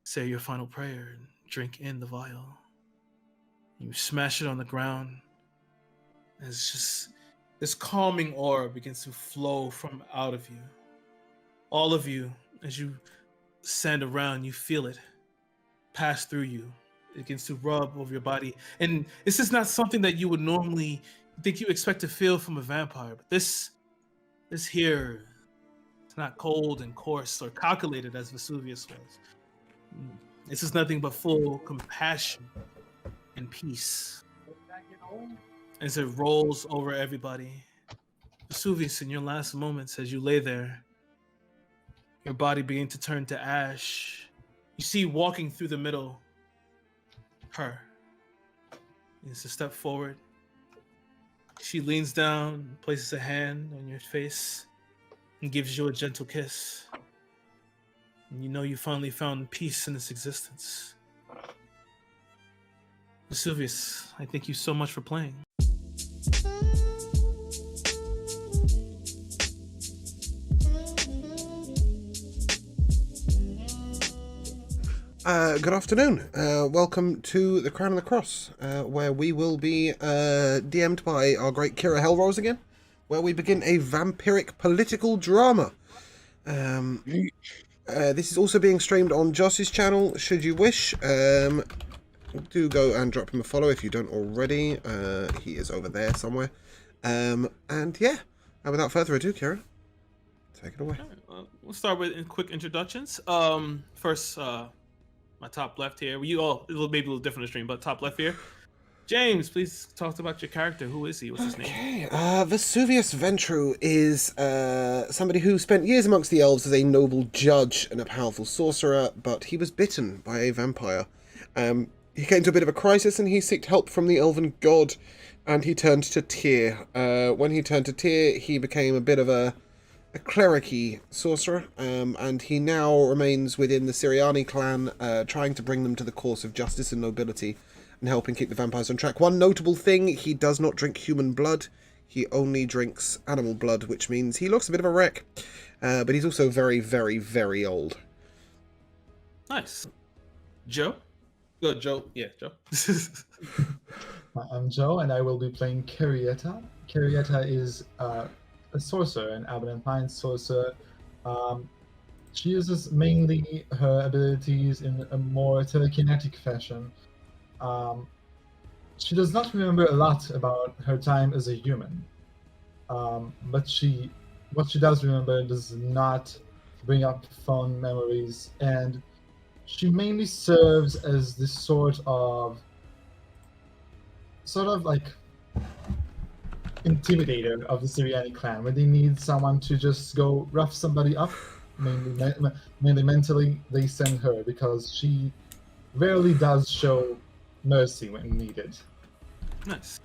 say your final prayer and drink in the vial. You smash it on the ground. And it's just this calming aura begins to flow from out of you. All of you, as you stand around, you feel it pass through you. It begins to rub over your body. And this is not something that you would normally think you expect to feel from a vampire, but this here, it's not cold and coarse or calculated as Vesuvius was. This is nothing but full compassion and peace as it rolls over everybody. Vesuvius, in your last moments, as you lay there, your body beginning to turn to ash. You see walking through the middle, her. It's a step forward. She leans down, places a hand on your face, and gives you a gentle kiss. And you know you finally found peace in this existence. Vesuvius, I thank you so much for playing. Good afternoon. Welcome to the Crown and the Cross, where we will be DM'd by our great Kira Hellrose again, where we begin a vampiric political drama. This is also being streamed on Joss's channel, should you wish. Do go and drop him a follow if you don't already. He is over there somewhere. And yeah, without further ado, Kira, take it away. We'll start with quick introductions. First, my top left here. You all, it will maybe a little different in the stream, but top left here. James, please talk about your character. Who is he? What's his name? Vesuvius Ventru is somebody who spent years amongst the elves as a noble judge and a powerful sorcerer, but he was bitten by a vampire. He came to a bit of a crisis and he sought help from the elven god, and he turned to Tyr. When he turned to Tyr, he became a bit of a cleric-y sorcerer, and he now remains within the Siriani clan, trying to bring them to the course of justice and nobility, and helping keep the vampires on track. One notable thing, he does not drink human blood, he only drinks animal blood, which means he looks a bit of a wreck, but he's also very, very, very old. Nice. Joe? Good, Joe. Yeah, Joe. I'm Joe, and I will be playing Carietta. Carietta is a sorcerer, an Abundant Mind sorcerer. She uses mainly her abilities in a more telekinetic fashion. She does not remember a lot about her time as a human, but what she does remember does not bring up fond memories, and she mainly serves as this sort of like intimidator of the Siriani clan, where they need someone to just go rough somebody up, mainly mentally. They send her because she rarely does show mercy when needed. Nice.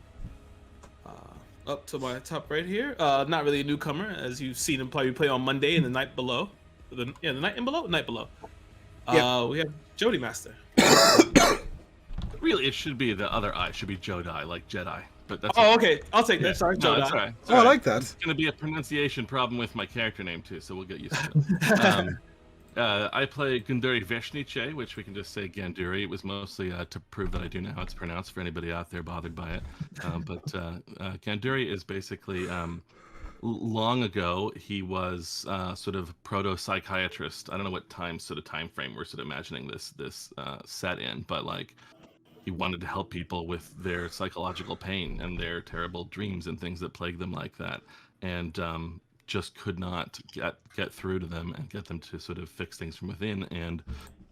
Up to my top right here. Not really a newcomer, as you've seen him probably play on Monday and the night below. The night below. Yep. We have Jody Master. Really, it should be the other eye. It should be Jodi, like Jedi. But that's okay. I'll take that. Sorry, no, Jodi. that's right. I like that. It's going to be a pronunciation problem with my character name, too, so we'll get used to it. I play Gunduri Veshnice, which we can just say Ganduri. It was mostly to prove that I do know how it's pronounced for anybody out there bothered by it. But Ganduri is basically... long ago, he was sort of proto-psychiatrist. I don't know what time frame we're sort of imagining this set in, but like he wanted to help people with their psychological pain and their terrible dreams and things that plague them like that, and just could not get through to them and get them to sort of fix things from within, and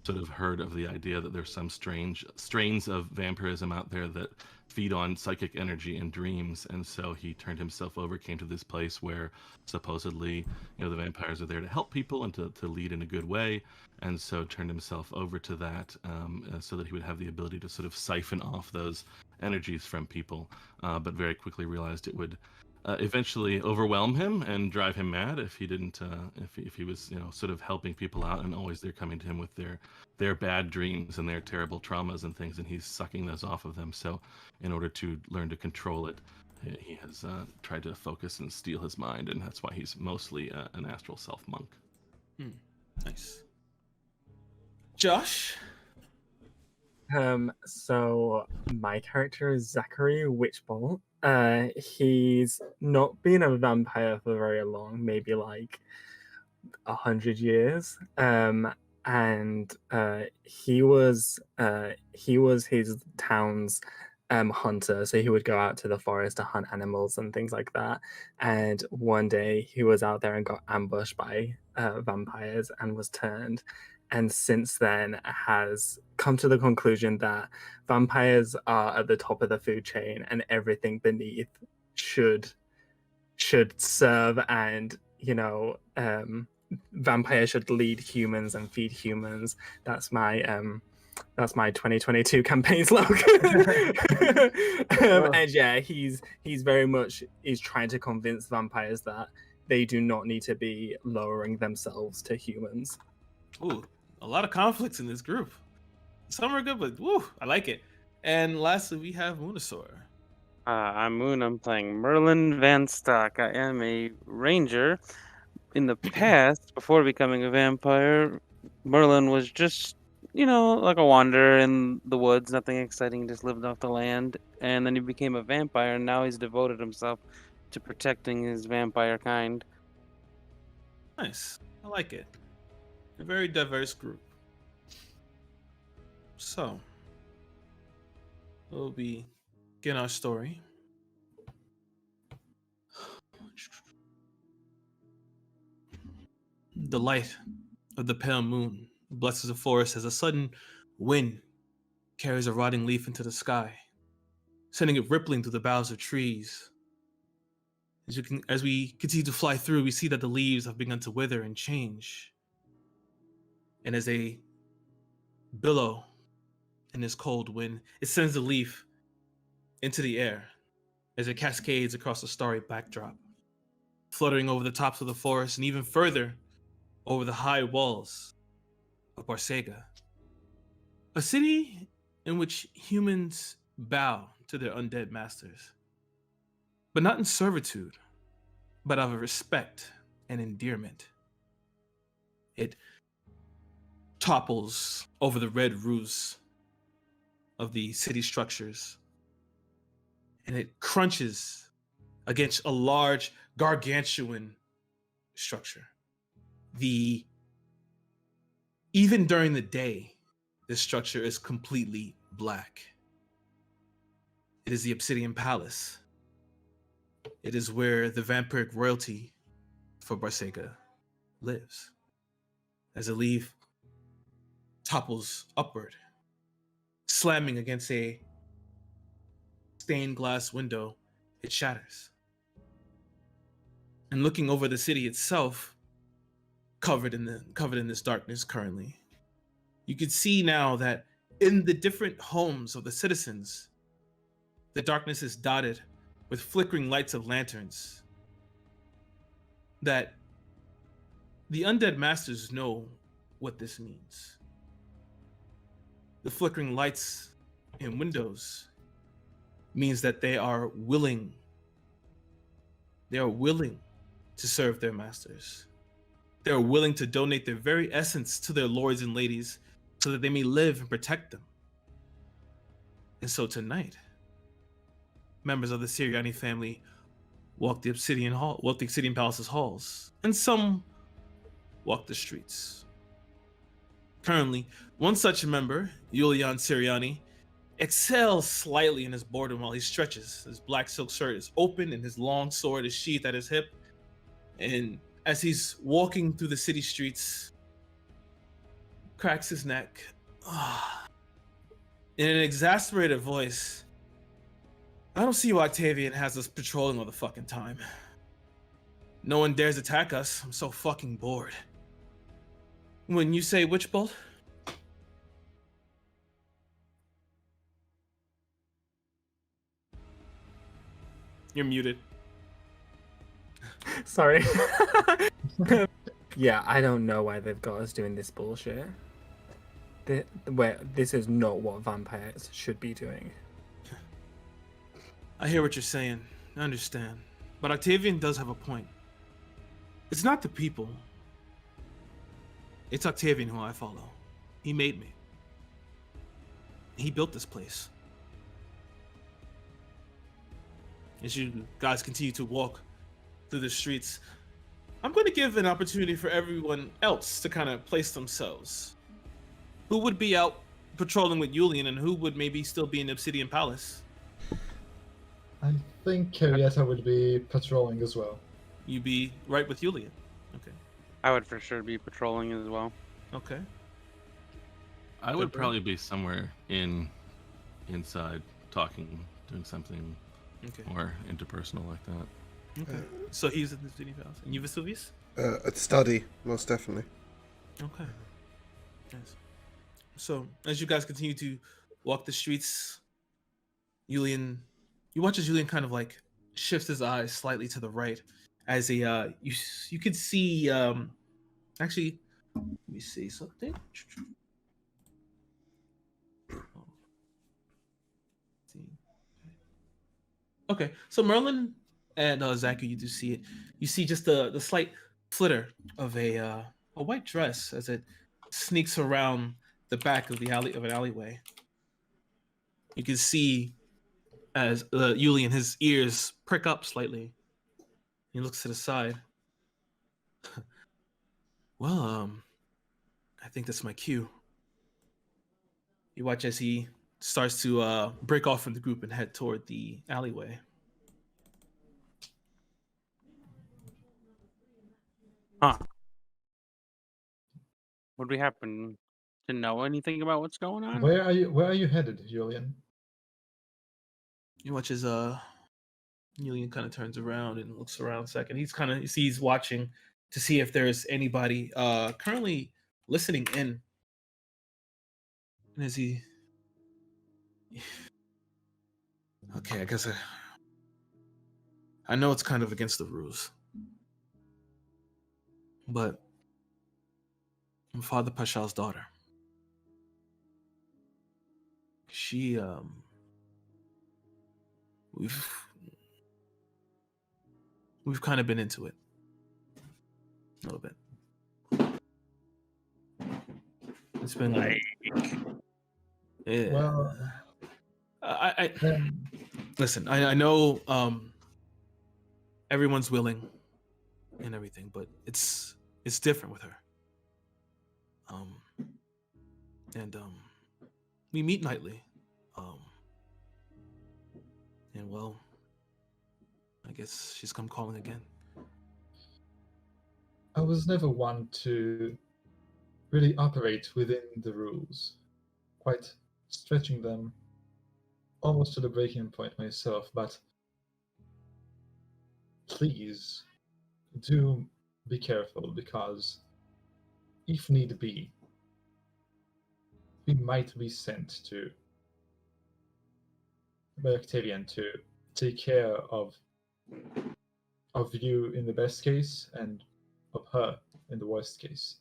sort of heard of the idea that there's some strange strains of vampirism out there that feed on psychic energy and dreams, and so he turned himself over, came to this place where supposedly, the vampires are there to help people and to lead in a good way, and so turned himself over to that so that he would have the ability to sort of siphon off those energies from people, but very quickly realized it would eventually overwhelm him and drive him mad if he didn't if he was sort of helping people out and always they're coming to him with their bad dreams and their terrible traumas and things, and he's sucking those off of them. So in order to learn to control it, he has tried to focus and steal his mind, and that's why he's mostly an astral self monk. Nice. Josh? So my character is Zachary Witchbolt. He's not been a vampire for very long, maybe like 100 years. And he was his town's hunter, so he would go out to the forest to hunt animals and things like that. And one day he was out there and got ambushed by vampires and was turned. And since then has come to the conclusion that vampires are at the top of the food chain and everything beneath should serve, and vampires should lead humans and feed humans. That's my 2022 campaign slogan. And yeah, he's very much is trying to convince vampires that they do not need to be lowering themselves to humans. Ooh, a lot of conflicts in this group. Some are good, but woo, I like it. And lastly, we have Moonasaur. I'm Moon. I'm playing Merlin Van Stock. I am a ranger. In the past, before becoming a vampire, Merlin was just, like a wanderer in the woods, nothing exciting, just lived off the land. And then he became a vampire, and now he's devoted himself to protecting his vampire kind. Nice. I like it. A very diverse group. So, we'll be getting our story. The light of the pale moon blesses the forest as a sudden wind carries a rotting leaf into the sky, sending it rippling through the boughs of trees. As we continue to fly through, we see that the leaves have begun to wither and change. And as they billow in this cold wind, it sends the leaf into the air as it cascades across the starry backdrop, fluttering over the tops of the forest and even further over the high walls of Barsega, a city in which humans bow to their undead masters, but not in servitude, but out of respect and endearment. It topples over the red roofs of the city structures, and it crunches against a large, gargantuan structure. Even during the day, this structure is completely black. It is the Obsidian Palace. It is where the vampiric royalty for Barsega lives. As the leaf topples upward, slamming against a stained glass window, it shatters. And looking over the city itself, covered in this darkness currently, you can see now that in the different homes of the citizens, the darkness is dotted with flickering lights of lanterns. That the undead masters know what this means. The flickering lights in windows means that they are willing to serve their masters. They are willing to donate their very essence to their lords and ladies so that they may live and protect them. And so tonight, members of the Siriani family walk the Obsidian Palace's halls, and some walk the streets. Currently, one such member, Yulian Siriani, exhales slightly in his boredom while he stretches. His black silk shirt is open and his long sword is sheathed at his hip. And as he's walking through the city streets, cracks his neck. In an exasperated voice, I don't see why Octavian has us patrolling all the fucking time. No one dares attack us. I'm so fucking bored. When you say Witchbolt? You're muted. Sorry. Yeah, I don't know why they've got us doing this bullshit. This is not what vampires should be doing. I hear what you're saying. I understand. But Octavian does have a point. It's not the people. It's Octavian who I follow. He made me. He built this place. As you guys continue to walk through the streets, I'm going to give an opportunity for everyone else to kind of place themselves. Who would be out patrolling with Julian, and who would maybe still be in the Obsidian Palace? I think Henrietta would be patrolling as well. You be right with Julian. Okay. I would for sure be patrolling as well. Okay. I would Good. probably be somewhere inside, talking, doing something Okay. more interpersonal like that. Okay. So he's in the Obsidian Palace. And you, Vesuvius? A study, most definitely. Okay. Yes. So as you guys continue to walk the streets, Julian, you watch as Julian kind of like shifts his eyes slightly to the right as a you could see actually, let me see something. Okay, so Merlin and Zaku, you do see it. You see just the slight flitter of a white dress as it sneaks around the back of the alleyway. You can see as Julian, his ears prick up slightly. He looks to the side. Well, I think that's my cue. You watch as he starts to break off from the group and head toward the alleyway. Huh. Would we happen to know anything about what's going on? Where are you headed, Julian? You watch as Julian kind of turns around and looks around a second. He's watching to see if there's anybody currently listening in. And as he okay, I guess I know it's kind of against the rules, but I'm Father Pashal's daughter. She we've kind of been into it a little bit. It's been yeah. Well, I then listen. I know everyone's willing and everything, but it's different with her. And we meet nightly. And well, I guess she's come calling again. I was never one to really operate within the rules, quite stretching them almost to the breaking point myself, but please do be careful, because if need be, we might be sent to by Octavian to take care of you in the best case and of her in the worst case.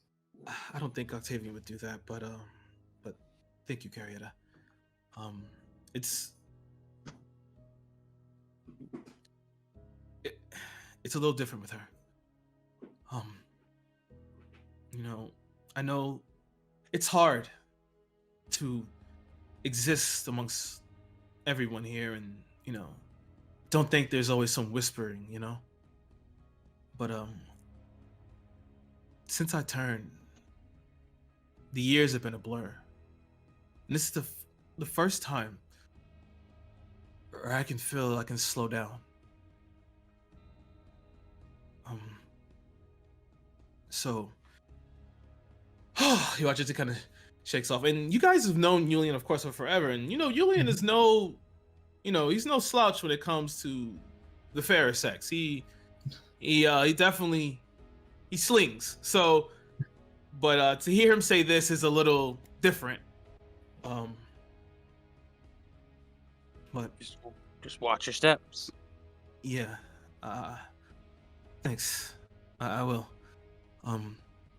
I don't think Octavian would do that, but thank you, Carrietta. It's a little different with her. You know, I know it's hard to exist amongst everyone here, and you know, don't think there's always some whispering, you know. But since I turned, the years have been a blur, and this is the first time where I can feel I can slow down. So you watch it kind of shakes off, and you guys have known Julian, of course, for forever, and you know Julian is he's no slouch when it comes to the fairer sex. He definitely slings. So, but to hear him say this is a little different. But Just watch your steps. yeah, thanks. I will.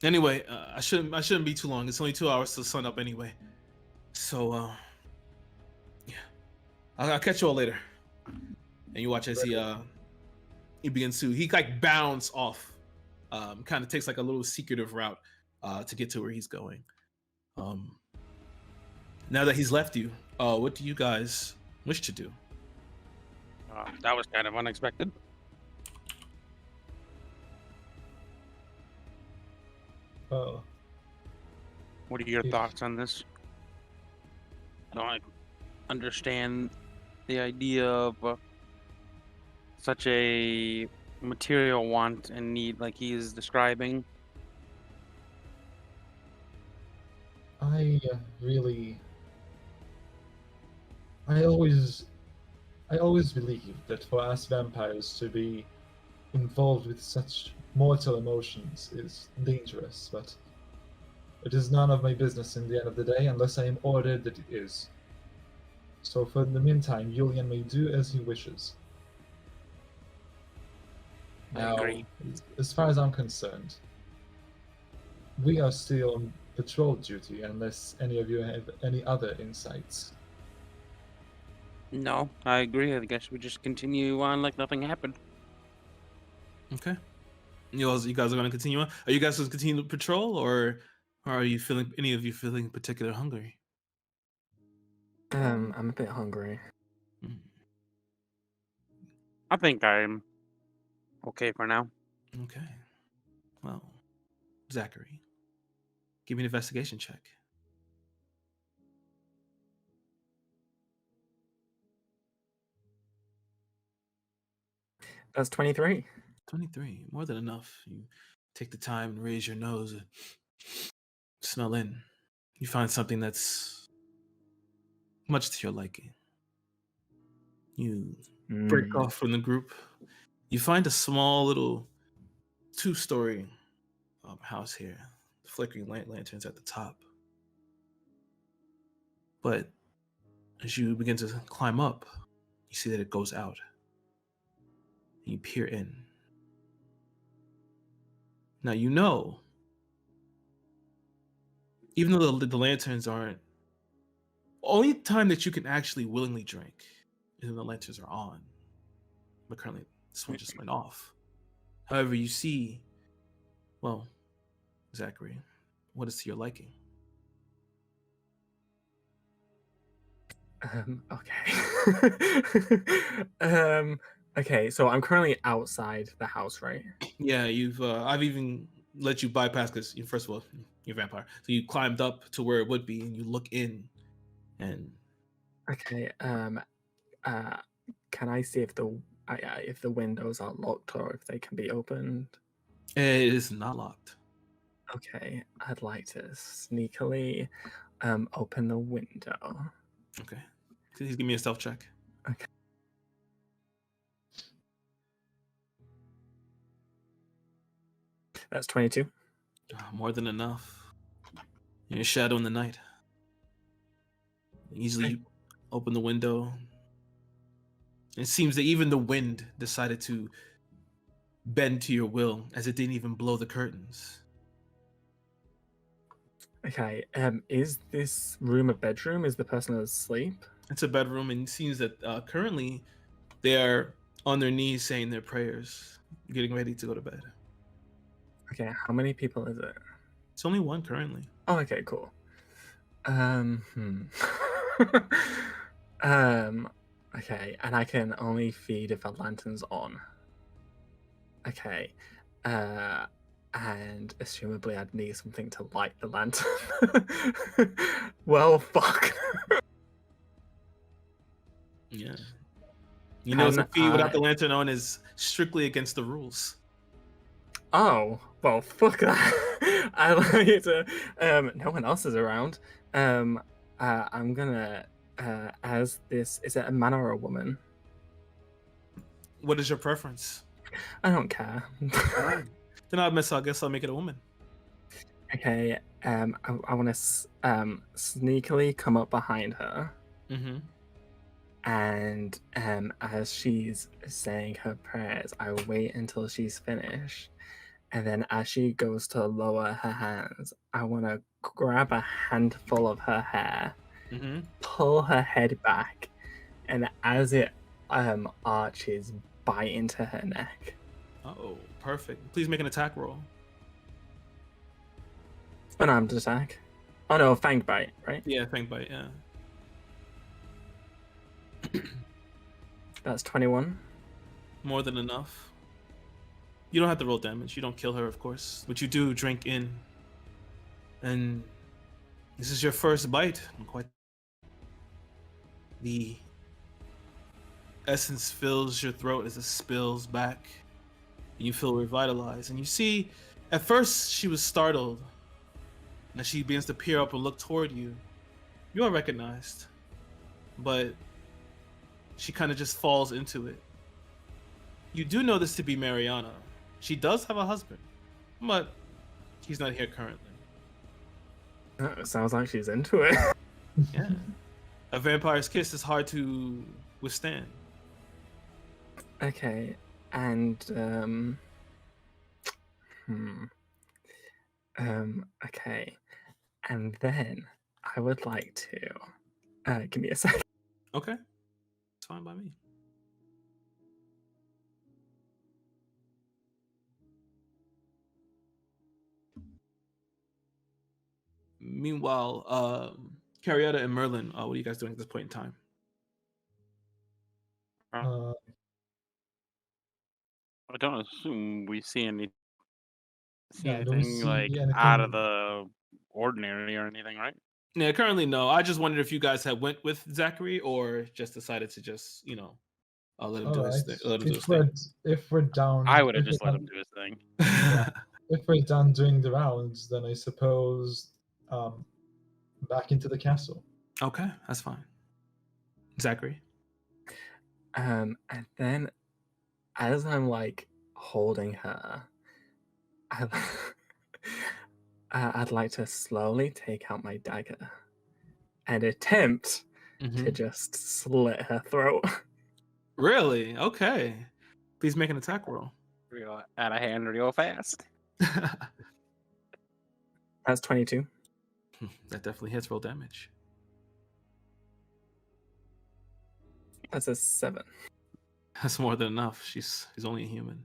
Anyway, I shouldn't be too long. It's only 2 hours till sun up anyway. So, yeah, I'll catch you all later. And you watch as he begins to like bounds off, kind of takes like a little secretive route to get to where he's going. Now that he's left you, what do you guys wish to do? That was kind of unexpected. Oh, What are your If- thoughts on this? I don't understand the idea of such a material want and need like he is describing. I really, I always believed that for us vampires to be involved with such mortal emotions is dangerous, but it is none of my business in the end of the day unless I am ordered that it is. So for the meantime, Julian may do as he wishes. I Now, agree. as far as I'm concerned, we are still on patrol duty unless any of you have any other insights. No, I agree. I guess we just continue on like nothing happened. Okay. You guys are going to continue on? Are you guys going to continue to patrol, or are you feeling, any of you feeling particular hungry? I'm a bit hungry. Mm, I think I'm okay for now. Okay. Well, Zachary, give me an investigation check. That's 23. 23, more than enough. You take the time and raise your nose, and smell in. You find something that's much to your liking. You break Mm. off from the group. You find a small little 2-story house here, flickering lanterns at the top. But as you begin to climb up, you see that it goes out. And you peer in. Now you know, even though the lanterns aren't, only time that you can actually willingly drink is when the lanterns are on. But currently, this one just went off. However, you see, well, Zachary, what is to your liking? Okay. Okay, so I'm currently outside the house, right? Yeah, I've even let you bypass because first of all, you're a vampire. So you climbed up to where it would be, and you look in, and Okay. Can I see if the windows are locked or if they can be opened? it is not locked. Okay, I'd like to sneakily open the window. Okay, please give me a stealth check. Okay. That's 22. More than enough. You're a shadow in the night. Easily you open the window. It seems that even the wind decided to bend to your will, as it didn't even blow the curtains. Okay, is this room a bedroom? Is the person asleep? It's a bedroom, and it seems that currently they are on their knees saying their prayers, getting ready to go to bed. Okay, how many people is it? It's only one currently. Oh, okay, cool. Okay, and I can only feed if a lantern's on. Okay, and assumably I'd need something to light the lantern. Well, fuck. Yeah. You know, Can to feed without the I- lantern on is strictly against the rules. Oh, well, fuck that. I like to. No one else is around. I'm gonna. As this, is it a man or a woman? What is your preference? I don't care. Then I guess I'll make it a woman. Okay. I want to sneakily come up behind her, Mm-hmm. and as she's saying her prayers, I wait until she's finished, and then as she goes to lower her hands, I want to grab a handful of her hair, Mm-hmm. pull her head back, and as it arches, bite into her neck. Oh, perfect. Please make an attack roll. Unarmed attack. Oh no, Fang Bite, right? Yeah, Fang Bite, yeah. That's 21. More than enough. You don't have to roll damage. You don't kill her, of course. But you do drink in. And this is your first bite. Quite. The essence fills your throat as it spills back. You feel revitalized. And you see, at first, she was startled. And as she begins to peer up and look toward you, you are recognized. But she kind of just falls into it. You do know this to be Mariana. She does have a husband, but he's not here currently. It sounds like she's into it. Yeah. A vampire's kiss is hard to withstand. Okay, and okay, and then I would like to give me a second. Okay. It's fine by me. Meanwhile, Carietta and Merlin, what are you guys doing at this point in time? Uh, I don't assume we see do we anything see like out of the ordinary or anything, right? Yeah, currently no. I just wondered if you guys had went with Zachary or just decided to just, let him do his thing. Let him do his thing. If we're down, I would have if just we're let him done- do his thing. If we're done doing the rounds, then I suppose back into the castle. Okay, that's fine. Zachary. And then as I'm like holding her, I'd like to slowly take out my dagger and attempt to just slit her throat. Really? Okay. Please make an attack roll. Real out of hand, real fast. That's 22. That definitely hits. Roll damage. That's a 7. That's more than enough. She's only a human.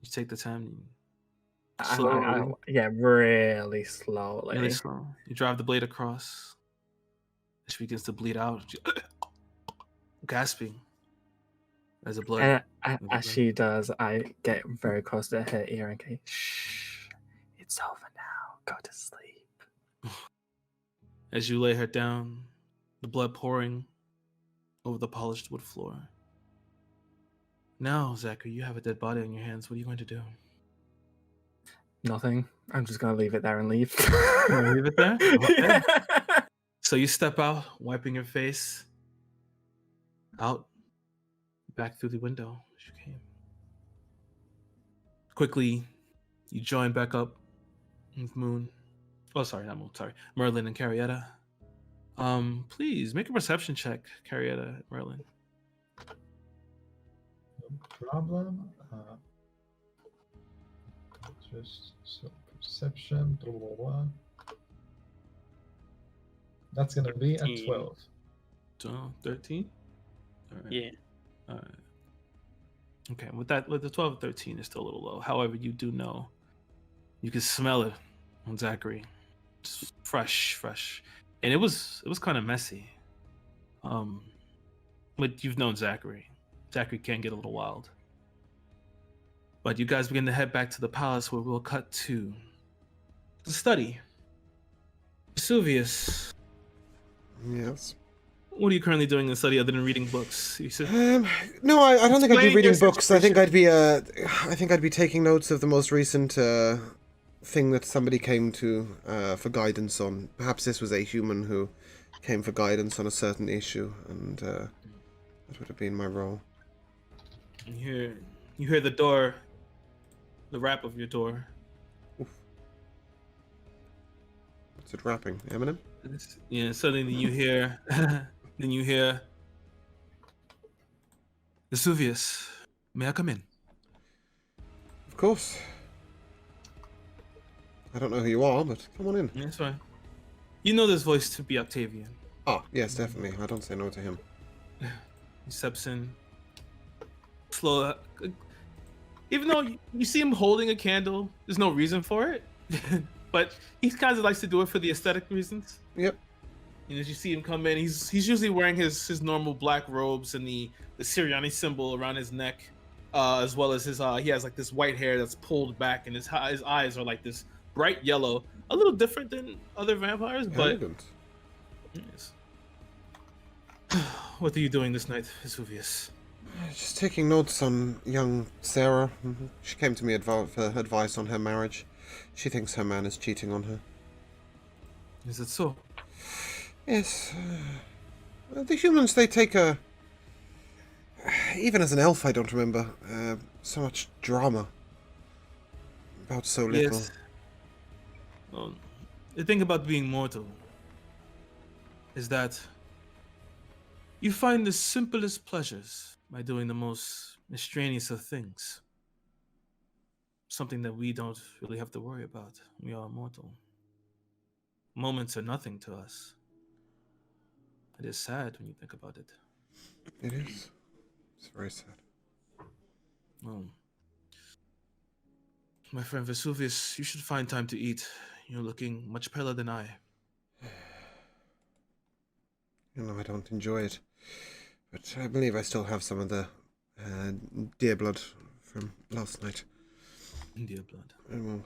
You take the time. Yeah, really slowly. Really slow. You drive the blade across. She begins to bleed out, gasping as the blood. As she does, I get very close to her ear and go, "Shh, it's over now. Go to sleep." As you lay her down, the blood pouring over the polished wood floor. Now, Zachary, you have a dead body on your hands. What are you going to do? Nothing. I'm just gonna leave it there and leave. Leave it there? Okay. Yeah. So you step out, wiping your face. Out, back through the window as you came. Quickly, you join back up with Moon. Oh, sorry, not Moon. Sorry, Merlin and Carietta. Please make a perception check, Carietta and Merlin. No problem. Just so perception. Blah, blah, blah. That's gonna be a 13. 12. 13? All right. Yeah. All right. Okay, with the 12 and 13 is still a little low. However, you do know, you can smell it on Zachary. Just fresh. And it was kind of messy. But you've known Zachary. Zachary can get a little wild. But you guys begin to head back to the palace where we'll cut to the study. Vesuvius, Yes. what are you currently doing in the study other than reading books? You said, No, I don't think I'd be Explain reading your books. I think I'd be taking notes of the most recent thing that somebody came to for guidance on. Perhaps this was a human who came for guidance on a certain issue, and that would have been my role. you hear the door, the rap of your door. What's it rapping? Eminem? Yeah, suddenly you hear, then you hear, Vesuvius, may I come in? Of course. I don't know who you are, but come on in. Yeah, that's fine. You know this voice to be Octavian. Ah, yes, definitely. I don't say no to him. He steps in, slow. Even though you see him holding a candle, there's no reason for it. but he kind of likes to do it for the aesthetic reasons. Yep. As you see him come in, he's usually wearing his normal black robes and the Siriani symbol around his neck, as well as his he has like this white hair that's pulled back, and his eyes are like this bright yellow, a little different than other vampires, but Elegant. yes. What are you doing this night, Vesuvius? Just taking notes on young Sarah. She came to me for advice on her marriage. She thinks her man is cheating on her. Is it so? Yes. The humans, they take a... Even as an elf, I don't remember so much drama about so little. Yes. Well, the thing about being mortal is that you find the simplest pleasures by doing the most extraneous of things. Something that we don't really have to worry about. We are mortal. Moments are nothing to us. It is sad when you think about it. It is. It's very sad. Well, my friend Vesuvius, you should find time to eat. You're looking much paler than I. You know, I don't enjoy it. But I believe I still have some of the deer blood from last night. Dear blood. And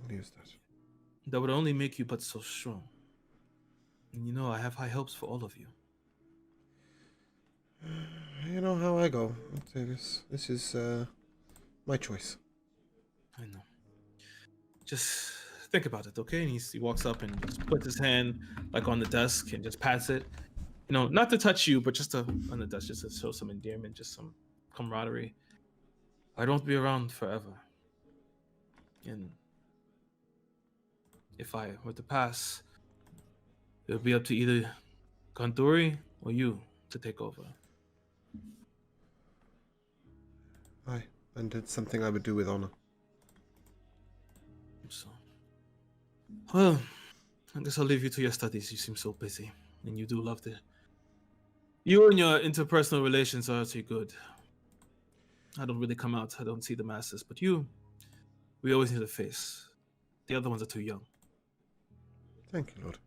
we'll use that. That would only make you but so strong. And you know, I have high hopes for all of you. You know how I go. I'll say this. This is my choice. I know. Just think about it, okay? And he walks up and just puts his hand like on the desk and just pats it. You know, not to touch you, but just to on the desk, just to show some endearment, just some camaraderie. I don't be around forever. And if I were to pass, it would be up to either Gondori or you to take over. Aye, and it's something I would do with honor. So, well, I guess I'll leave you to your studies. You seem so busy, and you do love to. You and your interpersonal relations are actually good. I don't really come out. I don't see the masses, but you, we always need a face. The other ones are too young. Thank you, Lord.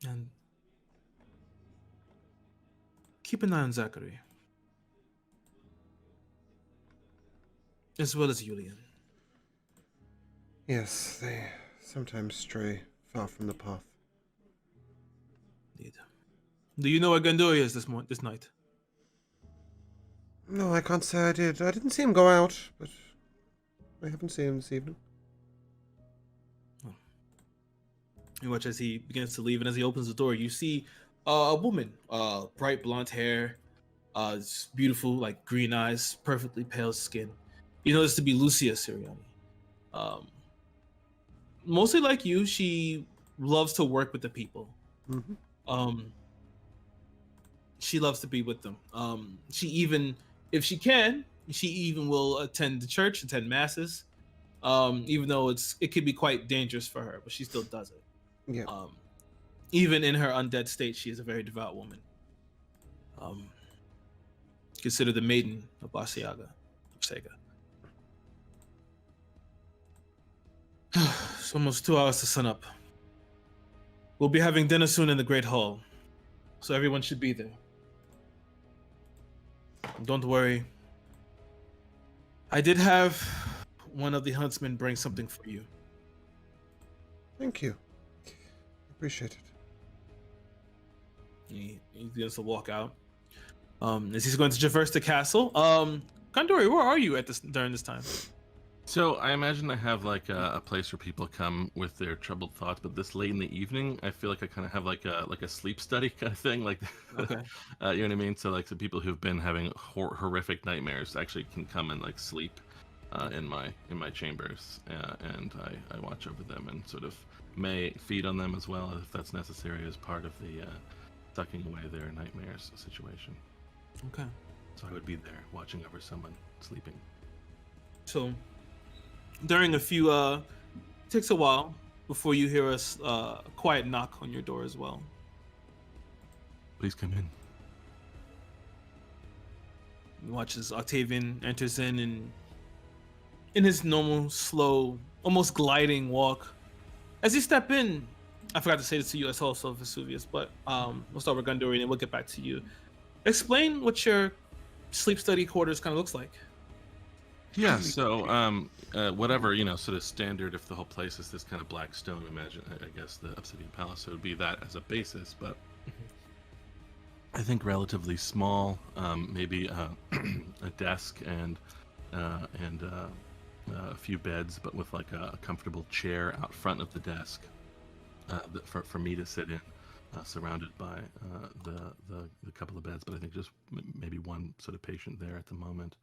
And keep an eye on Zachary, as well as Julian. Yes, they sometimes stray far from the path. Indeed. Do you know where Gondori is this night? No, I can't say I did. I didn't see him go out, but I haven't seen him this evening. You watch as he begins to leave, and as he opens the door, you see a woman, bright blonde hair, beautiful, like green eyes, perfectly pale skin. You know this to be Lucia Siriani. Mostly like you, she loves to work with the people. Mm-hmm. She loves to be with them. She even, if she can, she even will attend the church, attend masses. Even though it could be quite dangerous for her, but she still does it. Yeah. Even in her undead state, she is a very devout woman. Considered the maiden of Basiaga, Sega. It's almost 2 hours to sun up. We'll be having dinner soon in the Great Hall, so everyone should be there. Don't worry. I did have one of the huntsmen bring something for you. Thank you. Appreciate it. He begins to walk out. As he's going to traverse the castle. Gondori, where are you during this time? So I imagine I have like a place where people come with their troubled thoughts, but this late in the evening, I feel like I kind of have like a sleep study kind of thing, like Okay. you know what I mean. So like the people who've been having horrific nightmares actually can come and like sleep in my chambers, and I watch over them and sort of may feed on them as well if that's necessary as part of the sucking away their nightmares situation. Okay. So I would be there watching over someone sleeping. So during a few it takes a while before you hear a quiet knock on your door as well. Please come in. You watch as Octavian enters in, and in his normal, slow, almost gliding walk. As you step in, I forgot to say this to you as also, Vesuvius, but we'll start with Gunduri and we'll get back to you. Explain what your sleep study quarters kind of looks like. Yeah, so whatever, sort of standard, if the whole place is this kind of black stone, imagine, I guess, the Obsidian Palace, so it would be that as a basis, but I think relatively small, maybe a desk and a few beds, but with like a comfortable chair out front of the desk for me to sit in, surrounded by the couple of beds, but I think just maybe one sort of patient there at the moment.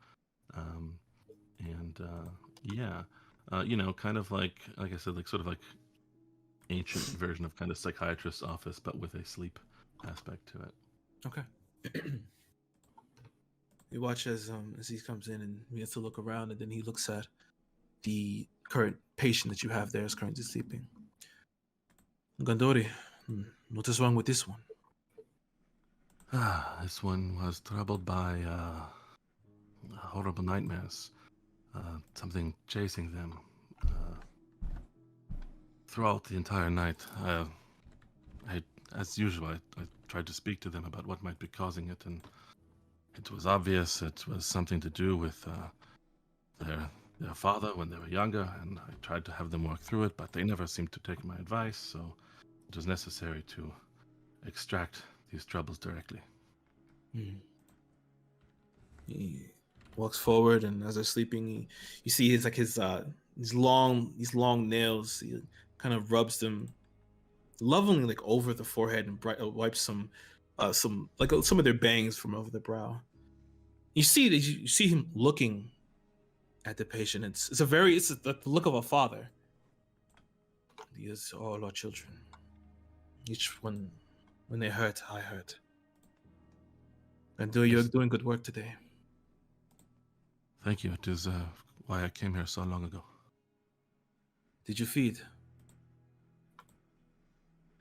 Kind of like I said, like sort of like ancient version of kind of psychiatrist's office, but with a sleep aspect to it. Okay. You watch as he comes in and he has to look around, and then he looks at the current patient that you have there is currently sleeping. Gandori, what is wrong with this one? This one was troubled by horrible nightmares. Something chasing them throughout the entire night. As usual, I tried to speak to them about what might be causing it, and it was obvious it was something to do with their father when they were younger, and I tried to have them work through it, but they never seemed to take my advice, so it was necessary to extract these troubles directly. He walks forward, and as they're sleeping, you see his long nails. He kind of rubs them lovingly like over the forehead and wipes some of their bangs from over the brow. You see him looking at the patient. It's the look of a father. He is all our children. Each one, when they hurt, I hurt. And you're doing good work today. Thank you. It is why I came here so long ago. Did you feed?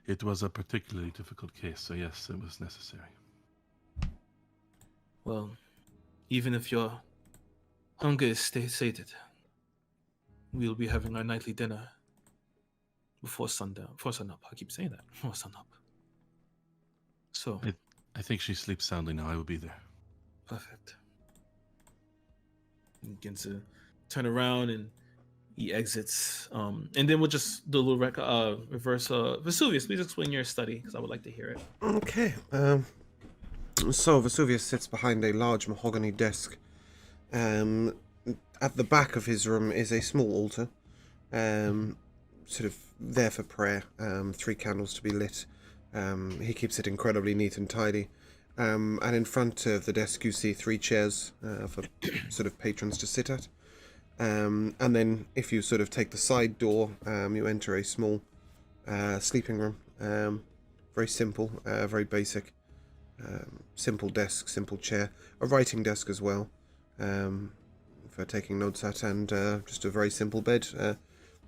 It was a particularly difficult case, so yes, it was necessary. Well, even if your hunger is sated, we'll be having our nightly dinner before sundown. Before sunup. I keep saying that. Before sunup. So I think she sleeps soundly now. I will be there. Perfect. He begins to turn around and he exits. And then we'll just do a little reverse. Vesuvius, please explain your study because I would like to hear it. Okay. So Vesuvius sits behind a large mahogany desk. At the back of his room is a small altar, sort of there for prayer. 3 candles to be lit. He keeps it incredibly neat and tidy. And in front of the desk you see 3 chairs for sort of patrons to sit at. And then if you sort of take the side door, you enter a small sleeping room. Very simple, very basic. Simple desk, simple chair. A writing desk as well for taking notes at, and just a very simple bed.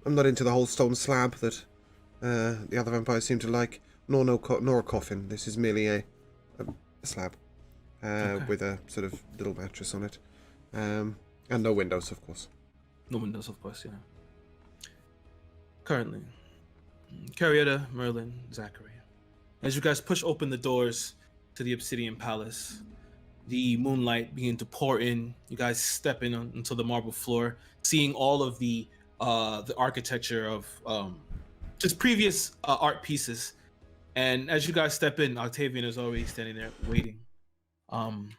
I'm not into the whole stone slab that the other vampires seem to like, nor a coffin. This is merely a slab with a sort of little mattress on it. And no windows, of course. No windows, of course, yeah. Currently, Carietta, Merlin, Zachary. As you guys push open the doors to the Obsidian Palace, the moonlight begin to pour in. You guys step in onto the marble floor, seeing all of the architecture of just previous art pieces. And as you guys step in, Octavian is already standing there waiting. And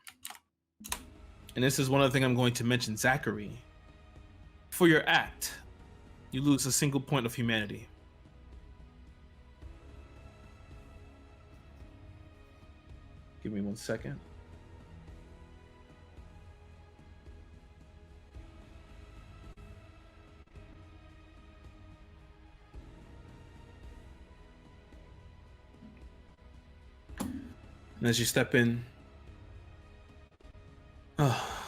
this is one other thing I'm going to mention, Zachary. For your act, you lose a single point of humanity. Give me 1 second. And as you step in,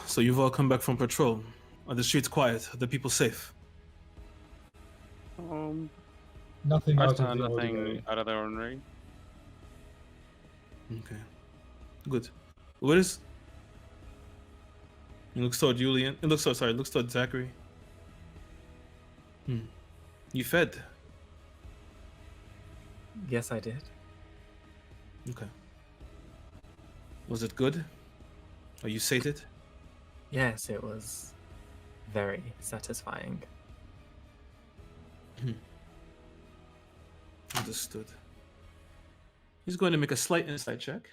so you've all come back from patrol. Are the streets quiet? Are the people safe? Nothing I've out of done the nothing ordinary. out of the ordinary. Okay, good. What is? It looks toward Julian. It looks toward Zachary. You fed. Yes, I did. Okay. Was it good? Are you sated? Yes, it was very satisfying. Understood. He's going to make a slight insight check.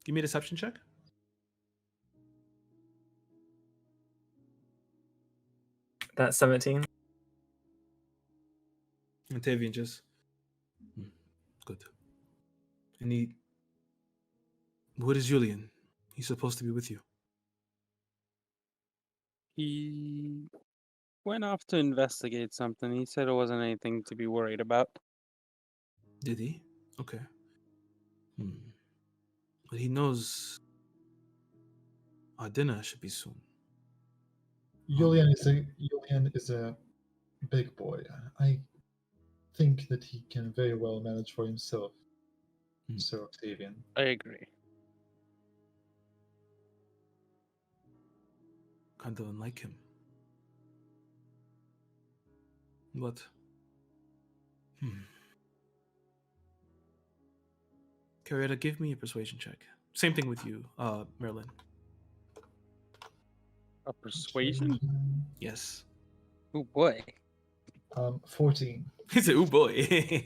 Give me a deception check. That's 17. And Tavian just good. And what is Julian? He's supposed to be with you. He went off to investigate something. He said it wasn't anything to be worried about. Did he? Okay. But he knows our dinner should be soon. Julian is a big boy. I think that he can very well manage for himself. Sir Octavian. I agree. Kind of unlike him. But Carrietta, give me a persuasion check. Same thing with you, Merlin. A persuasion? Yes. Oh boy. 14. He said, "Ooh boy."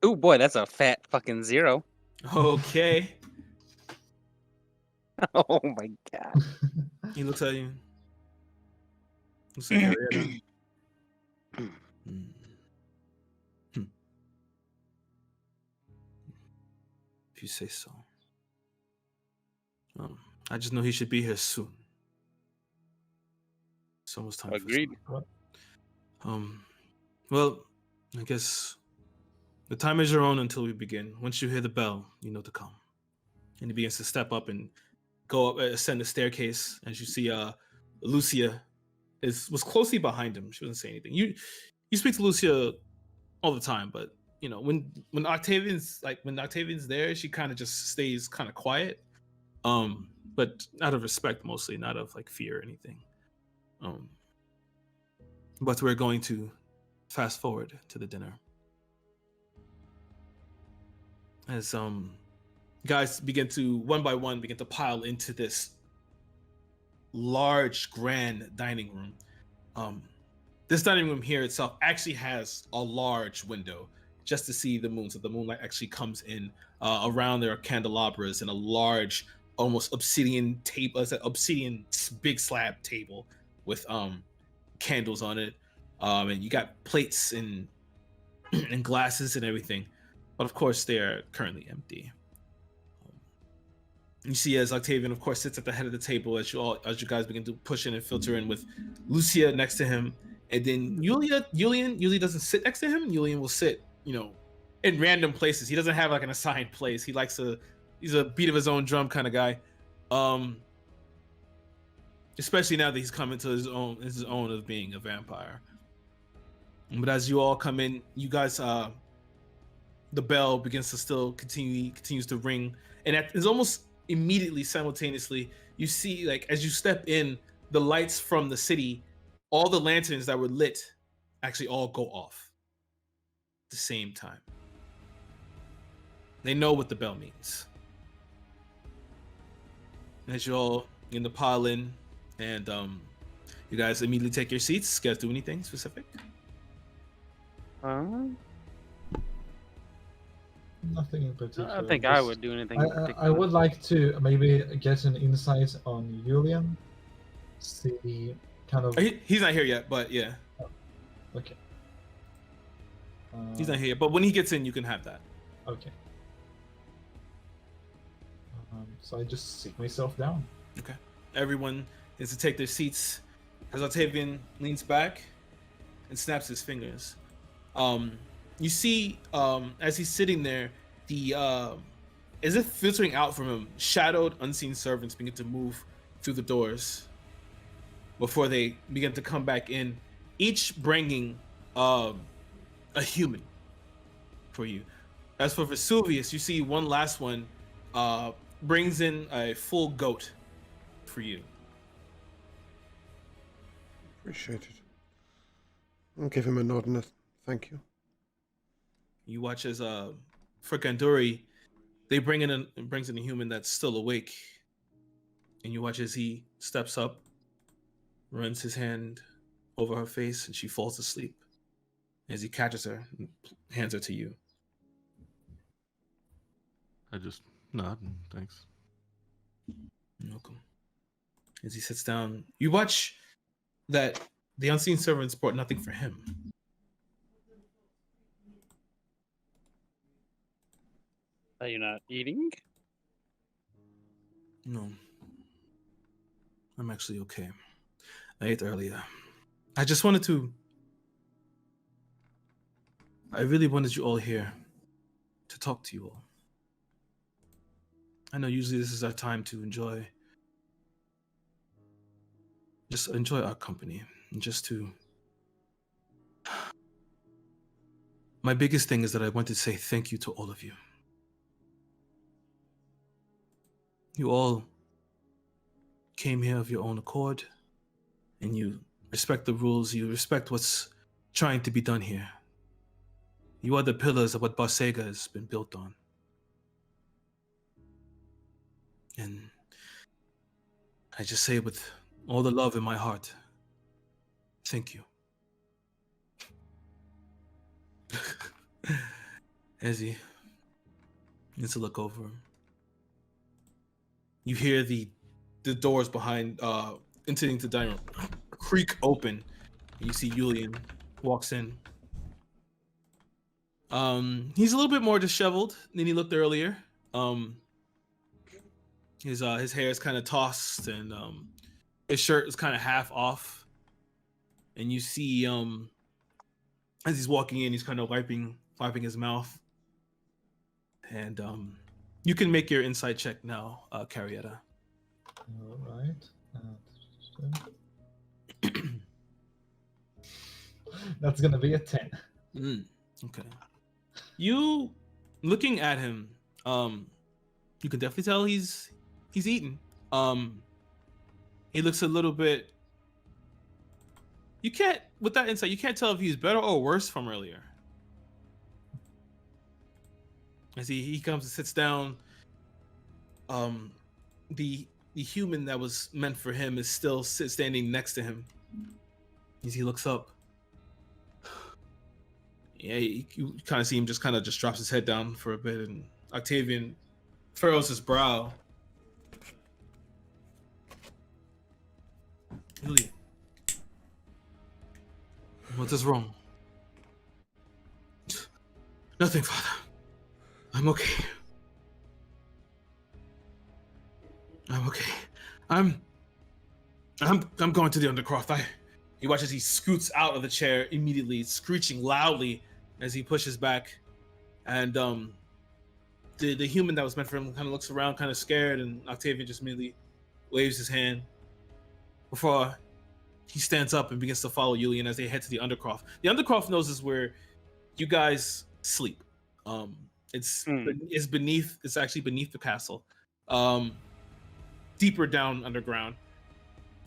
Oh boy, that's a fat fucking 0. Okay. Oh my god. He looks at you. Looks at Carrietta. If you say so. I just know he should be here soon. It's almost time. Agreed. What? Well, I guess the time is your own until we begin. Once you hear the bell, you know to come. And he begins to step up and go up, ascend the staircase. As you see, Lucia was closely behind him. She doesn't say anything. You speak to Lucia all the time, but you know when Octavian's there, she kind of just stays kind of quiet. But out of respect, mostly, not of like fear or anything. But we're going to fast forward to the dinner. As guys begin to one by one begin to pile into this large grand dining room. This dining room here itself actually has a large window just to see the moon, so the moonlight actually comes in. Around there are candelabras and a large almost obsidian table, obsidian big slab table with candles on it, and you got plates and and glasses and everything, but of course they are currently empty. You see as Octavian, of course, sits at the head of the table as you guys begin to push in and filter in with Lucia next to him, and then Julian usually doesn't sit next to him. Julian will sit, in random places. He doesn't have like an assigned place. He's a beat of his own drum kind of guy. Especially now that he's come into his own of being a vampire. But as you all come in, you guys, the bell begins to still continues to ring, and it's almost immediately, simultaneously, you see, like, as you step in, the lights from the city, all the lanterns that were lit actually all go off at the same time. They know what the bell means. And as you all begin to pile in, and you guys immediately take your seats. You guys do anything specific? Nothing in particular. I think I would do anything in particular. I would like to maybe get an insight on Julian. See, kind of. He's not here yet, but yeah. Oh, okay. He's not here yet, but when he gets in, you can have that. Okay. So I just sit myself down. Okay. Everyone is to take their seats as Octavian leans back and snaps his fingers. You see, as he's sitting there, as if filtering out from him, shadowed, unseen servants begin to move through the doors before they begin to come back in, each bringing a human for you. As for Vesuvius, you see one last one brings in a full goat for you. Appreciate it. I'll give him a nod and a thank you. You watch as for Ganduri, they brings in a human that's still awake, and you watch as he steps up, runs his hand over her face, and she falls asleep. As he catches her and hands her to you. I just nod and thanks. You're welcome. As he sits down, you watch that the unseen servants brought nothing for him. Are you not eating? No. I'm actually okay. I ate earlier. I just wanted to... I really wanted you all here to talk to you all. I know usually this is our time to enjoy our company and just to... My biggest thing is that I want to say thank you to all of you. You all came here of your own accord, and you respect the rules, you respect what's trying to be done here. You are the pillars of what Barsega has been built on. And I just say with all the love in my heart, thank you. As he needs to look over him. You hear the doors behind into the dining room creak open, and you see Julian walks in. He's a little bit more disheveled than he looked earlier. His hair is kind of tossed, and his shirt is kind of half off. And you see as he's walking in, he's kind of wiping his mouth. And you can make your insight check now, Carietta. All right. That's gonna be a 10. Okay. You looking at him, you can definitely tell he's eaten. He looks a little bit. You can't, with that insight, you can't tell if he's better or worse from earlier. As he comes and sits down, the human that was meant for him is still standing next to him. As he looks up, yeah, you kind of see him just drops his head down for a bit, and Octavian furrows his brow. Julian, what is wrong? Nothing, Father. I'm okay. I'm okay. I'm going to the Undercroft. He watches, he scoots out of the chair immediately, screeching loudly as he pushes back. And the human that was meant for him kind of looks around, kind of scared, and Octavian just immediately waves his hand before he stands up and begins to follow Julian as they head to the Undercroft. The Undercroft knows is where you guys sleep. It's actually beneath the castle, deeper down underground.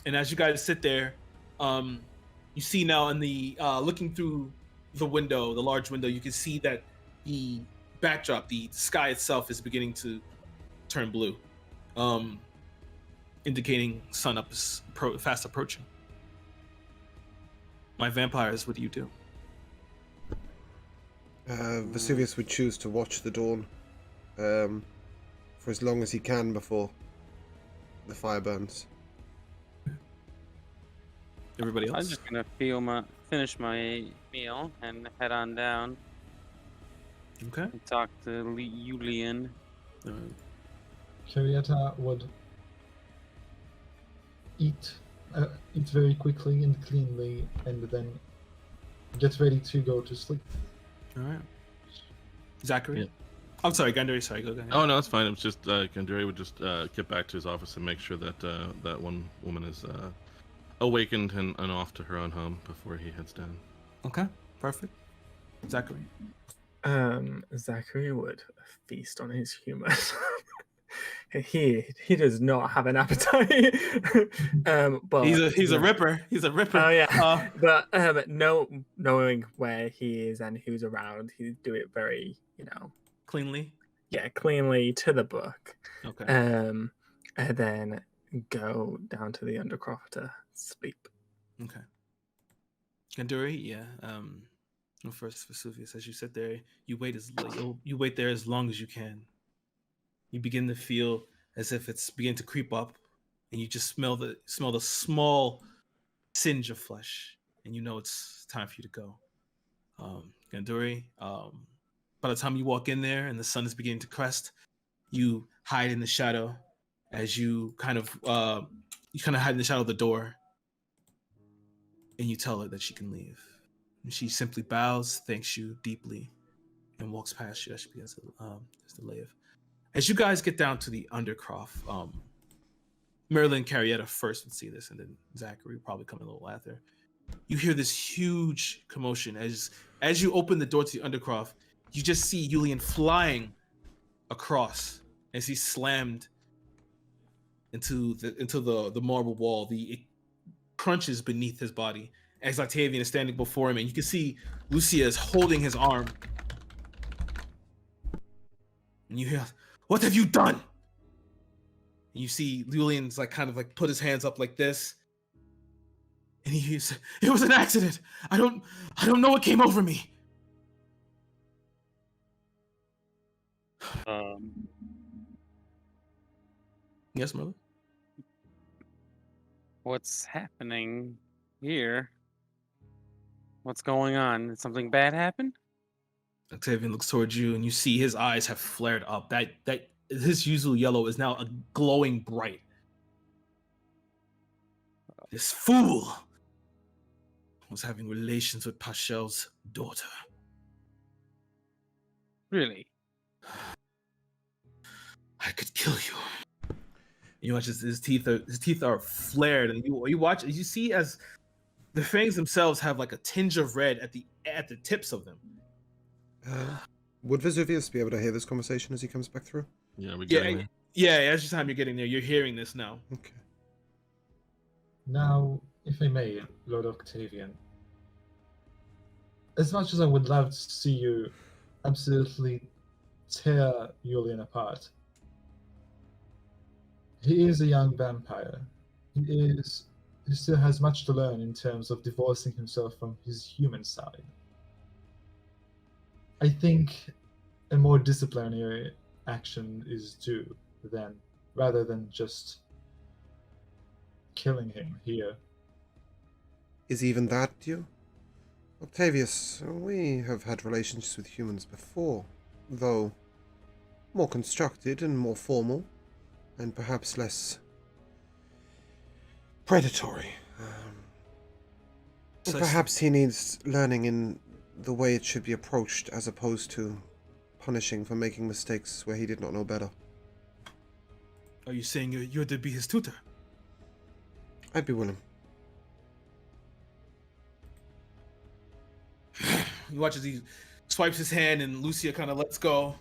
And as you guys sit there, you see now in the looking through the window, the large window, you can see that the backdrop, the sky itself, is beginning to turn blue, indicating sun up is fast approaching. My vampires, what do you do? Vesuvius would choose to watch the dawn for as long as he can before the fire burns. Everybody else? I'm just gonna finish my meal and head on down Okay. and talk to Julian. Carietta would eat very quickly and cleanly, and then get ready to go to sleep. All right. Zachary? Yeah. I'm sorry, Gandari. Sorry, go ahead. Oh no, it's fine. It's just Gandari would just get back to his office and make sure that that one woman is awakened and off to her own home before he heads down. Okay, perfect. Zachary? Zachary would feast on his humor. he does not have an appetite. But He's a ripper. He's a ripper. Oh yeah, but knowing where he is and who's around, he do it very, Cleanly. yeah, cleanly to the book. Okay. And then go down to the undercroft to sleep. Okay. Ganduri, yeah. First Vesuvius, as you sit there, you wait there as long as you can. You begin to feel as if it's beginning to creep up, and you just smell the small singe of flesh, and you know it's time for you to go. Ganduri, by the time you walk in there and the sun is beginning to crest, you hide in the shadow as you kind of hide in the shadow of the door, and you tell her that she can leave. And she simply bows, thanks you deeply, and walks past you as she begins to leave. As you guys get down to the Undercroft, Merlin and Carrietta first would see this, and then Zachary would probably come a little after. You hear this huge commotion as you open the door to the Undercroft. You just see Julian flying across as he's slammed into the marble wall. It crunches beneath his body as Octavian is standing before him, and you can see Lucia is holding his arm. And you hear, "What have you done?" And you see Julian's kind of put his hands up like this. And he's, "It was an accident. I don't know what came over me." Yes, Merlin? What's happening here? What's going on? Did something bad happen? Octavian looks towards you, and you see his eyes have flared up. That his usual yellow is now a glowing bright. This fool was having relations with Pachel's daughter. Really? I could kill you. You watch his teeth are flared, and you watch as you see as the fangs themselves have a tinge of red at the tips of them. Would Vesuvius be able to hear this conversation as he comes back through? Yeah, we're getting there. Yeah, as the time you're getting there, you're hearing this now. Okay. Now, if I may, Lord Octavian, as much as I would love to see you absolutely tear Julian apart, he is a young vampire. He still has much to learn in terms of divorcing himself from his human side. I think a more disciplinary action is due rather than just killing him here. Is even that due? Octavius, we have had relations with humans before, though more constructed and more formal, and perhaps less predatory. Perhaps he needs learning in the way it should be approached as opposed to punishing for making mistakes where he did not know better. Are you saying you're to be his tutor? I'd be willing. You watch as he swipes his hand and Lucia kind of lets go.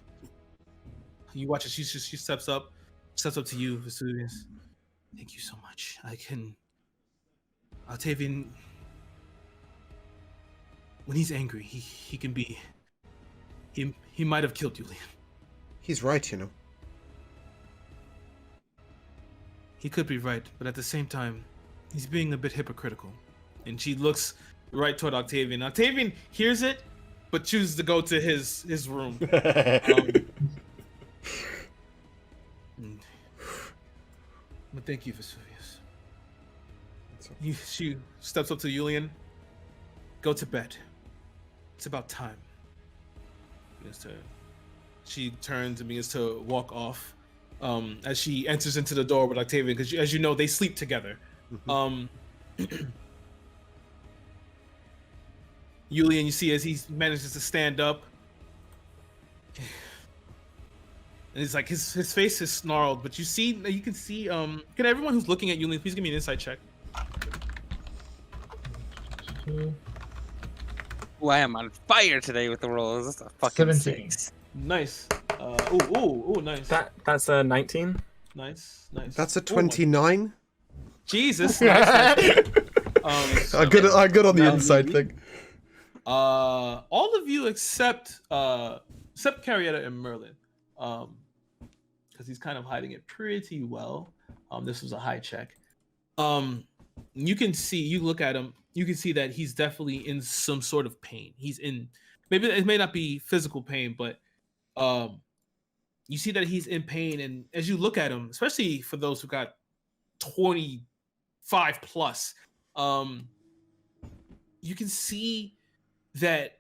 You watch as she steps up to you, Vesuvius. Thank you so much. Octavian, when he's angry, he can be. He might have killed Julian. He's right, you know. He could be right, but at the same time, he's being a bit hypocritical. And she looks right toward Octavian. Octavian hears it, but chooses to go to his room. But thank you, Vesuvius. She steps up to Julian. Go to bed. It's about time. She turns and begins to walk off. As she enters into the door with Octavian, because as you know, they sleep together. Mm-hmm. Julian, you see as he manages to stand up, and it's his face is snarled, but you can see. Can everyone who's looking at Julian please give me an insight check? Ooh, I am on fire today with the rolls. That's a fucking 17. 6. Nice. Nice. That's a 19. Nice. That's a Oh my- 29. Jesus. Nice. I'm good on the now inside Lily. thing. All of you except Carrietta and Merlin, because he's kind of hiding it pretty well. This was a high check. You can see, you look at him, you can see that he's definitely in some sort of pain. He's in, maybe it may not be physical pain, but you see that he's in pain. And as you look at him, especially for those who got 25 plus, you can see that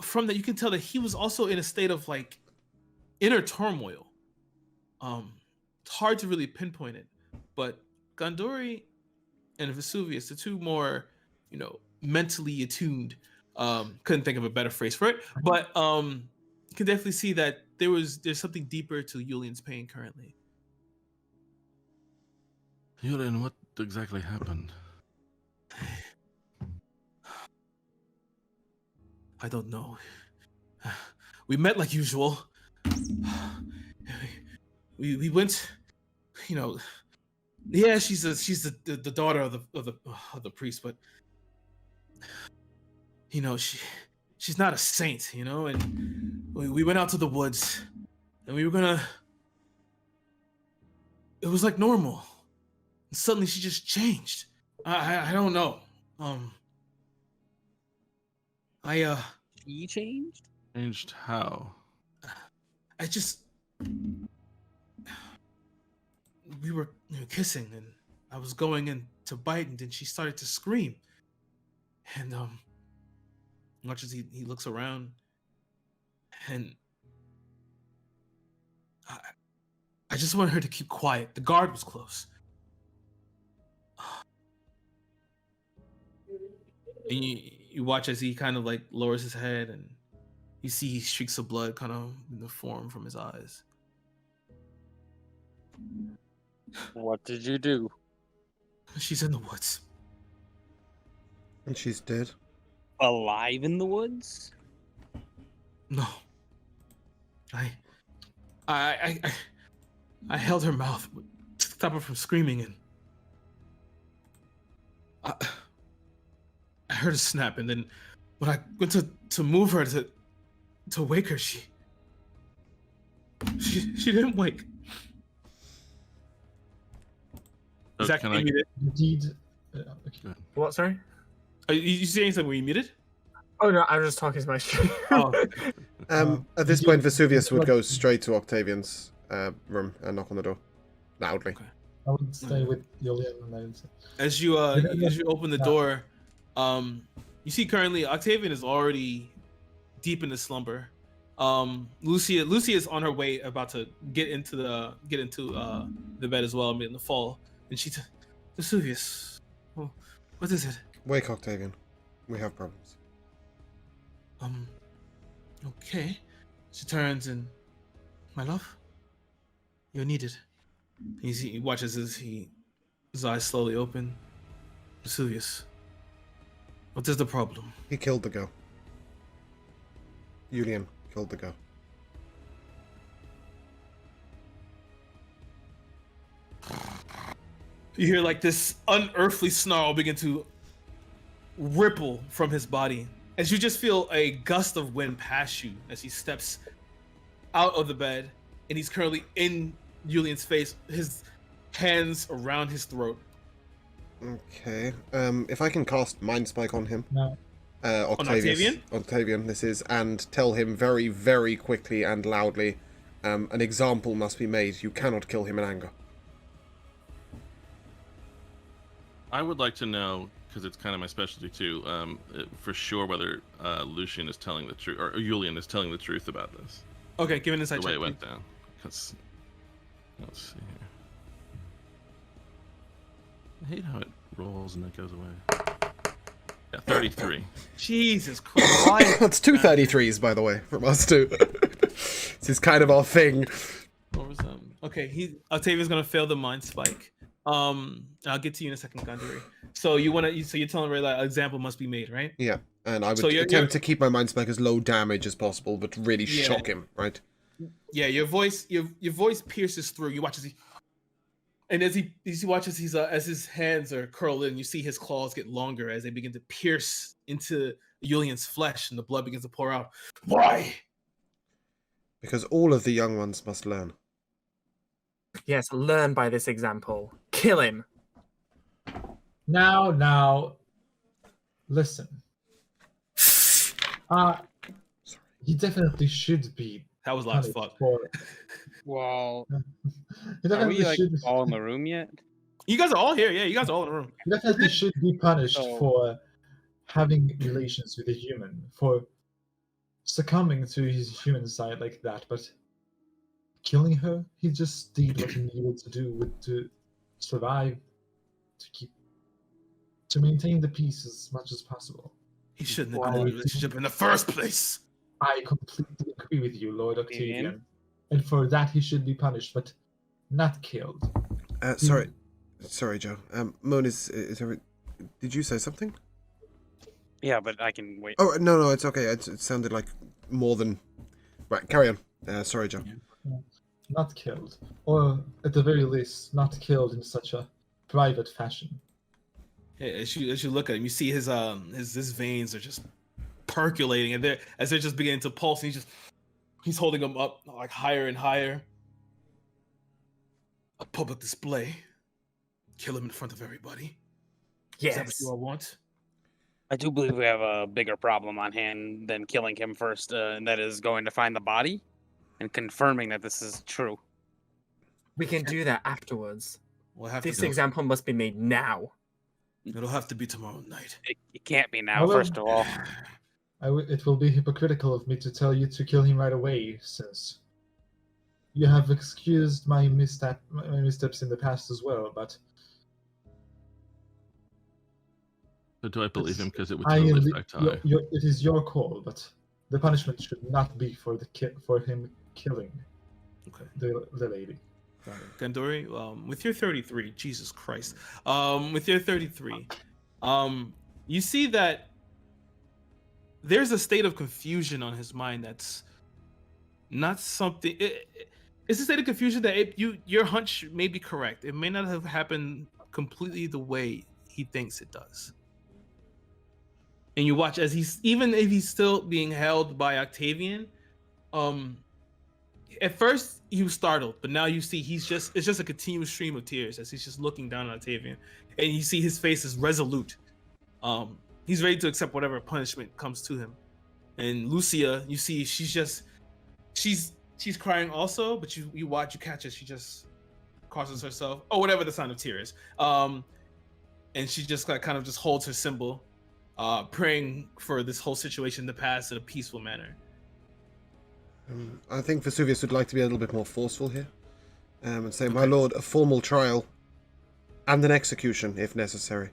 from that you can tell that he was also in a state of like inner turmoil. It's hard to really pinpoint it, but Gondori and Vesuvius, the two more, mentally attuned, couldn't think of a better phrase for it, but you can definitely see that there's something deeper to Yulian's pain currently. Julian, what exactly happened? I don't know. We met like usual. We went, yeah, she's the daughter of the priest, but she's not a saint, and we went out to the woods and we were gonna, it was like normal. And suddenly she just changed. I don't know. He changed? Changed how? We were kissing and I was going in to bite and then she started to scream. And much as he looks around and I just wanted her to keep quiet. The guard was close. And you watch as he kind of like lowers his head and you see streaks of blood kind of in the form from his eyes. What did you do? She's in the woods. And she's dead. Alive in the woods? No. I held her mouth to stop her from screaming and I heard a snap, and then when I went to move her to wake her, she didn't wake. So Zach, can you I- muted? Indeed. Okay. What? Sorry. Are you saying something? Were you muted? Oh no, I was just talking to my stream. Oh, At this point, Vesuvius would go straight to Octavian's room and knock on the door loudly. Okay. I would stay with Julian and I would say. As you open the door, you see currently Octavian is already deep into slumber. Lucia is on her way, about to get into the bed as well, in the fall, and she Vesuvius, what is it? Wake, Octavian. We have problems. Okay. She turns and, my love, you're needed. He watches as his eyes slowly open. Vesuvius, what is the problem? He killed the girl. Julian killed the girl. You hear like this unearthly snarl begin to ripple from his body as you just feel a gust of wind pass you as he steps out of the bed and he's currently in Julian's face, his hands around his throat. Okay. If I can cast Mind Spike on him. No. Octavian, this is, and tell him very, very quickly and loudly, an example must be made. You cannot kill him in anger. I would like to know, because it's kind of my specialty too, for sure whether Lucian is telling the truth, or Julian is telling the truth about this. Okay, give an insight The way check. it went down. 'Cause, let's see here. I hate how it rolls and it goes away. Yeah, 33. Jesus Christ. That's two 33s, by the way, from us too. This is kind of our thing. What was Okay, Octavian's gonna fail the mind spike. I'll get to you in a second, Ganduri. So you're telling Ray that an example must be made, right? Yeah, and I would So attempt to keep my mind spec as low damage as possible, but really shock him, right? Yeah, your voice pierces through. You watch as he, and as he watches as his hands are curled in, you see his claws get longer as they begin to pierce into Yulian's flesh, and the blood begins to pour out. Why? Because all of the young ones must learn. Yes, learn by this example. Kill him. Now, listen. He definitely should be. That was loud as punished fuck. For, Well, he are we definitely like should. all in the room yet? You guys are all here. Yeah, you guys are all in the room. He definitely should be punished So- for having relations with a human, for succumbing to his human side like that. But killing her, he just did what he needed to do to survive, to maintain the peace as much as possible. He shouldn't have been in a relationship in the first place. I completely agree with you, Lord Octavian. And for that he should be punished, but not killed. Sorry, Joe. Moan, is did you say something? Yeah, but I can wait. Oh, no, it's okay. It sounded like more than... Right, carry on. Sorry, Joe. Not killed. Or, at the very least, not killed in such a private fashion. Yeah, as you look at him, you see his veins are just percolating, and they're just beginning to pulse, and he's holding them up like higher and higher. A public display. Kill him in front of everybody. Is that what Yes. you all want? I do believe we have a bigger problem on hand than killing him first, and that is going to find the body and confirming that this is true. We can do that afterwards. We'll have This to. example must be made now. It'll have to be tomorrow night. It can't be now, Well, first of all. It will be hypocritical of me to tell you to kill him right away, since you have excused my missteps in the past as well, but So do I believe him because it would I totally affect how I... it is your call, but the punishment should not be for him killing Okay. the lady. Gandori, with your 33, Jesus Christ. With your 33, you see that there's a state of confusion on his mind that's not something. It's a state of confusion that your hunch may be correct. It may not have happened completely the way he thinks it does. And you watch as even if he's still being held by Octavian, at first he was startled, but now you see it's just a continuous stream of tears as he's just looking down on Octavian, and you see his face is resolute. He's ready to accept whatever punishment comes to him. And Lucia, you see she's crying also, but you catch her, she just causes herself, or whatever the sign of tears. And she just kind of just holds her symbol, praying for this whole situation to pass in a peaceful manner. I think Vesuvius would like to be a little bit more forceful here, and say, "My lord, a formal trial and an execution, if necessary,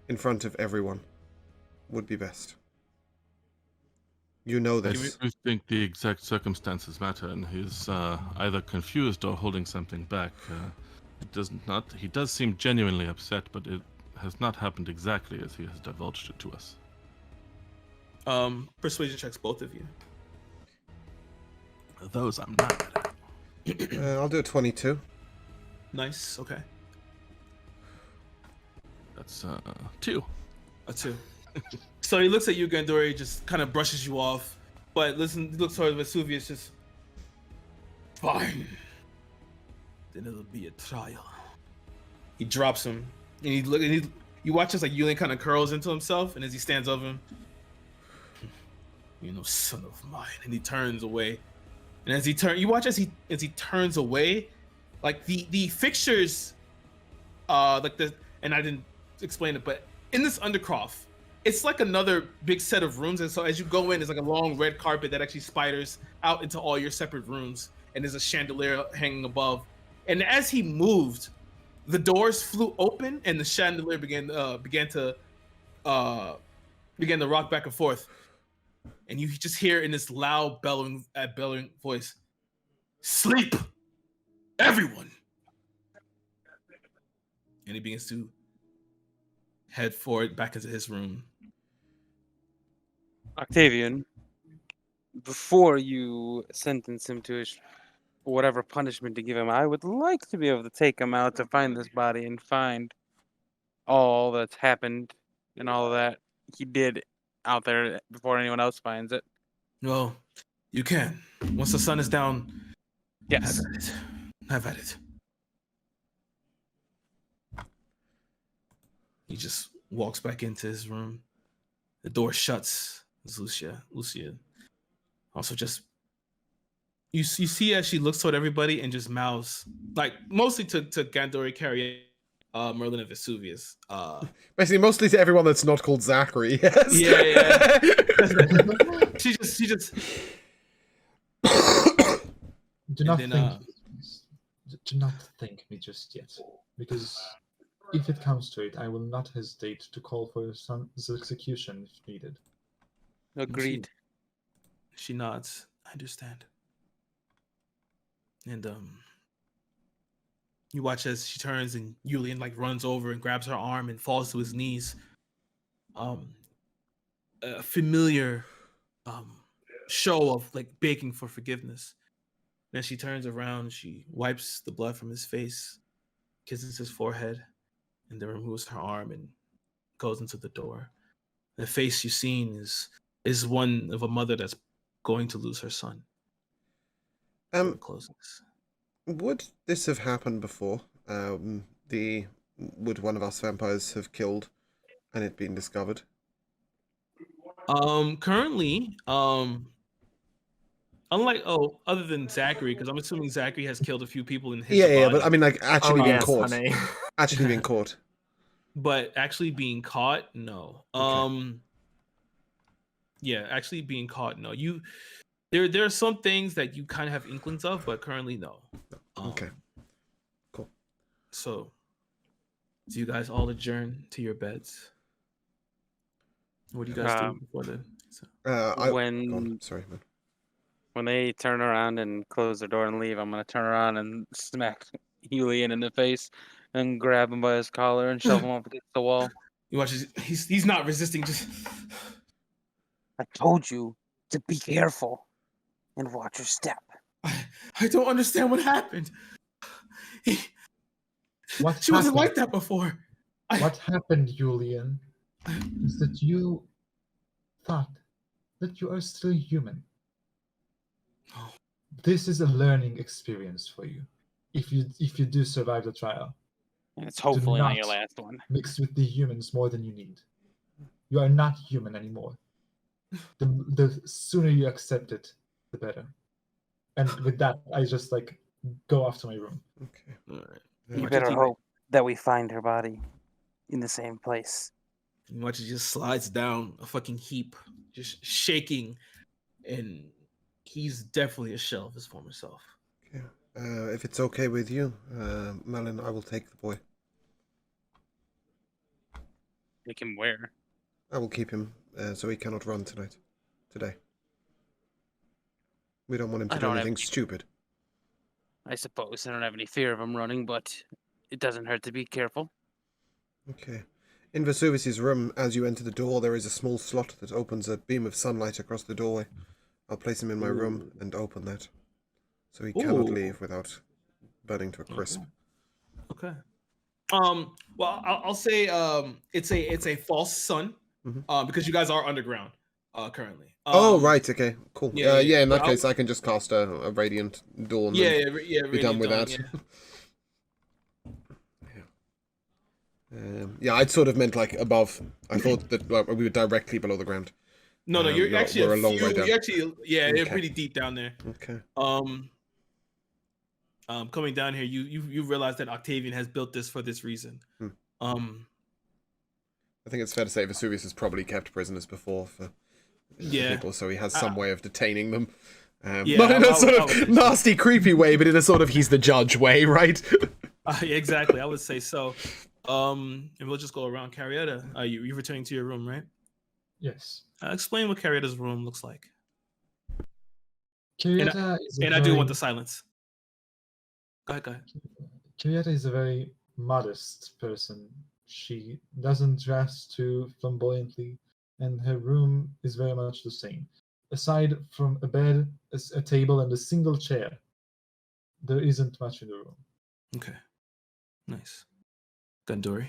in front of everyone, would be best. You know I this." do think the exact circumstances matter, and he's either confused or holding something back. He does seem genuinely upset, but it has not happened exactly as he has divulged it to us. Persuasion checks, both of you. Those I'm not good at. I'll do a 22. Nice. Okay. That's 2. A 2. So he looks at you, Gandori, just kind of brushes you off. But listen, he looks towards Vesuvius, just fine. Then it'll be a trial. He drops him, and you watch as like Yulian kind of curls into himself, and as he stands over him, you know, son of mine, and he turns away. And as you watch as he turns away, like the fixtures, and I didn't explain it, but in this Undercroft, it's like another big set of rooms, and so as you go in, there's like a long red carpet that actually spiders out into all your separate rooms, and there's a chandelier hanging above. And as he moved, the doors flew open, and the chandelier began to rock back and forth. And you just hear in this loud bellowing voice, "Sleep, everyone!" and he begins to head forward back into his room. Octavian, before you sentence him to his whatever punishment to give him, I would like to be able to take him out to find this body and find all that's happened and all that he did out there before anyone else finds it. Well, you can. Once the sun is down, Yes. have at it. Have at it. He just walks back into his room. The door shuts. It's Lucia. Lucia also just you see as she looks toward everybody and just mouths, like mostly to Gandori, Carrie, Merlin, and Vesuvius. Basically, mostly to everyone that's not called Zachary. Yes. Yeah. she just Do not then, think. Do not thank me just yet, because if it comes to it, I will not hesitate to call for your son's execution if needed. Agreed. She nods. I understand. And you watch as she turns and Yulian like runs over and grabs her arm and falls to his knees. A familiar show of like begging for forgiveness. Then she turns around, she wipes the blood from his face, kisses his forehead, and then removes her arm and goes into the door. The face you've seen is one of a mother that's going to lose her son. Closes. Would this have happened before? Would one of us vampires have killed and it been discovered? Currently, unlike other than Zachary, because I'm assuming Zachary has killed a few people in his body. But I mean, like actually being caught. Honey. Actually being caught. But actually being caught, no. Okay. Yeah, actually being caught, no. There are some things that you kind of have inklings of, but currently no. Okay. Cool. So, do you guys all adjourn to your beds? What do you guys do before the? Sorry, man. When they turn around and close the door and leave, I'm gonna turn around and smack Julian in the face and grab him by his collar and shove him up against the wall. You watch. He's not resisting. Just. I told you to be careful and watch your step. I don't understand what happened. She wasn't like that before. What happened, Julian, is that you thought that you are still human. Oh. This is a learning experience for you. If you do survive the trial, And it's hopefully not your last one. Mix with the humans more than you need. You are not human anymore. The sooner you accept it, the better. And with that, I just like go off to my room. Okay. All right. You better hope that we find her body in the same place. You watch it just slides down a fucking heap, just shaking, and he's definitely a shell of his former self. Okay. If it's okay with you, Melon, I will take the boy. Take him where? I will keep him so he cannot run today. We don't want him to do anything stupid. I suppose I don't have any fear of him running, but it doesn't hurt to be careful. Okay. In Vesuvius' room, as you enter the door, there is a small slot that opens a beam of sunlight across the doorway. I'll place him in my room and open that, so he cannot leave without burning to a crisp. Okay. Well, I'll say it's a false sun, because you guys are underground currently. Oh right, okay, cool. Yeah, in that case, I can just cast a radiant dawn. Be done with that. I'd sort of meant like above. I thought that we were directly below the ground. No, you're actually we're a long way down. You're actually, Okay. pretty deep down there. Okay. Coming down here, you realize that Octavian has built this for this reason. I think it's fair to say Vesuvius has probably kept prisoners before for people, so he has some way of detaining them. Not in a sort of nasty, creepy way, but in a sort of he's the judge way, right? Exactly, I would say so. And we'll just go around. Carrietta, you're returning to your room, right? Yes. Explain what Carrietta's room looks like. Carrietta is I do want the silence. Go ahead. Carrietta is a very modest person. She doesn't dress too flamboyantly, and her room is very much the same. Aside from a bed, a table, and a single chair, there isn't much in the room. Okay. Nice. Gundori.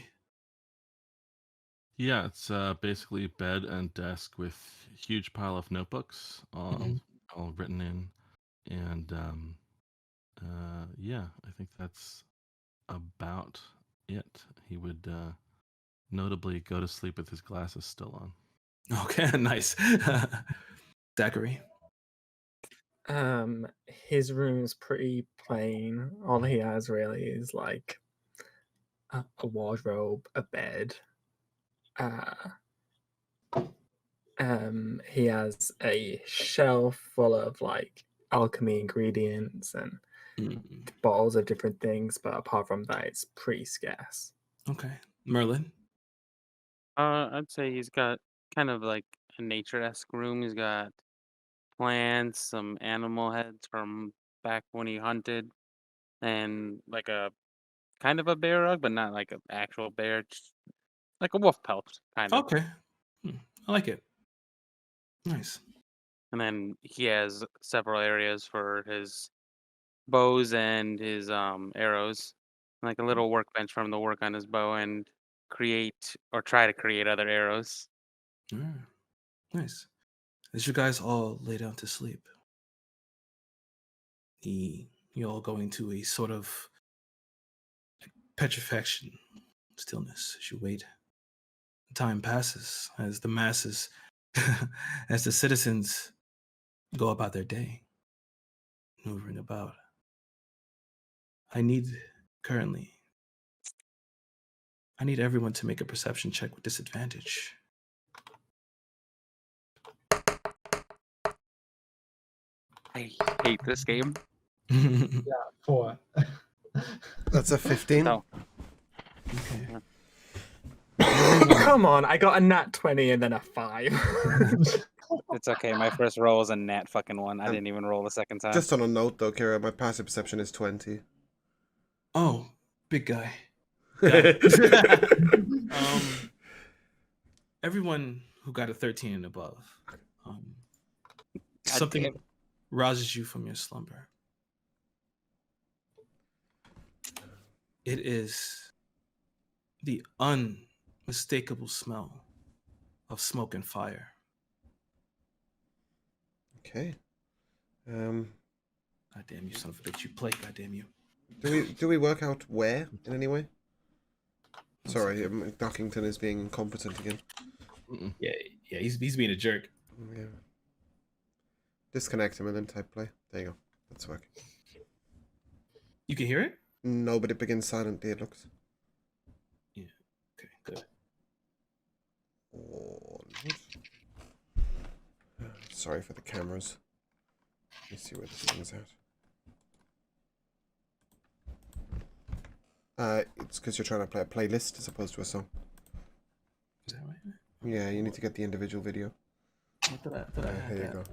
Yeah, it's basically bed and desk with huge pile of notebooks, all written in, and yeah, I think that's about it. He would notably go to sleep with his glasses still on. Okay, nice. Zachary. His room's pretty plain. All he has really is like a wardrobe, a bed. He has a shelf full of like alchemy ingredients and bottles of different things, but apart from that, it's pretty scarce. Okay. Merlin. I'd say he's got kind of like a nature-esque room. He's got plants, some animal heads from back when he hunted, and like a kind of a bear rug, but not like an actual bear, just like a wolf pelt, kind of. Okay. I like it. Nice. And then he has several areas for his bows and his arrows, like a little workbench for him to work on his bow and create or try to create other arrows. Nice. As you guys all lay down to sleep, you all go into a sort of petrifaction, stillness as you wait. Time passes as the masses, as the citizens go about their day, moving about. I need everyone to make a perception check with disadvantage. I hate this game. 4. That's a 15. Oh. Okay. Come on, I got a nat 20 and then a 5. It's okay. My first roll was a nat fucking 1. I didn't even roll the second time. Just on a note, though, Kira, my passive perception is 20. Oh, big guy. Everyone who got a 13 and above, something rouses you from your slumber. It is the unmistakable smell of smoke and fire. Okay. God damn you, son of a bitch! You play, god damn you. Do we work out where in any way? Sorry, Duckington is being incompetent again. Yeah, he's being a jerk. Yeah. Disconnect him and then type play. There you go. That's working. You can hear it? No, but it begins silently, it looks. Yeah. Okay, good. Sorry for the cameras. Let me see where this thing's at. It's because you're trying to play a playlist as opposed to a song. Is that right? Yeah, you need to get the individual video. What did I Here you go.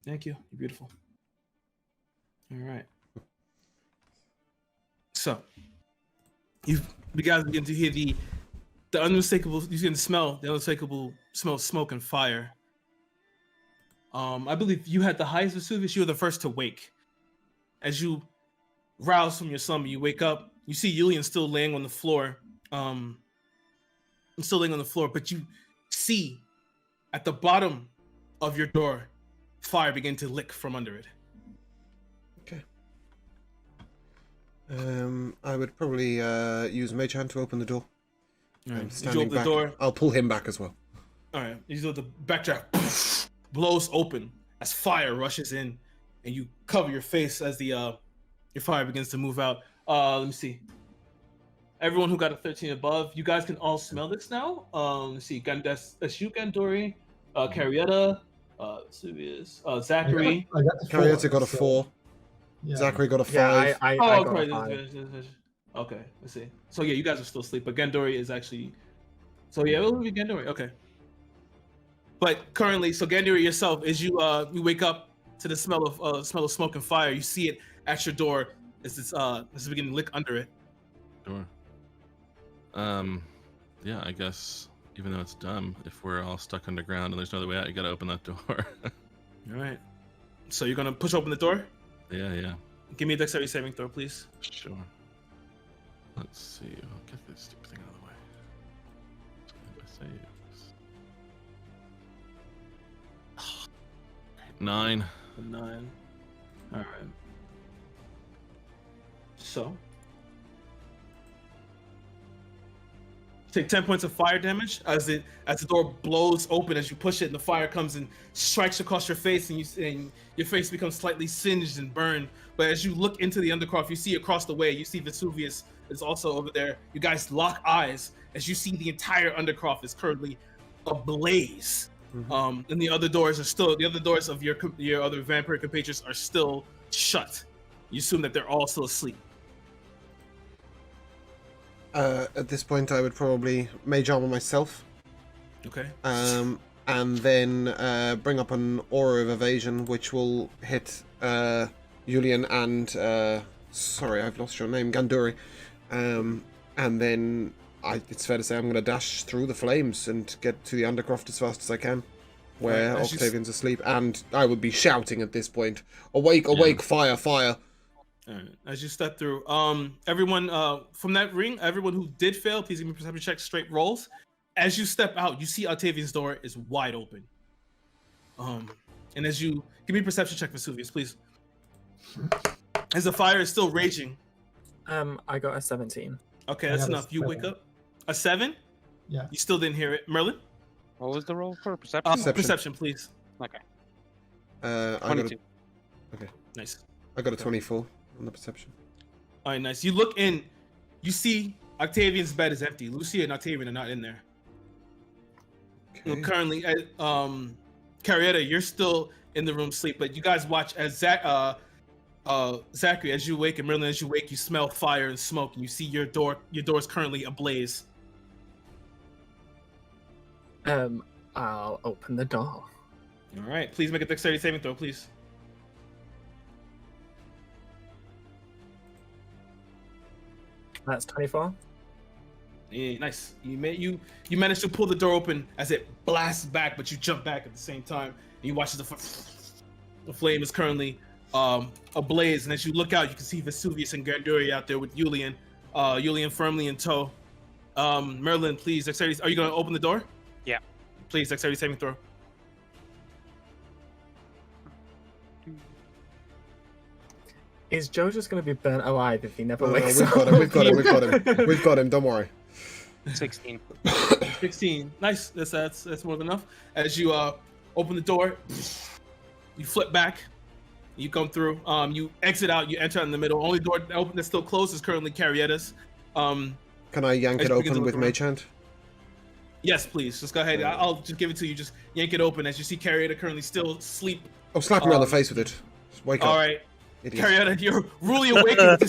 Thank you. You're beautiful. All right. So, you guys begin to hear the unmistakable. You can smell the unmistakable smell of smoke and fire. I believe you had the highest Vesuvius. You were the first to wake. As you rouse from your slumber, you wake up. You see Yulian still laying on the floor. But you see at the bottom of your door, fire begin to lick from under it. Okay. I would probably use Mage Hand to open the door. All right. Standing You open the back. door. I'll pull him back as well. All right. You do the backdraft blows open as fire rushes in, and you cover your face as the your fire begins to move out. Let me see. Everyone who got a 13 above, you guys can all smell this now. Let's see. That's you, Gandori, Carietta, Vesuvius, Zachary. I got the Carietta got a 4. Yeah. Zachary got a 5. Yeah, I got okay. a 5. Okay, let's see. So yeah, you guys are still asleep, but Gandori is actually. So yeah, it'll be Gandori. Okay. But currently, so Gandori yourself, as you wake up to the smell of smoke and fire, you see it at your door. It's beginning to lick under it. Sure. Yeah, I guess even though it's dumb, if we're all stuck underground and there's no other way out, you gotta open that door. All right. So you're gonna push open the door. Yeah. Give me a dexterity saving throw, please. Sure. Let's see. I'll get this stupid thing out of the way. Saves. 9. 9. All right. So take 10 points of fire damage as the door blows open as you push it, and the fire comes and strikes across your face, and your face becomes slightly singed and burned. But as you look into the undercroft, you see across the way, you see Vesuvius is also over there. You guys lock eyes as you see the entire undercroft is currently ablaze. Mm-hmm. And the other doors of your other vampire compatriots are still shut. You assume that they're all still asleep. At this point, I would probably mage armor myself. Okay. And then bring up an aura of evasion, which will hit Julian and sorry, I've lost your name, Ganduri. And then it's fair to say I'm going to dash through the flames and get to the undercroft as fast as I can, where Right, Octavian's asleep. And I would be shouting at this point, "Awake, awake, fire, fire!" All right. As you step through, everyone from that ring, everyone who did fail, please give me perception checks, straight rolls. As you step out, you see Octavian's door is wide open. And as you give me a perception check, Vesuvius, please. As the fire is still raging. I got a 17. Okay, I that's got a enough. You wake 7. up. A 7? Yeah. You still didn't hear it. Merlin? What was the roll for perception? Perception, please. Okay. I got 22. Nice. a 24 on the perception. All right, nice. You look in. You see Octavian's bed is empty. Lucia and Octavian are not in there. Okay. Currently, Carietta, you're still in the room sleep, but you guys watch as Zachary, as you wake, and Merlin, as you wake, you smell fire and smoke, and you see your door is currently ablaze. I'll open the door. All right, please make a dexterity saving throw, please. That's 24. Yeah, nice. You managed to pull the door open as it blasts back, but you jump back at the same time. And you watch as the flame is currently ablaze, and as you look out, you can see Vesuvius and Ganduri out there with Julian firmly in tow. Merlin, please, dexterity. Are you going to open the door? Yeah. Please, dexterity saving throw. Is Joe just going to be burnt alive if he never wakes We've up? got him. We've got him. We've got him. We've got him. Don't worry. 16. 16. Nice. That's more than enough. As you open the door, you flip back. You come through. You exit out. You enter in the middle. Only door open that's still closed is currently Carietta's. Can I yank as it you begin to open look with around. Mage Hand? Yes, please. Just go ahead. I'll just give it to you. Just yank it open as you see Carietta currently still asleep. Oh, slap him on the face with it. Just wake up. All right. Idiot. Carietta, you're really awakened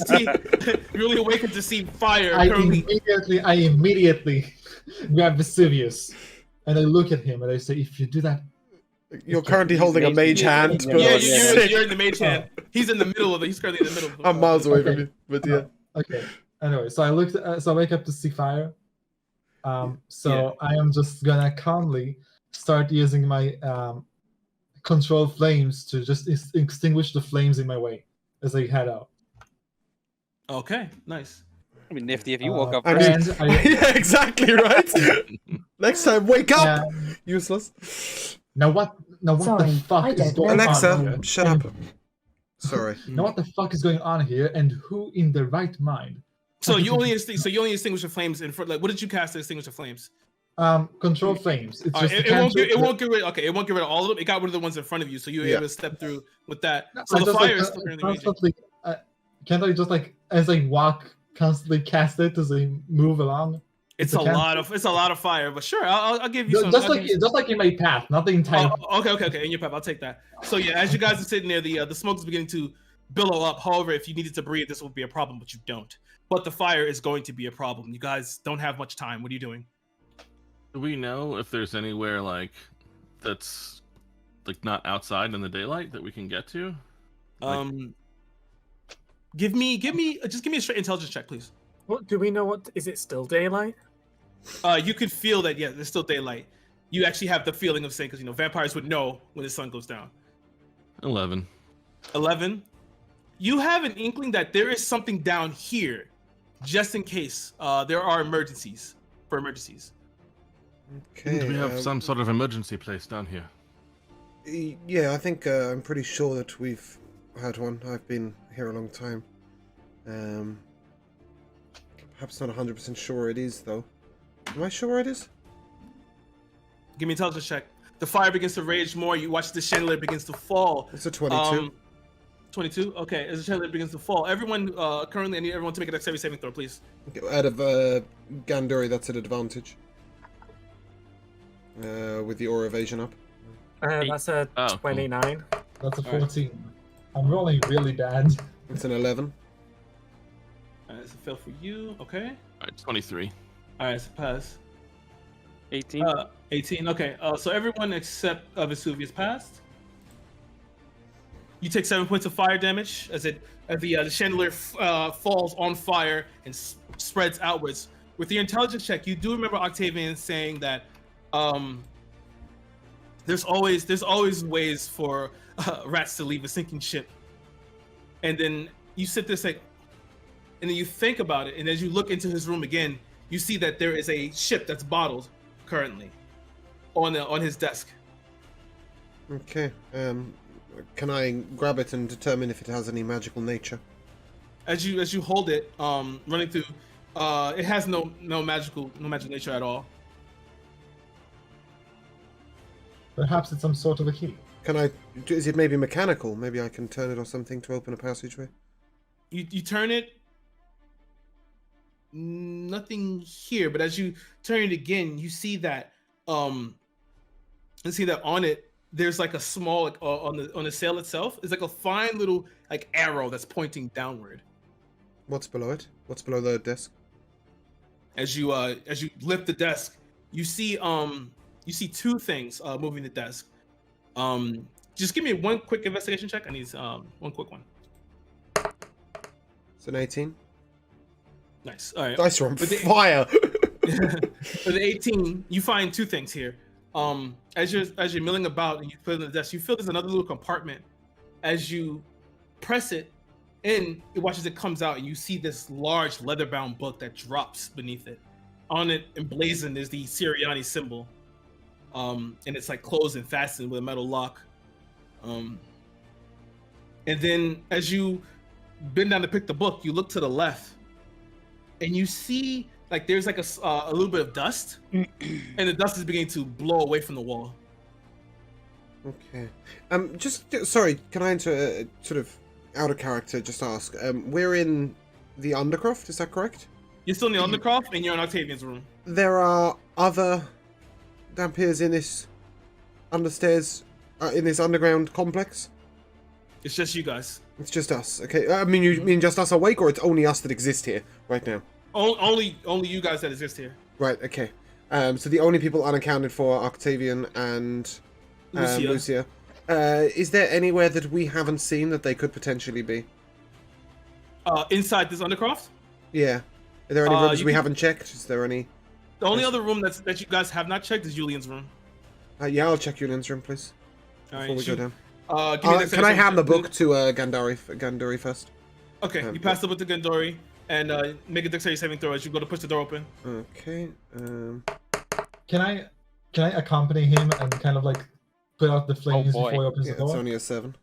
to see fire. I currently. immediately grab Vesuvius, and I look at him and I say, "If you do that, You're currently holding a Mage Hand. Yeah, but Yeah, I'm sick. you're in the mage hand. He's in the middle of it. He's currently in the middle of it. I'm miles away from Okay. you. But yeah. okay." Anyway, so I wake up to see fire. So I am just gonna calmly start using my control flames to just extinguish the flames in my way as I head out. Okay, nice. It'd be nifty if you woke up I first. mean, And yeah, exactly right. Next time, wake up. Yeah. Useless. Now what Sorry, the fuck I is don't going on Alexa, here? shut And up. Sorry. Now what the fuck is going on here? And who in their right mind? So you only extinguish the flames in front. Like, what did you cast to extinguish the flames? Control flames. It's All right, just it won't get rid. Okay, it won't get rid of all of them. It got rid of the ones in front of you, so you were able to step through with that. So I the just, fire is still currently raging. constantly. Can't I just as I walk, constantly cast it as I move along? It's a a lot of fire, but sure, I'll give you Just, some. just I'll like give you just like in my path, not the entire. Oh, okay. In your pep, I'll take that. So yeah, as you guys are sitting there, the smoke is beginning to billow up. However, if you needed to breathe, this would be a problem, but you don't. But the fire is going to be a problem. You guys don't have much time. What are you doing? Do we know if there's anywhere that's not outside in the daylight that we can get to? Give me just give me a straight intelligence check, please. What do we know? What is it? Still daylight? You could feel that. Yeah, there's still daylight. You actually have the feeling of saying, because vampires would know when the sun goes down. 11. 11. You have an inkling that there is something down here, just in case there are emergencies. Okay. Do we have some sort of emergency place down here? Yeah, I think I'm pretty sure that we've had one. I've been here a long time. Perhaps not 100% sure it is, though. Am I sure it is? Give me an intelligence check. The fire begins to rage more. You watch the chandelier begins to fall. It's a 22. 22? Okay, as the chandelier begins to fall. Everyone, currently, I need everyone to make a dexterity saving throw, please. Out of Ganduri, that's an advantage. With the aura evasion up. That's a Oh, cool. 29. That's a 14. I'm rolling really bad. It's an 11. Alright, it's a fail for you. Okay. All right, 23. Alright, it's a pass. 18. 18. Okay. So everyone except Vesuvius passed. You take 7 points of fire damage as the chandelier falls on fire and spreads outwards. With your intelligence check, you do remember Octavian saying that there's always ways for rats to leave a sinking ship. And then you sit there saying, and then you think about it, and as you look into his room again, you see that there is a ship that's bottled currently on his desk. Okay. Can I grab it and determine if it has any magical nature? As you hold it, running through, it has no magical nature at all. Perhaps it's some sort of a key. Is it maybe mechanical? Maybe I can turn it or something to open a passageway? You turn it. Nothing here, but as you turn it again, you see that on it there's like a small on the sail itself is like a fine little like arrow that's pointing downward. What's below it? What's below the desk? As you lift the desk, you see two things moving the desk. Just give me one quick investigation check. I need one quick one. It's an 18. Nice. All right. Dice are on fire. For the 18, you find two things here. As you're milling about and you put it on the desk, you feel there's another little compartment. As you press it in, it watches it comes out, and you see this large leather-bound book that drops beneath it. On it, emblazoned, is the Siriani symbol, and it's like closed and fastened with a metal lock. And then as you bend down to pick the book, you look to the left, and you see like there's like a little bit of dust, and the dust is beginning to blow away from the wall. Okay. Sorry, can I enter sort of out of character? Just ask. We're in the Undercroft. Is that correct? You're still in the Undercroft, and you're in Octavian's room. There are other Dampiers in this understairs, in this underground complex. It's just you guys. It's just us. Okay. I mean, you mean just us awake, or it's only us that exist here right now? Only you guys that exist here. Right. Okay. So the only people unaccounted for are Octavian and Lucia. Is there anywhere that we haven't seen that they could potentially be? Inside this Undercroft? Yeah. Are there any rooms we haven't checked? Is there any? The only other room that you guys have not checked is Julian's room. Yeah, I'll check Julian's room, please. Before we go down. Can I hand the book to Ganduri first? Okay, you pass the book to Ganduri and make a dexterity saving throw as you go to push the door open. Okay. Can I accompany him and kind of like put out the flames boy. before he opens Yeah, the it's door? only a 7.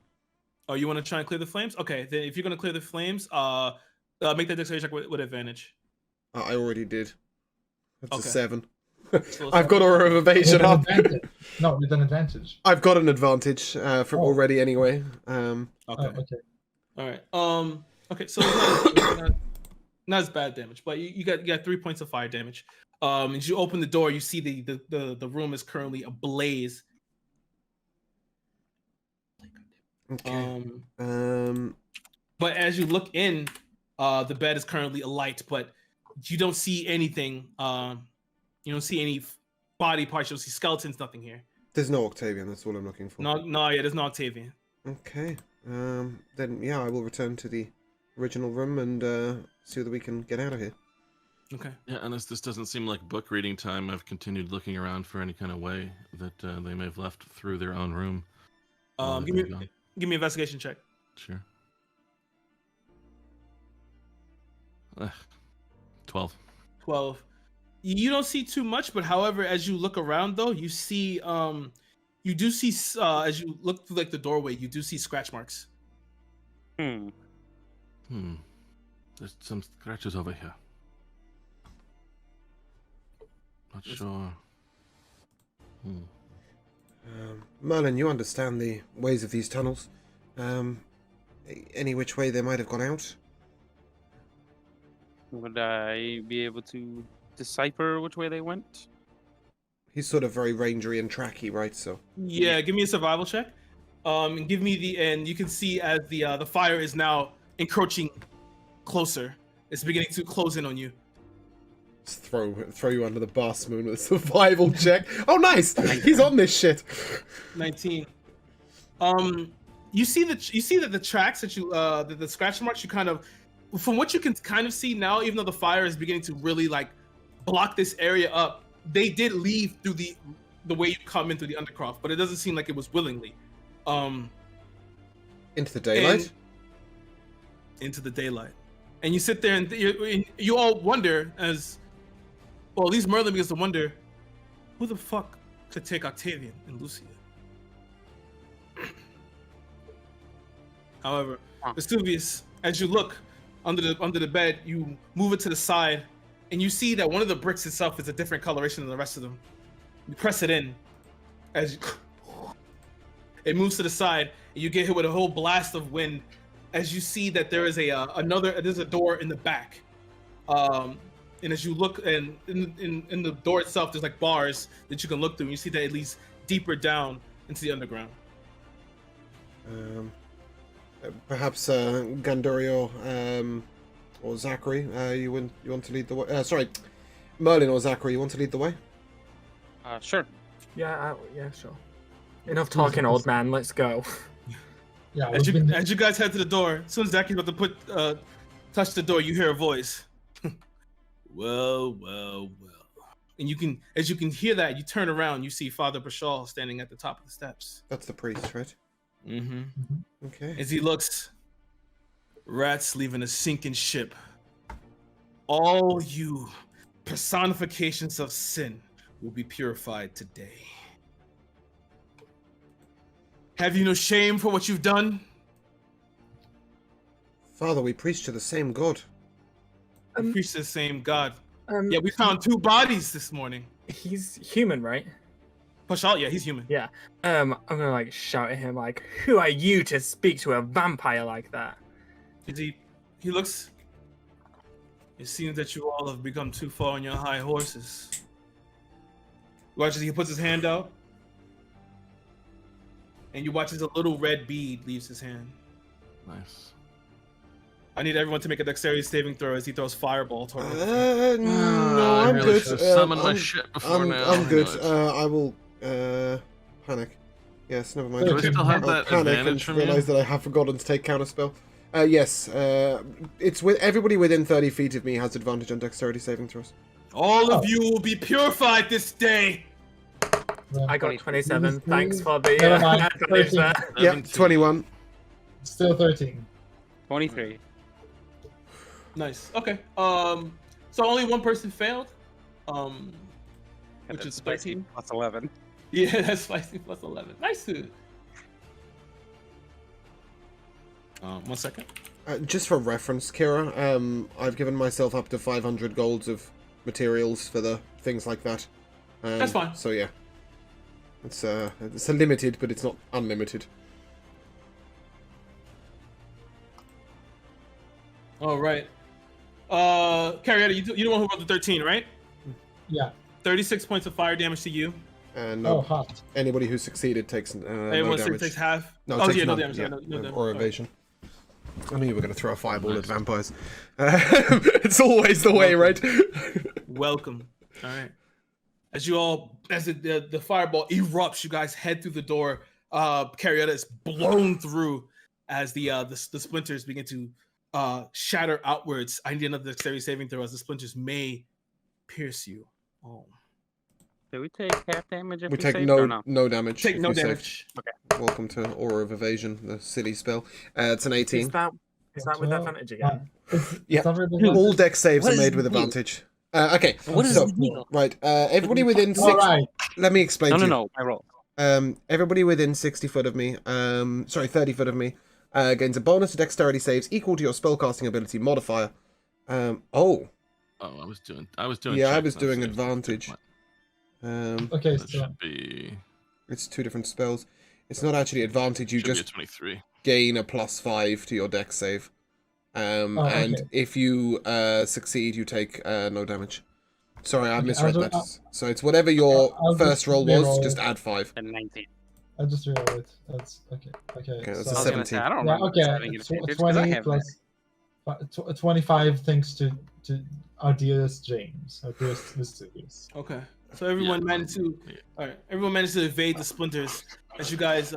Oh, you want to try and clear the flames? Okay, then if you're gonna clear the flames, make that dexterity check with advantage. I already did. That's Okay. a 7. So I've got aura of evasion With an up. advantage. No, with an advantage. I've got an advantage from Oh. already anyway. Okay. Okay. All right. Okay. So not as bad damage, but you got 3 points of fire damage. As you open the door, you see the room is currently ablaze. Okay. But as you look in, the bed is currently alight, but you don't see anything. You don't see any body parts. You don't see skeletons. Nothing here. There's no Octavian. That's all I'm looking for. No. Yeah, there's no Octavian. Okay. Then yeah, I will return to the original room and see whether we can get out of here. Okay. Yeah, and as this doesn't seem like book reading time, I've continued looking around for any kind of way that they may have left through their own room. while Give they've me been gone. give me an investigation check. Sure. 12. 12. You don't see too much, but however, as you look around though, you see you do see as you look through like the doorway, you do see scratch marks. Hmm. There's some scratches over here. Not sure. Merlin, you understand the ways of these tunnels. Any which way they might have gone out? Would I be able to decipher which way they went? He's sort of very rangery and tracky, right? So Yeah, give me a survival check. And give me and you can see as the fire is now encroaching closer. It's beginning to close in on you. just throw you under the bus, Moon, with a survival check. Oh, nice! He's on this shit. 19. You see that the tracks that you the scratch marks you kind of, from what you can kind of see now, even though the fire is beginning to really like block this area up, they did leave through the way you come into the undercroft, but it doesn't seem like it was willingly. Into the daylight? Into the daylight. And you sit there and you all wonder, as well, at least Merlin begins to wonder, who the fuck could take Octavian and Lucia? However, Vesuvius, as you look under the bed, you move it to the side, and you see that one of the bricks itself is a different coloration than the rest of them. You press it in, as it moves to the side, and you get hit with a whole blast of wind, as you see that there is there's a door in the back, and as you look, and in the door itself, there's like bars that you can look through. And you see that it leads deeper down into the underground. Perhaps Gandorio or Zachary, you want to lead the way? Sorry, Merlin or Zachary, you want to lead the way? Sure. Yeah, sure. Enough talking, old man. Let's go. Yeah, As you guys head to the door, as soon as Zachary's about to touch the door, you hear a voice. Well. And as you can hear that, you turn around, you see Father Bashal standing at the top of the steps. That's the priest, right? Mm-hmm. Okay. As he looks, rats leaving a sinking ship. All you personifications of sin will be purified today. Have you no shame for what you've done? Father, we preach to the same God. We preach to the same God. Yeah, we found 2 bodies this morning. He's human, right? Pashal, yeah, he's human. Yeah. I'm gonna like shout at him like, "Who are you to speak to a vampire like that?" He looks. It seems that you all have become too far on your high horses. Watch as he puts his hand out, and you watch as a little red bead leaves his hand. Nice. I need everyone to make a dexterity saving throw as he throws fireball toward him. No, I I'm really good. should've summoned my shit before now. I'm good. Nice. I will panic. Yes, never mind. Do I still have I'll that panic advantage and from realize you? that I have forgotten to take counterspell. Yes, it's with everybody within 30 feet of me has advantage on dexterity saving throws. All of you will be purified this day. I got 27. Thanks for Never mind, the advantage 13. there. Yeah, 17. 21. Still 13. 23. Nice. Okay. So only one person failed. Which is 13. Plus 11. Yeah, that's spicy plus 11. Nice. 1 second. Just for reference, Kira, I've given myself up to 500 golds of materials for the things like that. That's fine. So yeah, it's a limited, but it's not unlimited. All right. Carietta, you the one who rolled the 13, right? Yeah. 36 points of fire damage to you. And Oh, hot. anybody who succeeded takes no Everyone damage. takes half. No, Oh takes yeah, no none, damage. yeah, No damage. or All right. evasion. I knew you were going to throw a fireball Nice. at vampires. It's always the way, right? Welcome. All right. As the fireball erupts, you guys head through the door. Carietta is blown through as the splinters begin to shatter outwards. I need another dexterity saving throw as the splinters may pierce you. Oh. Do we take half damage if We we take saved or no? no damage. Take if no you saved. damage. Welcome to Aura of Evasion, the silly spell. It's an 18. Is that with advantage again? Yeah. It's not really All dex saves What are is made the with deal? advantage. Okay, What is so the deal? right, everybody within All 6. right. Let me explain No, to no, you. no. I roll. Everybody within 60 foot of me, 30 foot of me, gains a bonus to dexterity saves equal to your spellcasting ability modifier. Oh, Oh, I was doing. yeah, I checks, was not doing saves. advantage. Okay, That so should be. It's 2 different spells. It's not actually advantage. You Should be a just 23. gain a +5 to your dex save. And okay. if you succeed, you take no damage. Sorry, I Okay, misread I'll that. So it's whatever your I'll first just roll was, reroll. just add 5. And 19. I just realized it. That's okay. Okay, that's so, a I was gonna say 17. I don't Yeah, remember okay. having advantage 'cause I 20 have plus 25 thanks to our dearest James, our dearest Vesuvius. Okay. So everyone Yeah, managed to yeah. all right. Everyone managed to evade the splinters as you guys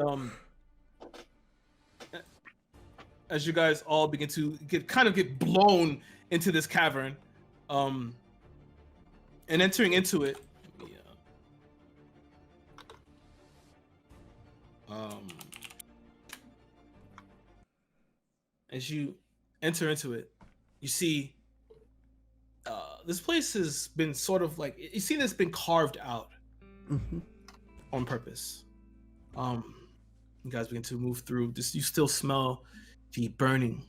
all begin to get blown into this cavern, and entering into it. As you enter into it, you see this place has been sort of like you see this been carved out on purpose. You guys begin to move through this. You still smell the burning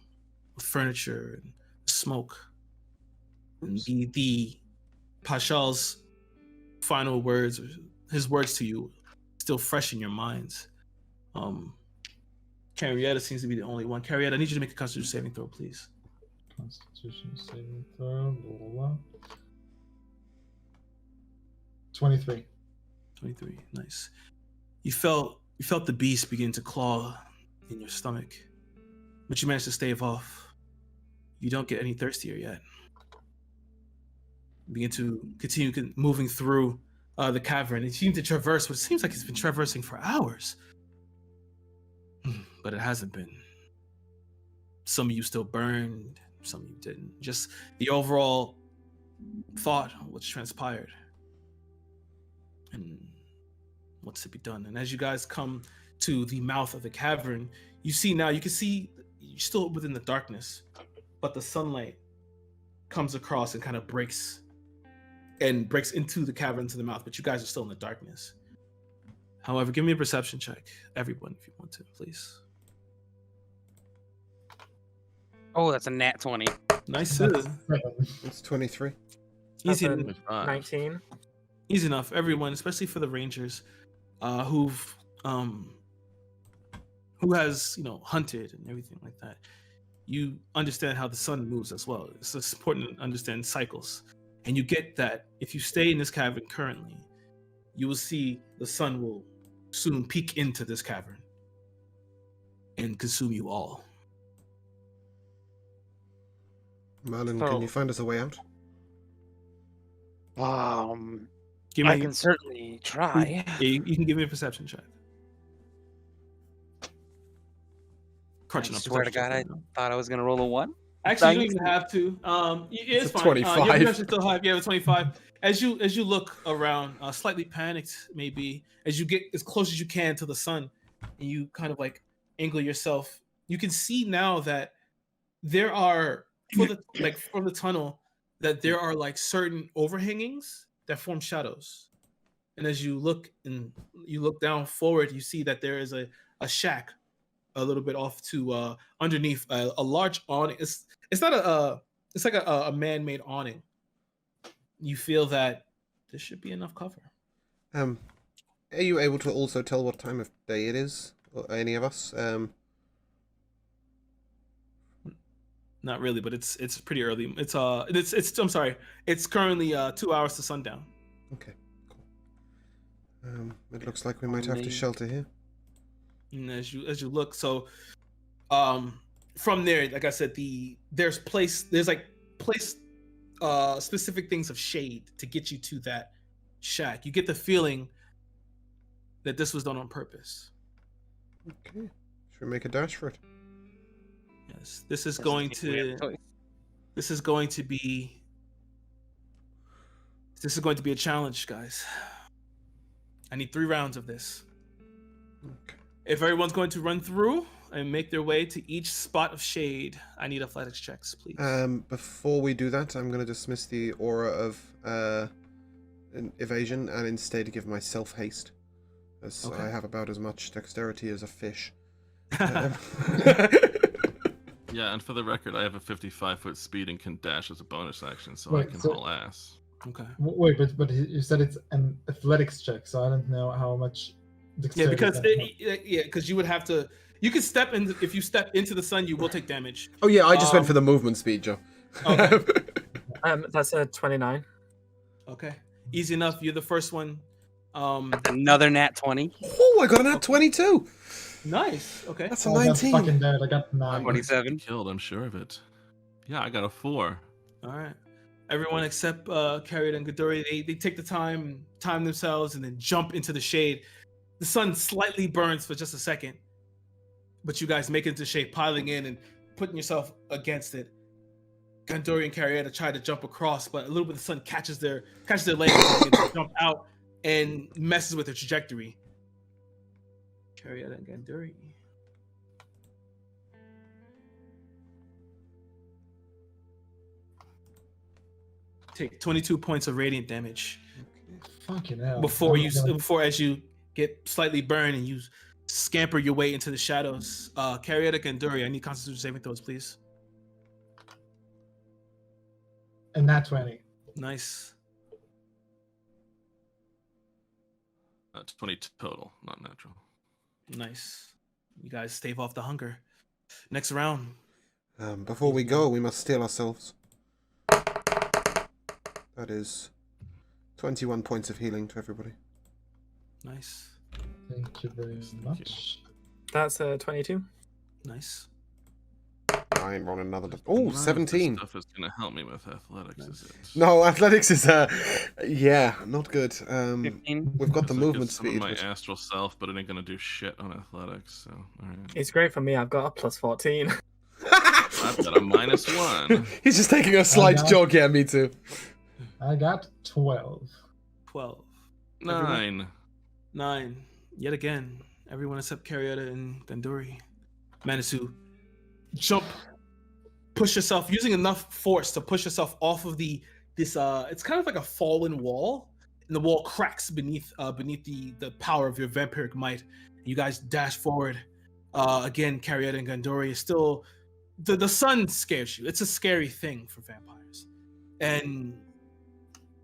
of furniture and smoke. And the Pashal's final words, his words to you, still fresh in your minds. Carrietta seems to be the only one. Carrietta, I need you to make a Constitution saving throw, please. Constitution saving throw. Blah, blah, blah. 23. 23, nice. You felt the beast begin to claw in your stomach, but you managed to stave off. You don't get any thirstier yet. You begin to continue moving through the cavern. It seems to traverse what seems like it's been traversing for hours, but it hasn't been. Some of you still burned, some of you didn't. Just the overall thought of what's transpired and what's to be done. And as you guys come to the mouth of the cavern, you can see you're still within the darkness, but the sunlight comes across and kind of breaks into the cavern, to the mouth, but you guys are still in the darkness. However, give me a perception check, everyone, if you want to, please. Oh, that's a nat 20. Nice. It's 23. Easy, That's a 25. 19. easy enough, everyone, especially for the rangers, who has hunted and everything like that. You understand how the sun moves as well. It's important to understand cycles, and you get that if you stay in this cavern currently, you will see the sun will soon peek into this cavern and consume you all. Merlin, So- can you find us a way out? Give me, I can certainly try. you can give me a perception check. Crunching I up swear to perception God, I check right now. thought I was gonna roll a 1. Actually, you don't even have to. It's It's a fine. 25. You actually still have. You have a 25. As you look around, slightly panicked, maybe as you get as close as you can to the sun, and you kind of like angle yourself. You can see now that there are from the tunnel that there are like certain overhangings that form shadows. And as you look down forward, you see that there is a shack a little bit off to underneath a large awning. It's not it's like a man-made awning. You feel that this should be enough cover. Are you able to also tell what time of day it is? Or any of us? Not really, but it's pretty early. It's I'm sorry. It's currently 2 hours to sundown. Okay, cool. It looks like we might have to shelter here. And as you look, so from there, like I said, there's specific things of shade to get you to that shack. You get the feeling that this was done on purpose. Okay, should we make a dash for it? guys. This is Doesn't going mean we have a to choice. this is going to be this is going to be a challenge, guys. I need 3 rounds of this. Okay. If everyone's going to run through and make their way to each spot of shade, I need athletics checks, please. Before we do that, I'm going to dismiss the aura of evasion and instead give myself haste, as Okay. I have about as much dexterity as a fish. Yeah, and for the record, I have a 55-foot speed and can dash as a bonus action, so I Wait, can so- haul ass. Okay. Wait, but you said it's an athletics check, so I don't know how much. Yeah, dexterity because that- because you would have to. You can step in. If you step into the sun, you will take damage. Oh yeah, I just went for Um, the movement speed, Joe. Okay. That's a 29. Okay. Easy enough. You're the first one. Another nat 20. Oh, I got an at 22. Nice. Okay. That's a Oh, that's 19. fucking dead. I got 9. 27. Killed, I'm sure of it. Yeah, I got a 4. All right. Everyone except Carriot and Ghidorah, they take the time themselves, and then jump into the shade. The sun slightly burns for just a second, but you guys make it into shade, piling in and putting yourself against it. Gandori and Carrietta try to jump across, but a little bit of the sun catches their legs and they get to jump out and messes with their trajectory. Carrietta and Gandori. Take 22 points of radiant damage Fucking hell. before I'm as you get slightly burned and you scamper your way into the shadows. Carrietta and Gandori, I need Constitution saving throws, please. And nat 20. Nice. 20 total, not natural. Nice. You guys stave off the hunger. Next round. Before we go, we must steel ourselves. That is 21 points of healing to everybody. Nice. Thank you very much. That's a 22. Nice. I ain't rolling another. Oh, None of this 17. Stuff is going to help me with athletics, is it? No, athletics is yeah, not good. 15. We've got the So it movement gives some of speed. my which- astral self, but it ain't going to do shit on athletics. So, all right. It's great for me. I've got a plus 14. I've got a -1. He's just taking a slight know. jog. Yeah, me too. I got 12. 12. 9. 9. Yet again, everyone except Carrietta and Gandori managed to jump, push yourself, using enough force to push yourself off of this it's kind of like a fallen wall, and the wall cracks beneath the power of your vampiric might. You guys dash forward. Again, Carrietta and Gandori is still the sun scares you. It's a scary thing for vampires. And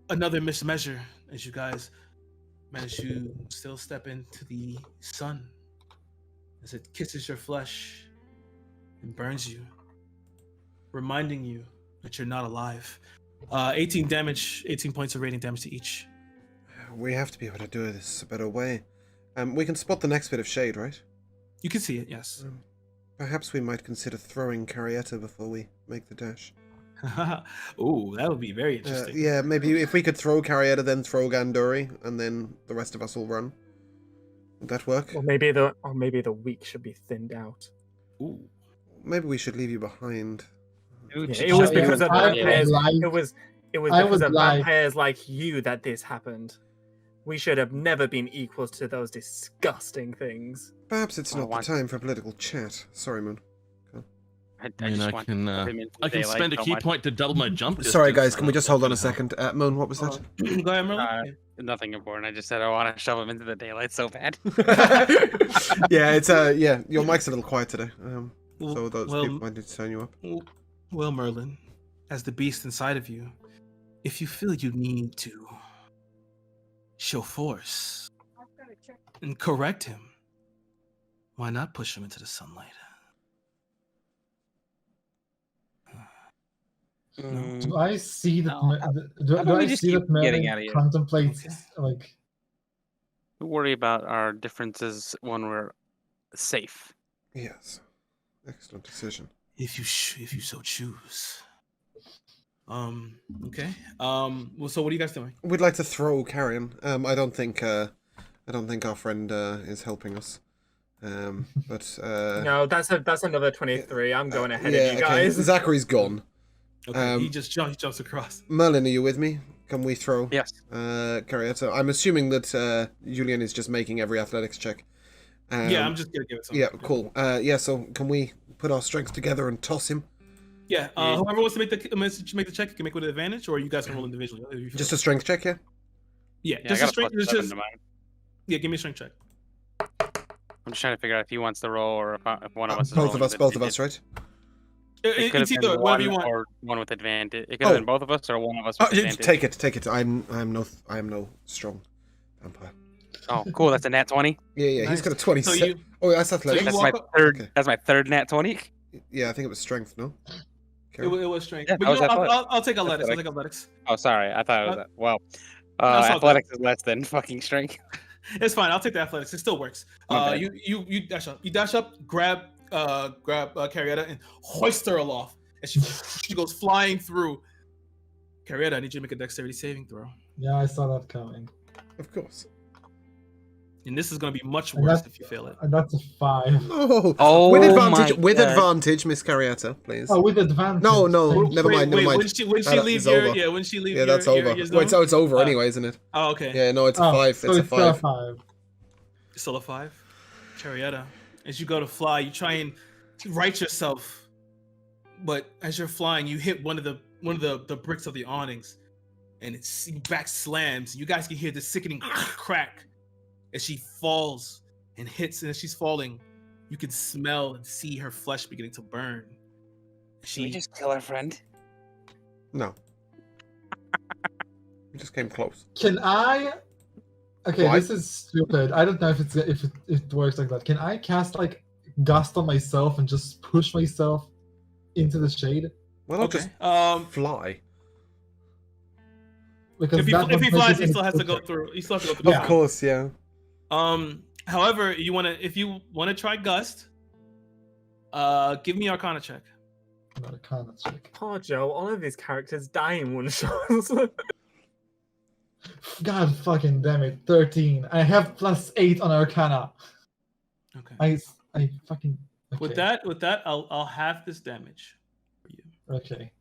another mismeasure as you guys manage to still step into the sun as it kisses your flesh and burns you, reminding you that you're not alive. 18 points of radiant damage to each. We have to be able to do this a better way. We can spot the next bit of shade, right? You can see it, yes. Perhaps we might consider throwing Carrietta before we make the dash. Ooh, that would be very interesting. Yeah, maybe if we could throw Carrietta, then throw Gandori, and then the rest of us will run. Would that work? Or maybe the weak should be thinned out. Ooh. Maybe we should leave you behind. Dude, Yeah, it was Yeah, because of I would vampires. like- It was I because would of like- vampires like you that this happened. We should have never been equals to those disgusting things. Perhaps it's I not the want- time for political chat. Sorry, Moon. I I mean, just I want can, to put him into I can daylight spend a so key much. point to double my jump distance. Sorry, guys. I Can we don't just know hold if on a it's gonna help. second? Moon, what was that? Go ahead, Merlin. Nothing important. I just said I want to shove him into the daylight so bad. Yeah, it's yeah. Your mic's a little quiet today. So those well, people might need to turn you up. Well, Merlin, as the beast inside of you, if you feel you need to show force and correct him, why not push him into the sunlight? Do I see that? No, Do how about I we just see keep that getting Merlin out of here? contemplates Okay. like? We worry about our differences when we're safe. Yes. Excellent decision. If you so choose. Okay. Well, so what are you guys doing? We'd like to throw Carrion. I don't think our friend is helping us. But No, that's another 23. I'm going ahead yeah, of you guys. Okay. Zachary's gone. Okay, he jumps across. Merlin, are you with me? Can we throw? Yes. Carietta. I'm assuming that Julian is just making every athletics check. Yeah, I'm just gonna give it something. Yeah, cool. Yeah, so can we put our strength together and toss him? Yeah. Whoever wants to make the check, you can make with advantage, or you guys can roll individually. Just a strength check, yeah. Yeah, Yeah, just I a got strength. a +7 Just to mine. yeah, give me a strength check. I'm just trying to figure out if he wants to roll or if one of us is Both rolling of us, right? It could have It's been either whatever you one want. or one with advantage. It could have been both of us or one of us with Yeah, advantage. take it. I am no strong vampire. Oh, cool. That's a nat 20. Yeah, Nice. he's got a 27. So you, Oh, that's athletic. you That's walk my up- third. Okay. That's my third nat 20. Yeah, I think it was strength, no? it was strength. Yeah, But that was you know, athletic. I'll take athletics. I'll Athletic. take athletics. Oh, sorry. I thought it was that. Well, That's all athletics is less than fucking strength. It's fine. I'll take the athletics. It still works. Okay. You dash up. You dash up, grab Carietta and hoist her aloft, and she goes flying through. Carietta, I need you to make a dexterity saving throw. Yeah, I saw that coming. Of course. And this is going to be much And worse that's- if you fail it. And that's a 5. Oh, with my advantage, Miss Carietta, please. Oh, with advantage. No, Thank never you. mind, never mind. When she leave It's your over. yeah, when she leave Yeah, that's your, over. Your Wait, so it's over Uh, anyway, isn't it? Oh, okay. Yeah, no, it's a Oh, 5. so It's a it's still 5. 5. Still a 5. Carietta, as you go to fly, you try and right yourself, but as you're flying, you hit one of the bricks of the awnings, and it's back slams. You guys can hear the sickening crack as she falls and hits, and as she's falling, you can smell and see her flesh beginning to burn. Should we just kill our friend? No. We just came close. Can I? Okay, Why? this is stupid. I don't know if it works like that. Can I cast like gust on myself and just push myself into the shade? Well, I'll Okay. just fly. Because If he that won't flies, make he any still has to go difference. through. He still has to go through. Yeah. Of course, yeah. However, if you want to try gust, give me Arcana check. Not a kind of check. Poor Joe, all of these characters die in one shot. God fucking damn it! 13. I have +8 on Arcana. Okay. I fucking. Okay. With that, I'll have this damage for you. Okay.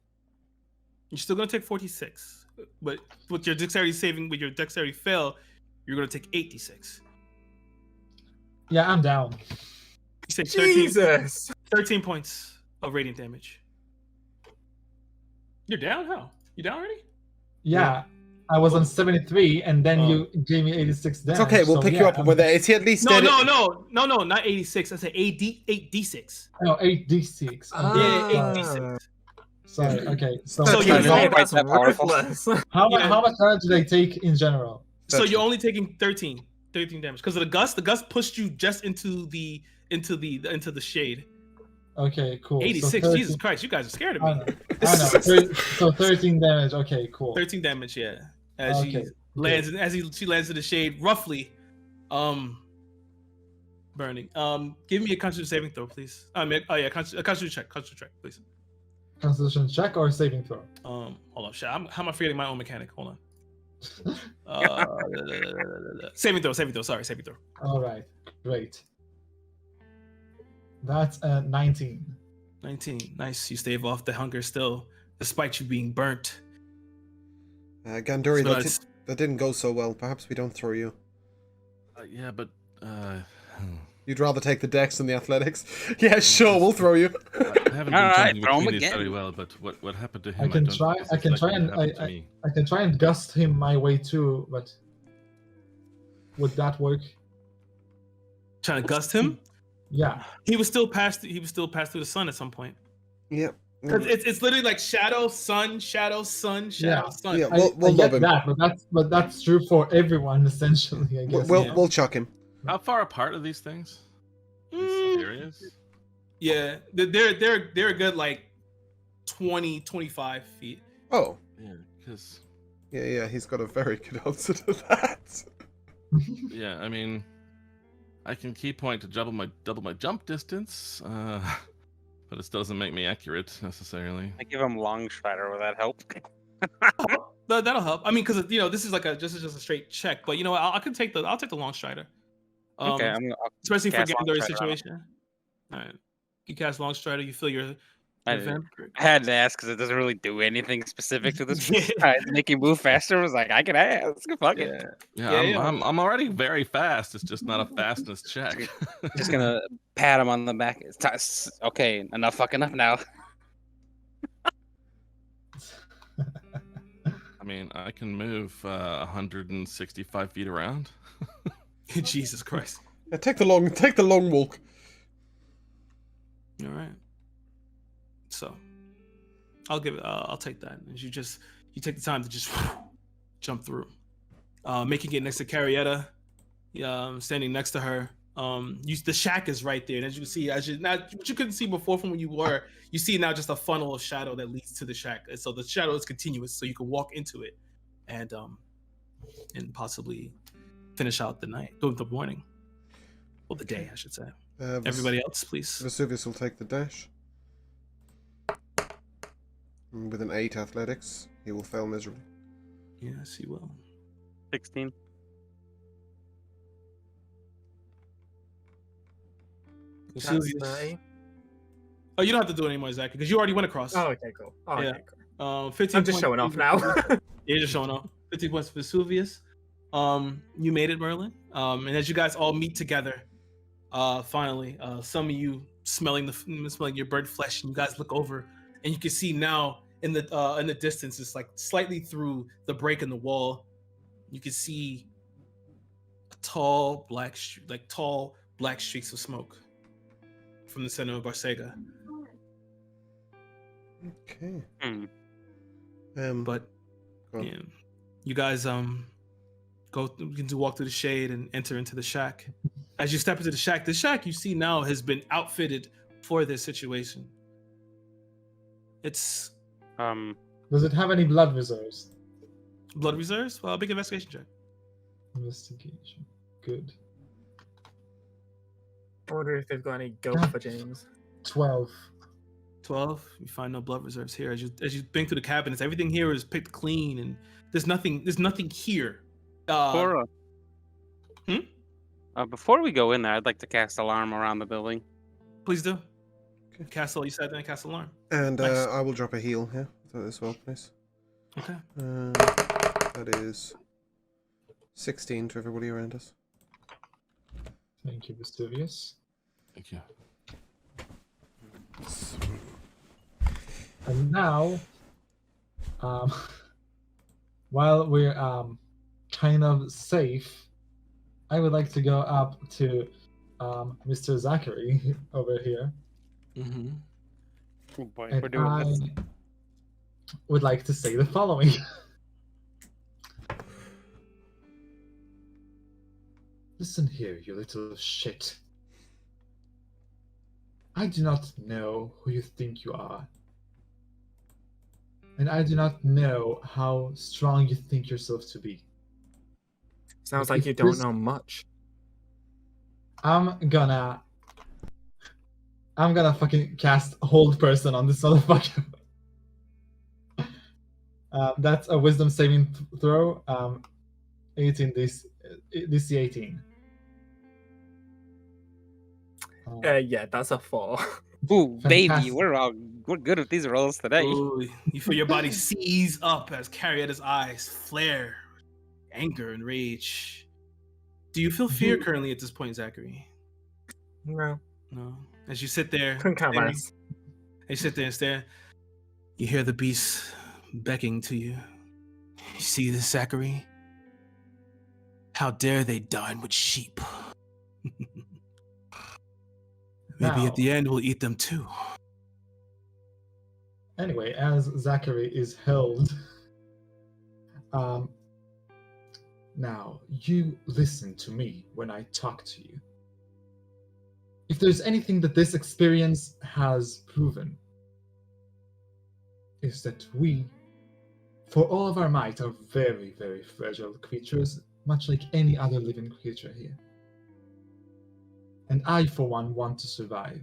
You're still gonna take 46, but with your dexterity fail, you're gonna take 86. Yeah, I'm down. You take 13, Jesus! 13 points of radiant damage. You're down? How? You down already? Yeah. I was on 73, and then Oh. you gave me 86 damage. It's okay, we'll so pick you yeah, up I'm- with it. Is he at least No, dead? no, not 86. I said 8d6. No, 8d6. Yeah, Ah. 8d6. Sorry. Okay. So, So you- Not quite That's that powerful. ruthless. how Yeah. much damage did I take in general? So That's you're fine. only taking 13 damage because of the gust. The gust pushed you just into the shade. Okay, cool. So 86. 13 Jesus Christ, you guys are scared of I me. know. So 13 damage. Okay, cool. 13 damage, yeah. As Okay, she lands, she lands in the shade, roughly, burning. Give me a Constitution saving throw, please. A Constitution check, please. Constitution check or saving throw? Hold on, shit. How am I forgetting my own mechanic? Hold on. Saving throw. Sorry, saving throw. All right, great. That's 19. 19. Nice. You stave off the hunger still, despite you being burnt. Ganduri, So it's- that didn't go so well. Perhaps we don't throw you. Yeah, but You'd rather take the dex than the athletics? Yeah, sure, we'll throw you. I haven't been Alright, jumping throw him between these again. very well. But what happened to him? I can don't try. think I is can likely try to and happen to me. I can try and gust him my way too, but would that work? Trying to gust him. Yeah. He was still passed through the sun at some point. Yep. Because it's literally like shadow, sun, shadow, sun, shadow, Yeah. sun. Yeah, I, we'll I get love him. that, but that's true for everyone essentially. I guess. We'll, yeah. we'll chuck him. How far apart are these things? These Mm, areas? yeah, they're a good like 20, 25 feet. Oh, Yeah, because yeah, he's got a very good answer to that. yeah, I mean, I can key point to double my jump distance, but it still doesn't make me accurate necessarily. I give him long strider. Will that help? That'll help. I mean, because this is like just a straight check. But you know what? I'll take the long strider. Okay, Um, I'll especially for cast getting Long the Strider on him. situation. All right. You cast Long Strider. You feel your I vamp. had to ask because it doesn't really do anything specific to this. Yeah. Make you move faster. I was like, I can ask. Fuck it. Yeah, Yeah, I'm already very fast. It's just not a fastness check. Just gonna pat him on the back. Okay, enough fucking up now. I mean, I can move 165 feet around. Jesus Christ. Yeah, take the long walk. All right. So, I'll give it. I'll take that. As you take the time to just jump through, making it next to Carrietta, standing next to her. The shack is right there, and as you can see, what you couldn't see before from where you were, you see now just a funnel of shadow that leads to the shack. And so the shadow is continuous, so you can walk into it, and possibly finish out the night, the morning, or the day, I should say. Everybody else, please. Vesuvius will take the dash. And with an 8 athletics, he will fail miserably. Yes, he will. 16. That's Vesuvius. 30. Oh, you don't have to do it anymore, Zach, because you already went across. Oh, okay, cool. Oh, Yeah. okay, cool. 15 I'm just points showing for off now. Vesuvius. You're just showing off. 15 points for Vesuvius. You made it, Merlin. And as you guys all meet together, finally, some of you smelling your burnt flesh, and you guys look over, and you can see now in the distance, it's like slightly through the break in the wall, you can see a tall black streaks of smoke from the center of Barsega. Okay. But go on. yeah, you guys begin to walk through the shade and enter into the shack. As you step into the shack you see now has been outfitted for this situation. It's Does it have any blood reserves? blood reserves. Well, big investigation check. Investigation. Good. I wonder if they've got any goat for James. 12. 12. You find no blood reserves here. As you bang through the cabinets, everything here is picked clean, and there's nothing here. Before we go in there, I'd like to cast alarm around the building. Please do. Castle, you said then cast alarm. And Nice. I will drop a heal here as well, please. Okay. That is 16 to everybody around us. Thank you, Vesuvius. Thank you. And now, while we're kind of safe, I would like to go up to Mr. Zachary over here. Mm-hmm. Oh boy, And we're doing this. I would like to say the following. Listen here, you little shit. I do not know who you think you are. And I do not know how strong you think yourself to be. Sounds If like you don't this- know much. I'm gonna fucking cast Hold Person on this motherfucker. That's a Wisdom saving throw. 18 DC 18. Yeah, that's a 4. Ooh, baby, Fantastic. we're good with these rolls today. Ooh, you feel your body seize up as Carrietta's eyes flare, anger and rage. Do you feel fear currently at this point, Zachary? No. No. As you sit there, Couldn't count staring, less. you sit there and stare. You hear the beast beckoning to you. You see this, Zachary? How dare they dine with sheep? Maybe Now- at the end we'll eat them too. Anyway, as Zachary is held, now you listen to me when I talk to you. If there's anything that this experience has proven, is that we, for all of our might, are very, very fragile creatures, much like any other living creature here. And I, for one, want to survive.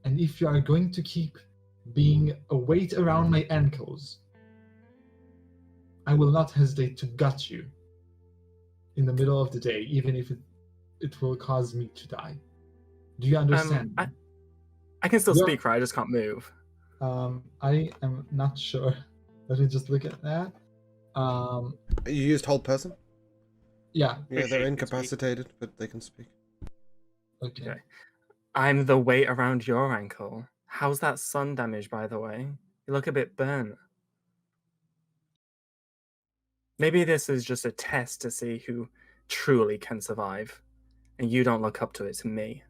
And if you are going to keep being a weight around my ankles, I will not hesitate to gut you in the middle of the day, even if it will cause me to die. Do you understand? I can still Yeah. speak, right? I just can't move. I am not sure. Let me just look at that. You used hold person? Yeah. Yeah, they're Appreciate it, incapacitated, but they can speak. Okay. Okay. I'm the weight around your ankle. How's that sun damage, by the way? You look a bit burnt. Maybe this is just a test to see who truly can survive, and you don't look up to it to me.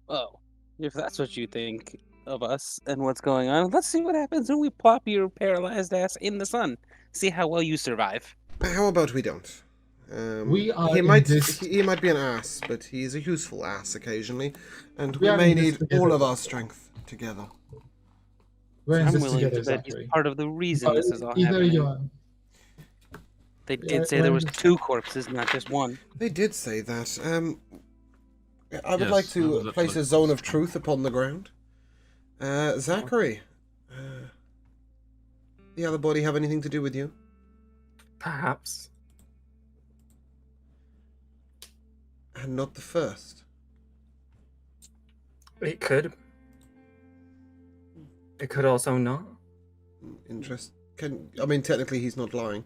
Oh, if that's what you think of us and what's going on, let's see what happens when we plop your paralyzed ass in the sun. See how well you survive. How about we don't? We are he in might this- he might be an ass, but he's a useful ass occasionally, and We we are may in this need together. all of our strength together. We're in I'm this willing together, to bet he's Zachary. part of the reason this is all Either happening. you are. They Yeah, did say we're there in was this- 2 corpses, not just 1. They did say that. I would Yes, like I to was place a actually zone of close. truth upon the ground. Zachary, the other body have anything to do with you? Perhaps. And not the first. It could. It could also not. Technically he's not lying.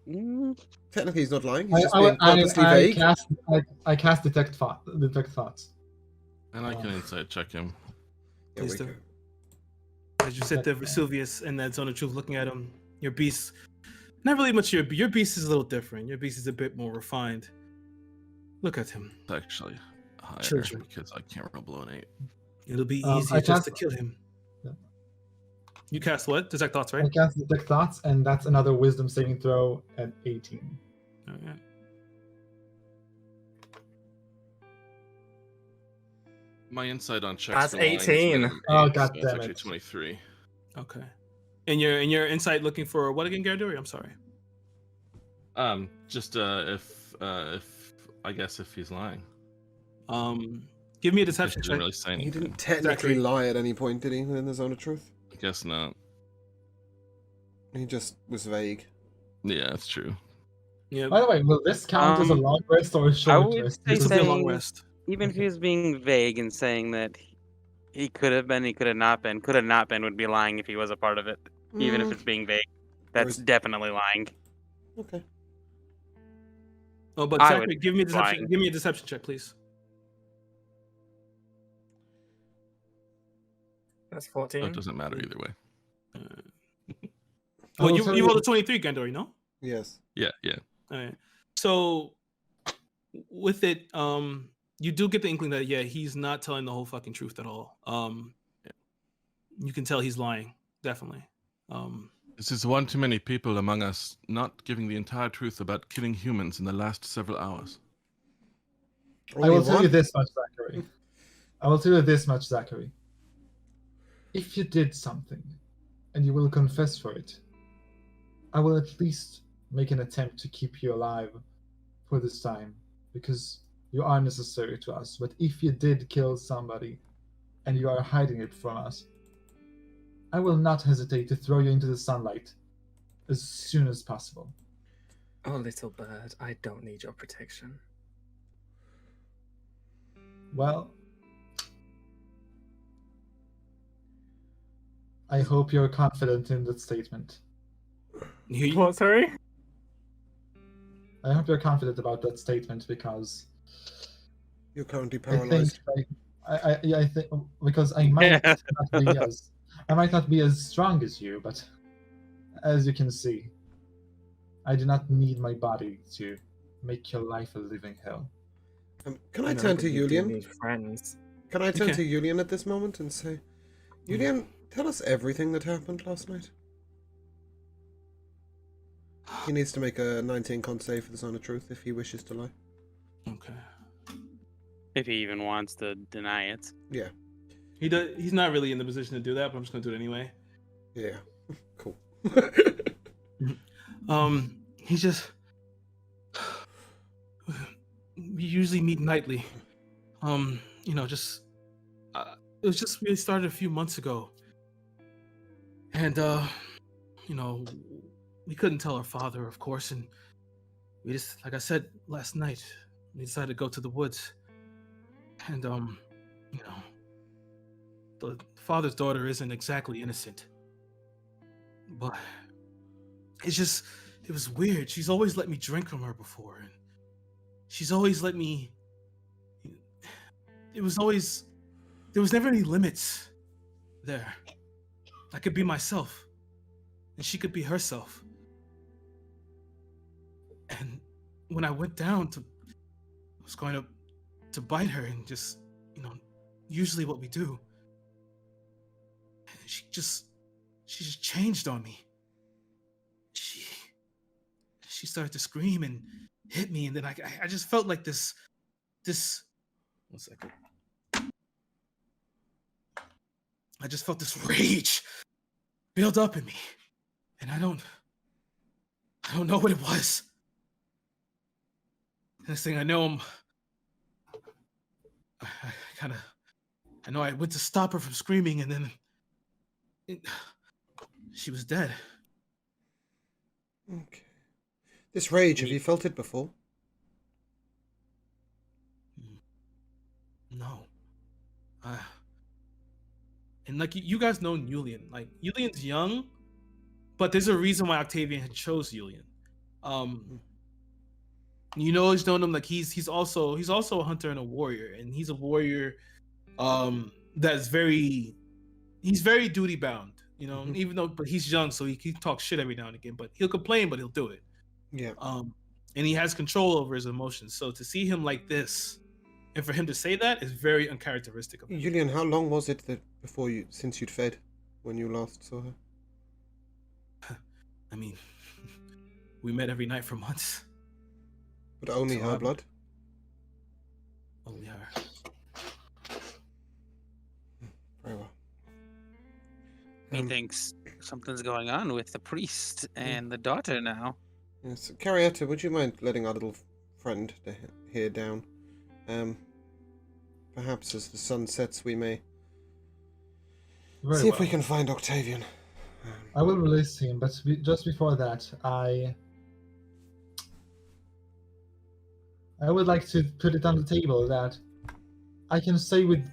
Mm, Technically he's not lying. He's just being purposely I vague. cast detect thoughts. And I can insight check him. There we Please go. do. As you sit there, Vesuvius, in that zone of truth, looking at him, your beast, not really much. Your beast is a little different. Your beast is a bit more refined. Look at him. It's actually higher Children. because I can't roll below an 8. It'll be I easier just to cast- kill him. Yeah. You cast what? Detect thoughts, I right? cast detect thoughts, and that's another wisdom saving throw at 18. All right. My insight on checks. That's for lying is 18. -8, Oh, so God it's damn actually it. 23. Okay. And your insight looking for what again, Garduri? I'm sorry. Just if I guess if he's lying. Give me a He deception didn't check. really say He anything. didn't technically Zachary. lie at any point, did he, in the zone of truth? I guess not. He just was vague. Yeah, that's true. Yeah. By the way, will this count as a long rest or a I short would rest? say This will be a long saying- rest. even if he was being vague and saying that he could have been, he could have not been would be lying if he was a part of it. Even if it's being vague. That's is- definitely lying. Okay. Oh, but I Zachary, would give me a be deception. lying. Give me a deception check, please. That's So 14. it doesn't matter either way. Well, will you tell you you- rolled a 23, Gandori, no? Yes. Yeah. All right. So with it, you do get the inkling that he's not telling the whole fucking truth at all. You can tell he's lying, definitely. This is one too many people among us not giving the entire truth about killing humans in the last several hours. I will tell you one? this much, Zachary. I will tell you this much, Zachary. If you did something, and you will confess for it, I will at least make an attempt to keep you alive for this time, because you are necessary to us. But if you did kill somebody, and you are hiding it from us, I will not hesitate to throw you into the sunlight as soon as possible. Oh, little bird, I don't need your protection. Well, I hope you're confident in that statement. What, sorry? I hope you're confident about that statement because You're currently I think paralyzed. I think because I might not be as strong as you, but as you can see, I do not need my body to make your life a living hell. Can I know, turn but to you do Yulian? need friends. Can I turn Okay. to Yulian at this moment and say, Yulian, tell us everything that happened last night? He needs to make a 19 con save for the Zone of Truth if he wishes to lie. Okay. If he even wants to deny it. Yeah. He's not really in the position to do that, but I'm just gonna do it anyway. Yeah. Cool. He just we usually meet nightly. Just it was just really started a few months ago, and we couldn't tell our father, of course, and we just, like I said last night, We decided to go to the woods. And, you know, the father's daughter isn't exactly innocent. But it was weird. She's always let me drink from her before. And she's always let me, there was never any limits there. I could be myself. And she could be herself. And when I went down I was going to bite her and just, usually what we do. She just changed on me. She started to scream and hit me, and then I just felt like this. 1 second. I just felt this rage build up in me, and I don't know what it was. Next thing I know, I know I went to stop her from screaming, and then she was dead. Okay. This rage, have you felt it before? No. And like you guys know Yulian. Like Yulian's young, but there's a reason why Octavian had chose Yulian. He's known him like he's also a hunter and a warrior, and he's a warrior that's very duty bound, even though but he's young, so he talks shit every now and again, but he'll complain, but he'll do it. Yeah. And he has control over his emotions. So to see him like this, and for him to say that is very uncharacteristic of him. Julian, how long was it that since you'd fed when you last saw her? I mean, we met every night for months. But only her blood? Only her. Very well. He thinks something's going on with the priest and the daughter now. Yes, Carietta, would you mind letting our little friend here down? Perhaps as the sun sets, we may see if we can find Octavian. I will release him, but just before that, I would like to put it on the table that I can say with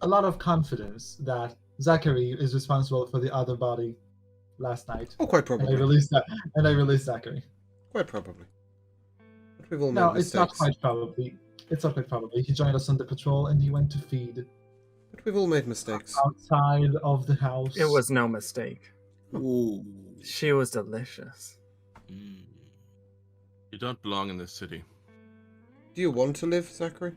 a lot of confidence that Zachary is responsible for the other body last night. Oh, quite probably. And I released Zachary. Quite probably. But we've all made No, mistakes. it's not quite probably. It's not quite probably. He joined us on the patrol and he went to feed But we've all made mistakes. outside of the house. It was no mistake. Ooh. She was delicious. You don't belong in this city. Do you want to live, Zachary?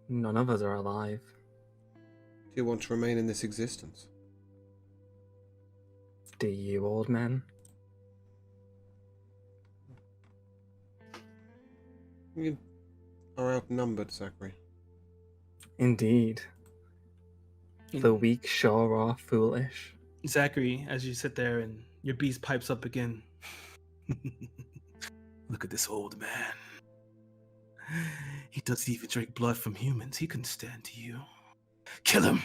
None of us are alive. Do you want to remain in this existence? Do you, old man? You are outnumbered, Zachary. Indeed. The weak sure are foolish. Zachary, as you sit there and your beast pipes up again. Look at this old man. He doesn't even drink blood from humans. He couldn't stand to you. Kill him,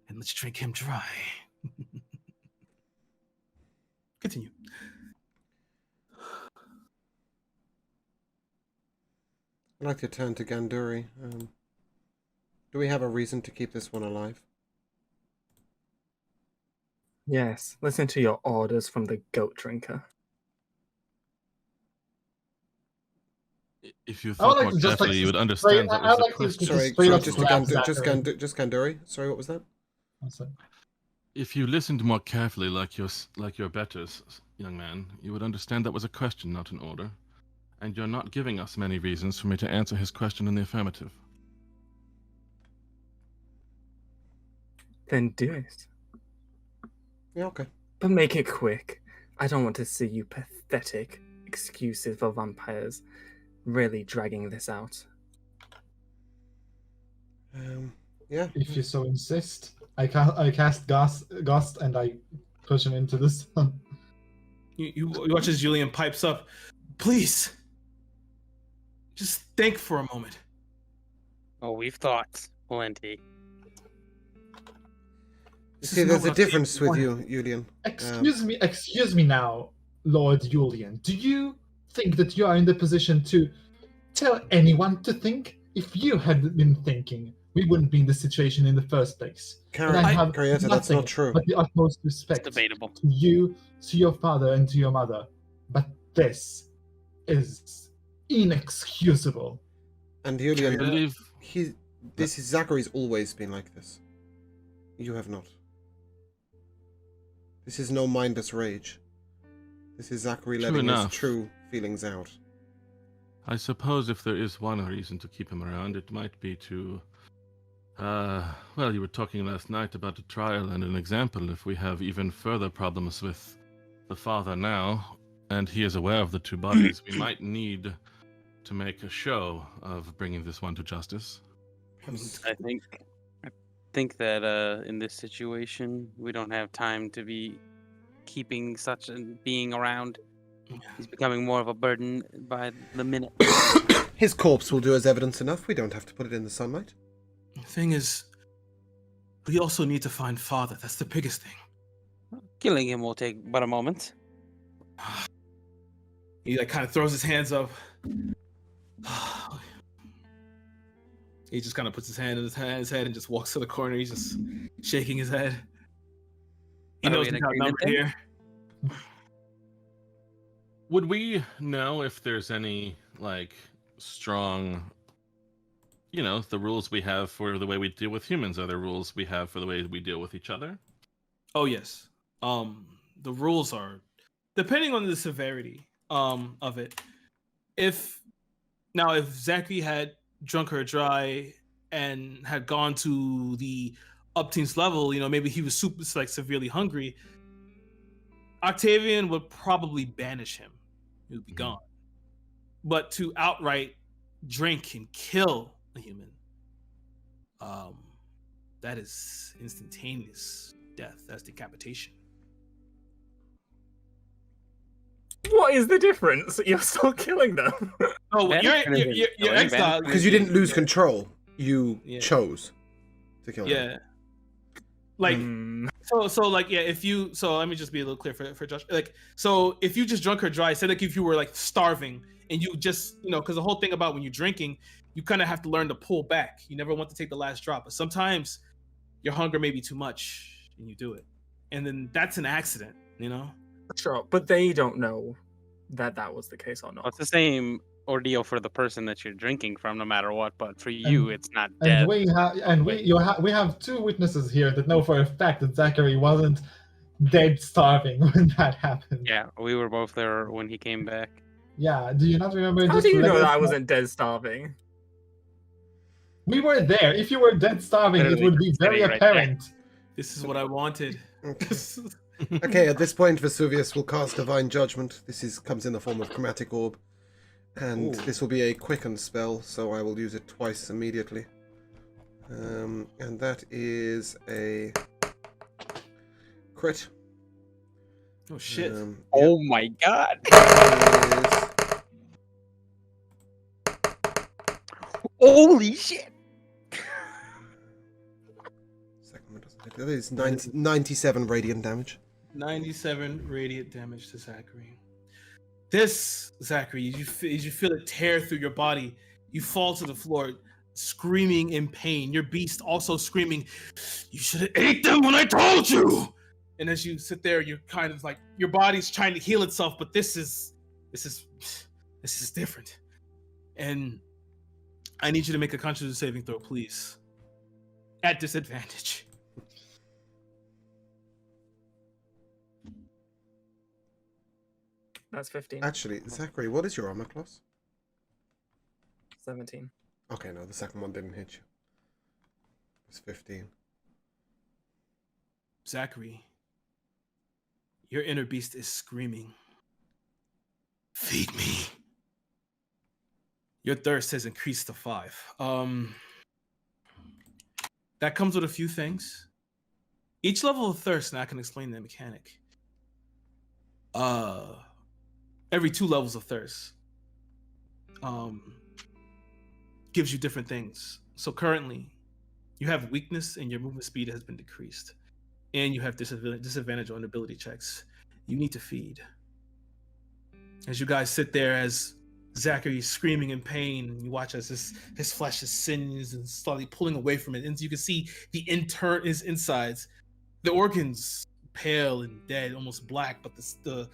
and let's drink him dry. Continue. I'd like to turn to Ganduri. Do we have a reason to keep this one alive? Yes, listen to your orders from the goat drinker. If you I would thought like more to just, carefully, like, you would straight- understand that I was would a like to question. Sorry, straight up just grab Zachary. Ganduri. Sorry, what was that? I'm sorry. If you listened more carefully, like your betters, young man, you would understand that was a question, not an order. And you're not giving us many reasons for me to answer his question in the affirmative. Then do it. Yeah, okay. But make it quick. I don't want to see you pathetic excuses for vampires really dragging this out. Yeah. If you so insist, I cast Gust and I push him into the sun. You watch as Julian pipes up. Please, just think for a moment. Oh, we've thought plenty. This See, is there's no a difference Octavian. with you, Julian. Excuse me now, Lord Julian. Do you think that you are in the position to tell anyone to think. If you had been thinking, we wouldn't be in this situation in the first place. And I have Carietta, that's nothing not true. but the utmost It's respect debatable. to you, to your father, and to your mother. But this is inexcusable. And I Julian, believe Zachary's always been like this. You have not. This is no mindless rage. This is Zachary True letting his enough. true feelings out. I suppose if there is one reason to keep him around, it might be to. Well, you were talking last night about a trial and an example. If we have even further problems with the father now, and he is aware of the two bodies, we might need to make a show of bringing this one to justice. I think that in this situation, we don't have time to be keeping such a being around. He's becoming more of a burden by the minute. His corpse will do as evidence enough. We don't have to put it in the sunlight. The thing is, we also need to find father. That's the biggest thing. Killing him will take but a moment. He like kind of throws his hands up. He just kind of puts his hand in his head and just walks to the corner. He's just shaking his head. He Are knows we in he's outnumbered agreement here. Would we know if there's any, like, strong, the rules we have for the way we deal with humans are the rules we have for the way we deal with each other? Oh yes. The rules are depending on the severity of it. If Zachary had drunk her dry and had gone to the upteens level, maybe he was super severely hungry, Octavian would probably banish him. He would be gone. But to outright drink and kill a human, that is instantaneous death. That's decapitation. What is the difference? You're still killing them. Oh, you're exiled Because you didn't lose control. You chose to kill him. Yeah. Like so let me just be a little clear for Josh. So if you just drunk her dry, say if you were starving and you just because the whole thing about when you're drinking, you kind of have to learn to pull back. You never want to take the last drop, but sometimes your hunger may be too much and you do it, and then that's an accident. Sure, but they don't know that was the case or not. Well, it's the same ordeal for the person that you're drinking from, no matter what. But for you, it's not death. And we have two witnesses here that know for a fact that Zachary wasn't dead starving when that happened. Yeah, we were both there when he came back. Yeah, do you not remember? How do you know that I wasn't dead starving? We were there. If you were dead starving, it would be very apparent. This is what I wanted. Okay, at this point, Vesuvius will cast Divine Judgment. This comes in the form of Chromatic Orb. And this will be a quicken spell, so I will use it twice immediately. And that is a crit. Oh shit! Oh my god! Holy shit! That is 97 radiant damage. 97 radiant damage to Zachary. This, Zachary, you feel it tear through your body. You fall to the floor, screaming in pain. Your beast also screaming, "You should have ate them when I told you!" And as you sit there, you're kind of like, your body's trying to heal itself, but this is different. And I need you to make a Constitution saving throw, please. At disadvantage. That's 15. Actually, Zachary, what is your armor class? 17. Okay, no, the second one didn't hit you. It's 15. Zachary, your inner beast is screaming, "Feed me." Your thirst has increased to 5. That comes with a few things. Each level of thirst, and I can explain the mechanic. Every 2 levels of thirst gives you different things. So currently, you have weakness and your movement speed has been decreased. And you have disadvantage on ability checks. You need to feed. As you guys sit there, as Zachary is screaming in pain, and you watch as his flesh is singed and slowly pulling away from it, and you can see his insides, the organs pale and dead, almost black, but the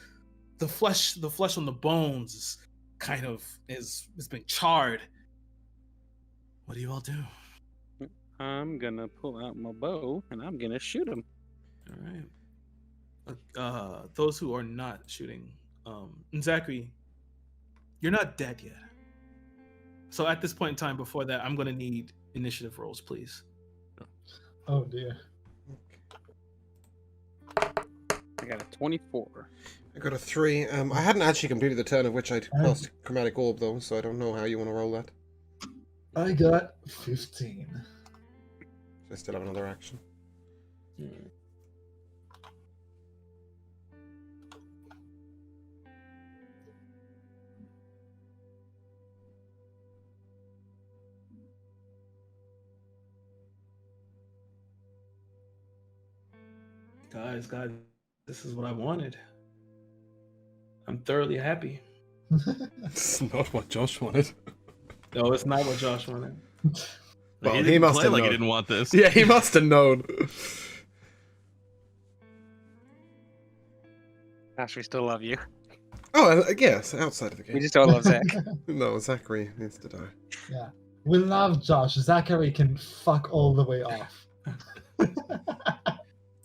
flesh on the bones is kind of is being charred. What do you all do? I'm gonna pull out my bow and I'm gonna shoot him. All right. Those who are not shooting, and Zachary, you're not dead yet. So at this point in time, before that, I'm gonna need initiative rolls, please. Oh dear. I got a 24. I got a 3. I hadn't actually completed the turn of which I'd cast Chromatic Orb, though, so I don't know how you want to roll that. I got 15. I still have another action. Guys, this is what I wanted. I'm thoroughly happy. It's not what Josh wanted. No, it's not what Josh wanted. Well, he he didn't must play have like known. he didn't want this. Yeah, he must have known. Gosh, we still love you. Oh, yes, outside of the game. We just don't love Zach. No, Zachary needs to die. Yeah. We love Josh. Zachary can fuck all the way off.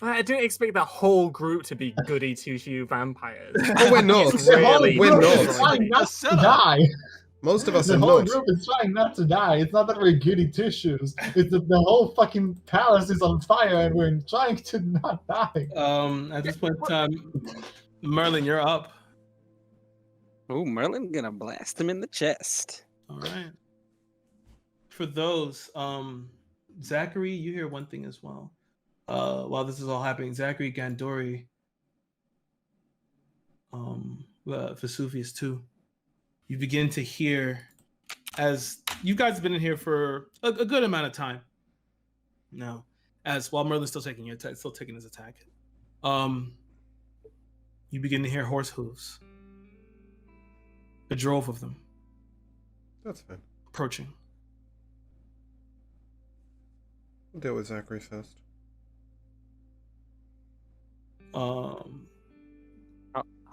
I didn't expect the whole group to be goody two-shoe vampires. Oh, we're not. It's really We're not. Is trying not to Shut up. die. Most of us The are whole not. group is trying not to die. It's not that we're goody two-shoes. It's that the whole fucking palace is on fire and we're trying to not die. At this point in time, Merlin, you're up. Ooh, Merlin gonna blast him in the chest. All right. For those, Zachary, you hear one thing as well. While this is all happening, Zachary, Gandori, Vesuvius too. You begin to hear, as you guys have been in here for a good amount of time now, as while Merlin's still taking his attack. You begin to hear horse hooves. A drove of them That's fine. approaching. We'll deal with Zachary first.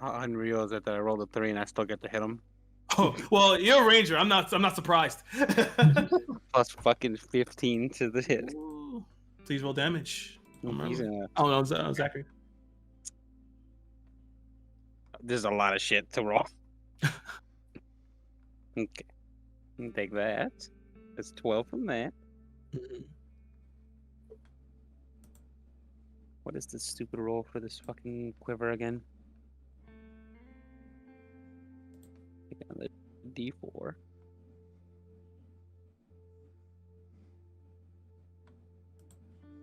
How unreal is it that I rolled a 3 and I still get to hit him? Oh, well, you're a ranger. I'm not surprised. Plus fucking 15 to the hit. Ooh. Please roll damage. He's gonna- Oh no, Zachary. There's a lot of shit to roll. Okay. I'll take that. It's 12 from that. What is this stupid roll for this fucking quiver again? Take another D4.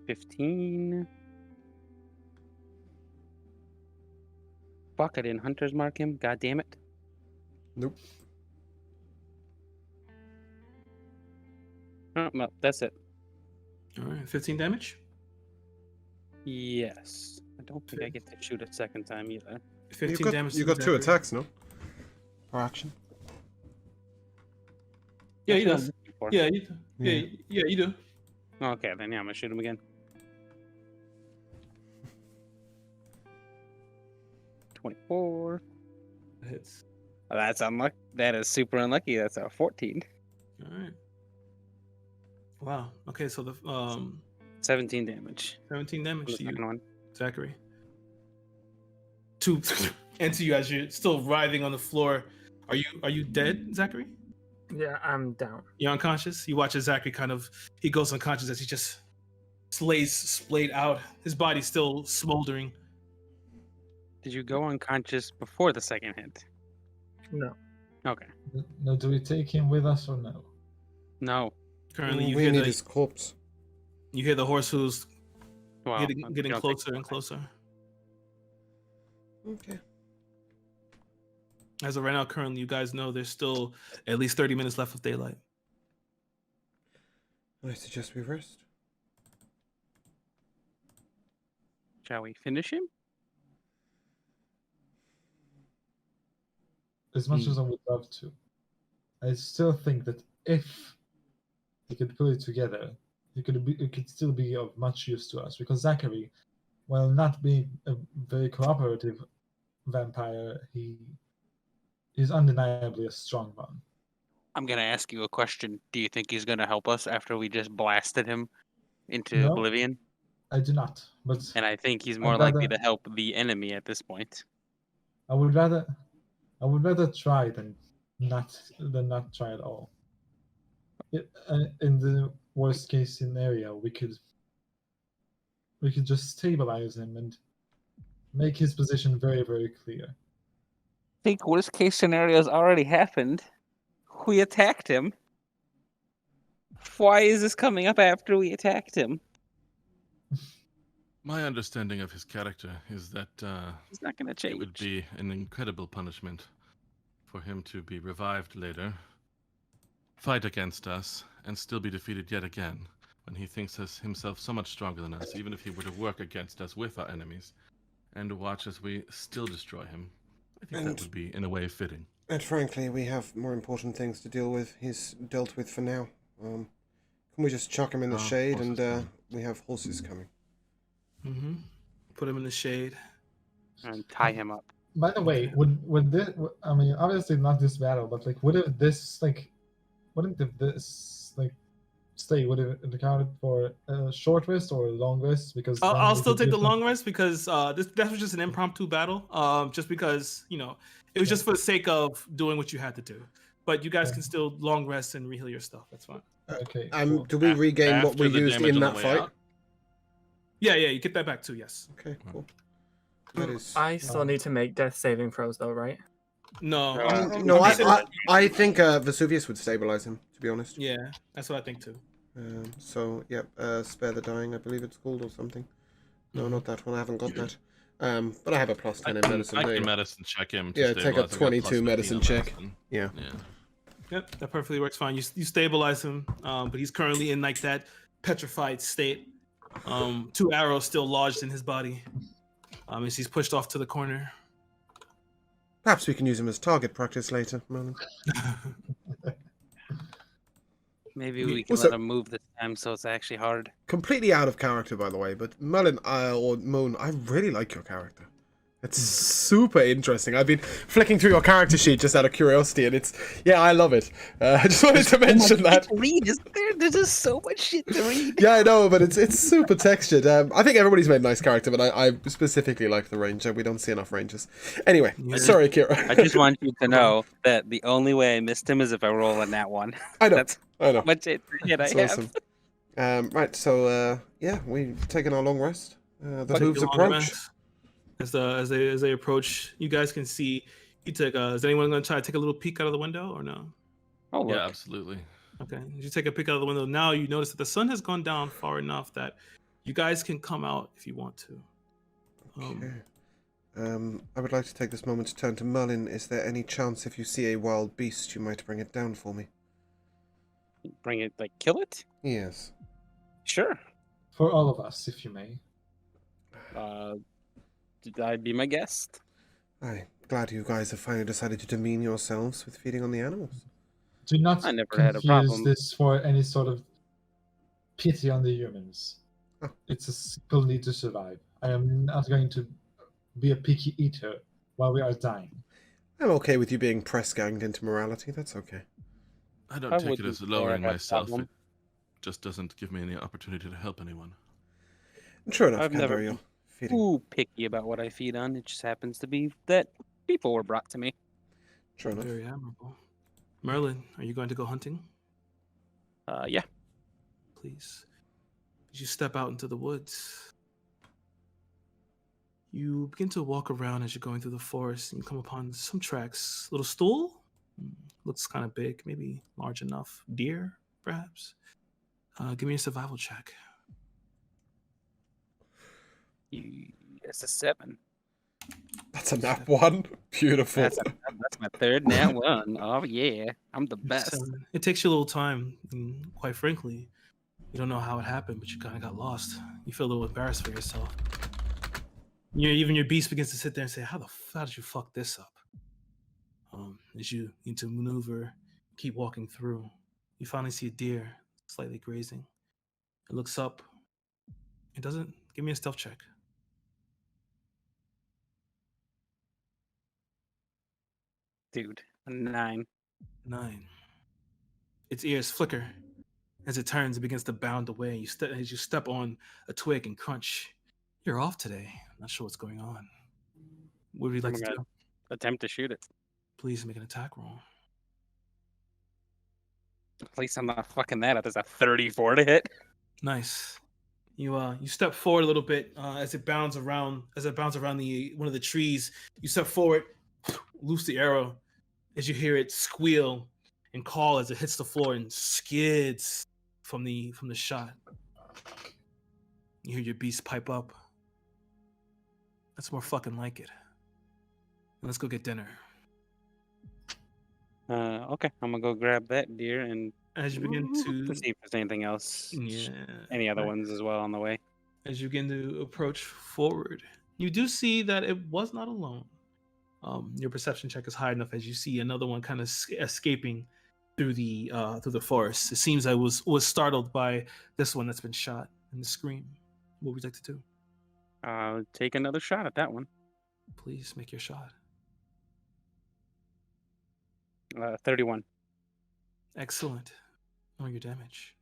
$15. Fuck, I didn't hunter's mark him. God damn it. Nope. Oh, no, that's it. All right, 15 damage. Yes. I don't think I get to shoot a second time either. 15 damage. You to got 2 Zachary. attacks, no? Per action. Yeah, he That's does. what I'm Yeah, looking yeah, you do. for. Okay, then yeah, I'm gonna shoot him again. 24. That hits. Oh, that's unlucky. That is super unlucky. That's a 14. All right. Wow. Okay, so the 17 damage. 17 on damage the to you, second one. Zachary. And to you as you're still writhing on the floor. Are you dead, Zachary? Yeah, I'm down. You're unconscious. You watch as Zachary he goes unconscious as he just lays splayed out. His body's still smoldering. Did you go unconscious before the second hit? No. Okay. Now, do we take him with us or no? No. Currently, you we hear need his corpse. the horse hooves Well, getting you don't closer take- and closer. Okay. As of right now, currently, you guys know there's still at least 30 minutes left of daylight. I suggest we rest. Shall we finish him? as much as I would love to, I still think that if he could pull it together, it could still be of much use to us. Because Zachary, while not being a very cooperative vampire, he is undeniably a strong one. I'm gonna ask you a question. Do you think he's gonna help us after we just blasted him into No. oblivion? I do not, but And I think he's I'd more likely rather- to help the enemy at this point. I would rather try than not try at all. In the worst case scenario, we could just stabilize him and make his position very, very clear. I think worst case scenario's already happened. We attacked him. Why is this coming up after we attacked him? My understanding of his character is that He's not gonna change. it would be an incredible punishment for him to be revived later, fight against us, and still be defeated yet again when he thinks himself so much stronger than us, even if he were to work against us with our enemies, and watch as we still destroy him. I think that would be, in a way, fitting. And frankly, we have more important things to deal with. He's dealt with for now. Can we just chuck him in the shade and we have horses coming? Mm-hmm. Put him in the shade. And tie him up. By the way, would this? I mean, obviously not this battle, but like, wouldn't this stay? Would it accounted for a short rest or a long rest? Because I'll still take the long rest because that was just an impromptu battle. Just because it was just for the sake of doing what you had to do. But you guys can still long rest and reheal your stuff. That's fine. Okay. Cool. Do we regain what we After the used damage in on that the way fight? out? Yeah, you get that back too. Yes. Okay, cool. That is. I still need to make death saving throws though, right? No. No, I think Vesuvius would stabilize him. To be honest. Yeah, that's what I think too. So yep, spare the dying, I believe it's called, or something. No, not that one. I haven't got that. But I have a +10 in medicine. I there you can go. medicine check him. Yeah, to take a stabilize him. I got 22 +15 medicine on check. medicine. Yeah. Yep, that perfectly works fine. You stabilize him, but he's currently in like that petrified state. 2 arrows still lodged in his body. As he's pushed off to the corner. Perhaps we can use him as target practice later, Merlin. Maybe we can Also- let him move this time so it's actually hard. Completely out of character, by the way, but Merlin or Moon, I really like your character. It's super interesting. I've been flicking through your character sheet just out of curiosity, and I love it. I just wanted to mention that. To read, isn't there? There's just so much shit to read. Yeah, I know, but it's super textured. I think everybody's made a nice character, but I specifically like the ranger. We don't see enough rangers. Anyway, sorry, Kira. I just want you to know that the only way I missed him is if I roll in that one. I know. That's I know. how much hit I That's have. awesome. Right, so we've taken our long rest. The hooves Long approach. rest. As they approach, you guys can see. You take. Is anyone going to try to take a little peek out of the window or no? Oh, look. Yeah, absolutely. Okay. As you take a peek out of the window, now you notice that the sun has gone down far enough that you guys can come out if you want to. Okay. I would like to take this moment to turn to Merlin. Is there any chance if you see a wild beast, you might bring it down for me? Bring it, like, kill it? Yes. Sure. For all of us, if you may. Did I be my guest? I'm glad you guys have finally decided to demean yourselves with feeding on the animals. Do not I never had a confuse problem. this for any sort of pity on the humans. Oh. It's a simple need to survive. I am not going to be a picky eater while we are dying. I'm okay with you being press-ganged into morality. That's okay. I don't I take it wouldn't as say I lowering have a myself. problem. It just doesn't give me any opportunity to help anyone. True enough, I've never Kandor, you're been feeding. too picky about what I feed on. It just happens to be that people were brought to me. True enough. Very admirable. Merlin, are you going to go hunting? Yeah. Please. As you step out into the woods, you begin to walk around as you're going through the forest, and you come upon some tracks. Little stool, looks kind of big, maybe large enough. Deer, perhaps. Give me a survival check. That's a 7. That's a nap one. Beautiful. That's my third nat one. Oh yeah, I'm the best. It takes you a little time, and quite frankly, you don't know how it happened, but you kind of got lost. You feel a little embarrassed for yourself. Even your beast begins to sit there and say, "How did you fuck this up?" As you need to maneuver, keep walking through, you finally see a deer slightly grazing. It looks up. It doesn't. Give me a stealth check. Dude, a 9. 9. Its ears flicker as it turns and begins to bound away. As you step on a twig and crunch. You're off today. Not sure what's going on. What would you like I'm to gonna do? attempt to shoot it. Please make an attack roll. At least I'm not fucking that up. There's a 34 to hit. Nice. You step forward a little bit as it bounds around the one of the trees. You step forward, loose the arrow as you hear it squeal and call as it hits the floor and skids from the shot. You hear your beast pipe up. That's more fucking like it. Let's go get dinner. Okay, I'm gonna go grab that deer and As you begin to see if there's anything else. yeah, Any other right. ones as well on the way. As you begin to approach forward, you do see that it was not alone. Your perception check is high enough as you see another one kind of escaping through the forest. It seems I was startled by this one that's been shot in the scream. What would you like to do? I'll take another shot at that one. Please make your shot. 31. Excellent. Roll your damage.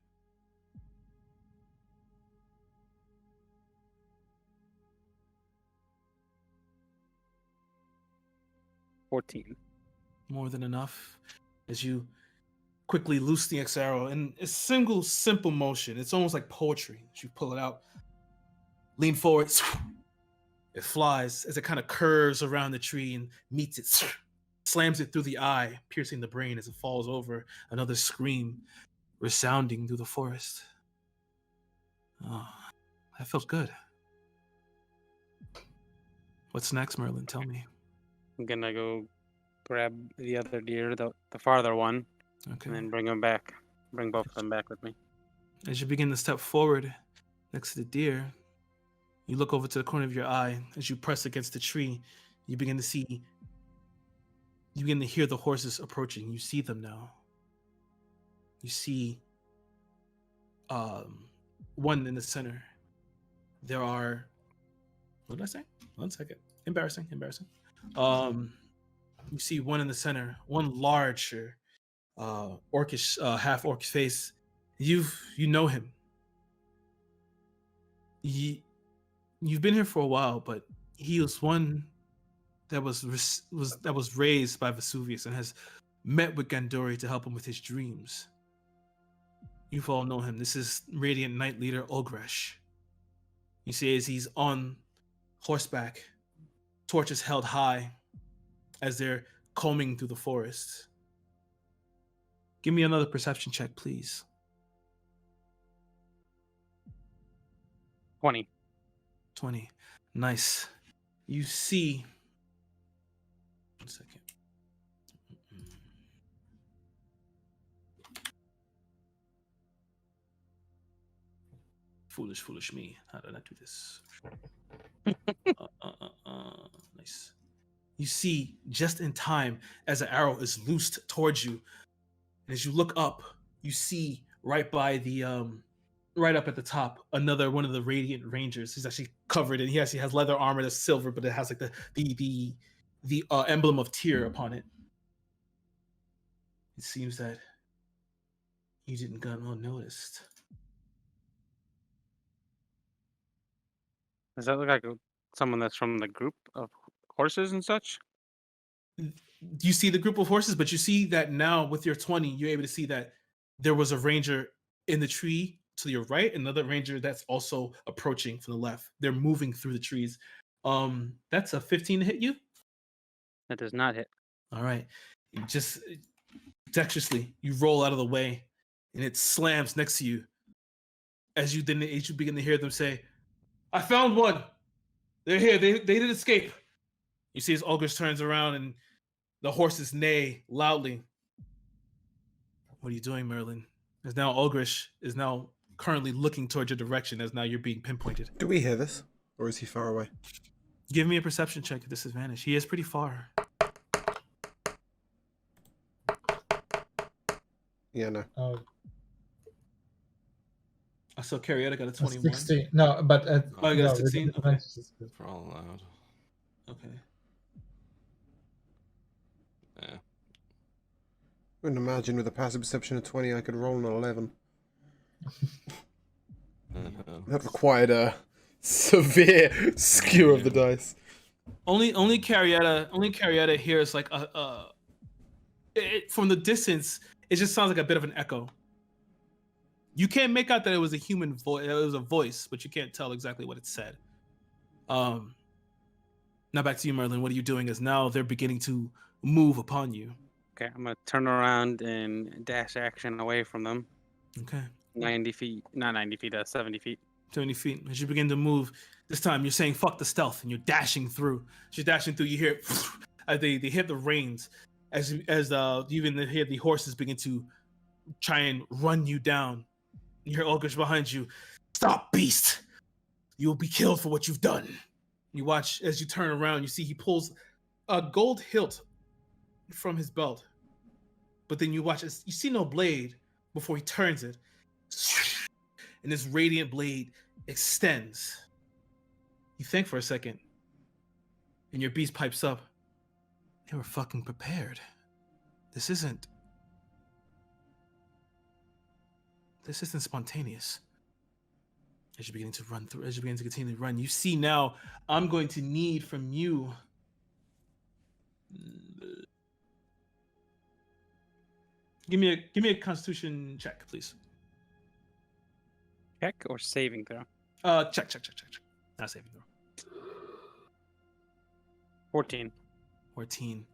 $14. More than enough. As you quickly loose the X arrow in a single simple motion. It's almost like poetry. As you pull it out, lean forward. It flies as it kind of curves around the tree and meets it. Slams it through the eye, piercing the brain as it falls over. Another scream resounding through the forest. Oh, that felt good. What's next, Merlin? Tell me. I'm gonna go grab the other deer, the farther one, Okay. and then bring them back. Bring both of them back with me. As you begin to step forward next to the deer, you look over to the corner of your eye. As you press against the tree, you begin to hear the horses approaching. You see them now. You see one in the center. There are, what did I say? 1 second. Embarrassing. You see one in the center, one larger orcish, half orc face. You know him. You've been here for a while, but he was one that was raised by Vesuvius and has met with Gandori to help him with his dreams. You've all know him. This is Radiant Knight Leader Ogresh. You see as he's on horseback, torches held high as they're combing through the forest. Give me another perception check, please. 20. 20. Nice. You see. 1 second. Foolish me. How did I do this? Nice. You see just in time as an arrow is loosed towards you. And as you look up, you see right by the right up at the top, another one of the Radiant Rangers. He's actually covered and he actually has leather armor that's silver, but it has like the emblem of Tyr upon it. It seems that you didn't go unnoticed. Does that look like someone that's from the group of horses and such? You see the group of horses, but you see that now with your 20, you're able to see that there was a ranger in the tree to your right, another ranger that's also approaching from the left. They're moving through the trees. That's a 15 to hit you. That does not hit. All right. You just dexterously, you roll out of the way and it slams next to you. As you begin to hear them say, I found one. They're here. They did escape. You see as Olgers turns around and the horses neigh loudly. What are you doing, Merlin? As now Olgrish is now currently looking towards your direction as now you're being pinpointed. Do we hear this? Or is he far away? Give me a perception check at disadvantage. He is pretty far. Yeah, no. I saw Carrietta got a A 21. 16. No, but Oh, you got a no, 16? with Okay. advantage is good. For all allowed. Okay. Yeah. Wouldn't imagine with a passive perception of 20 I could roll an 11. That required a severe skew of the dice. Only Carrietta hears like from the distance. It just sounds like a bit of an echo. You can't make out that it was a human voice. It was a voice, but you can't tell exactly what it said. Now back to you, Merlin. What are you doing? As now they're beginning to move upon you. Okay, I'm gonna turn around and dash action away from them. Okay. 90 feet, not 90 feet, 70 feet. 70 feet. As you begin to move, this time you're saying "fuck the stealth" and you're dashing through. As you're dashing through, you hear as they hit the reins. As you even hear the horses begin to try and run you down. You hear Olgish behind you. "Stop, beast! You'll be killed for what you've done." You watch as you turn around. You see he pulls a gold hilt from his belt, but then you watch as you see no blade before he turns it, and this radiant blade extends. You think for a second, and your beast pipes up. They were fucking prepared. This isn't spontaneous. As you're beginning to run through, as you begin to continue to run, you see now, I'm going to need from you. Give me a Constitution check, please. Check or saving throw? Check. Not saving throw. 14. 14.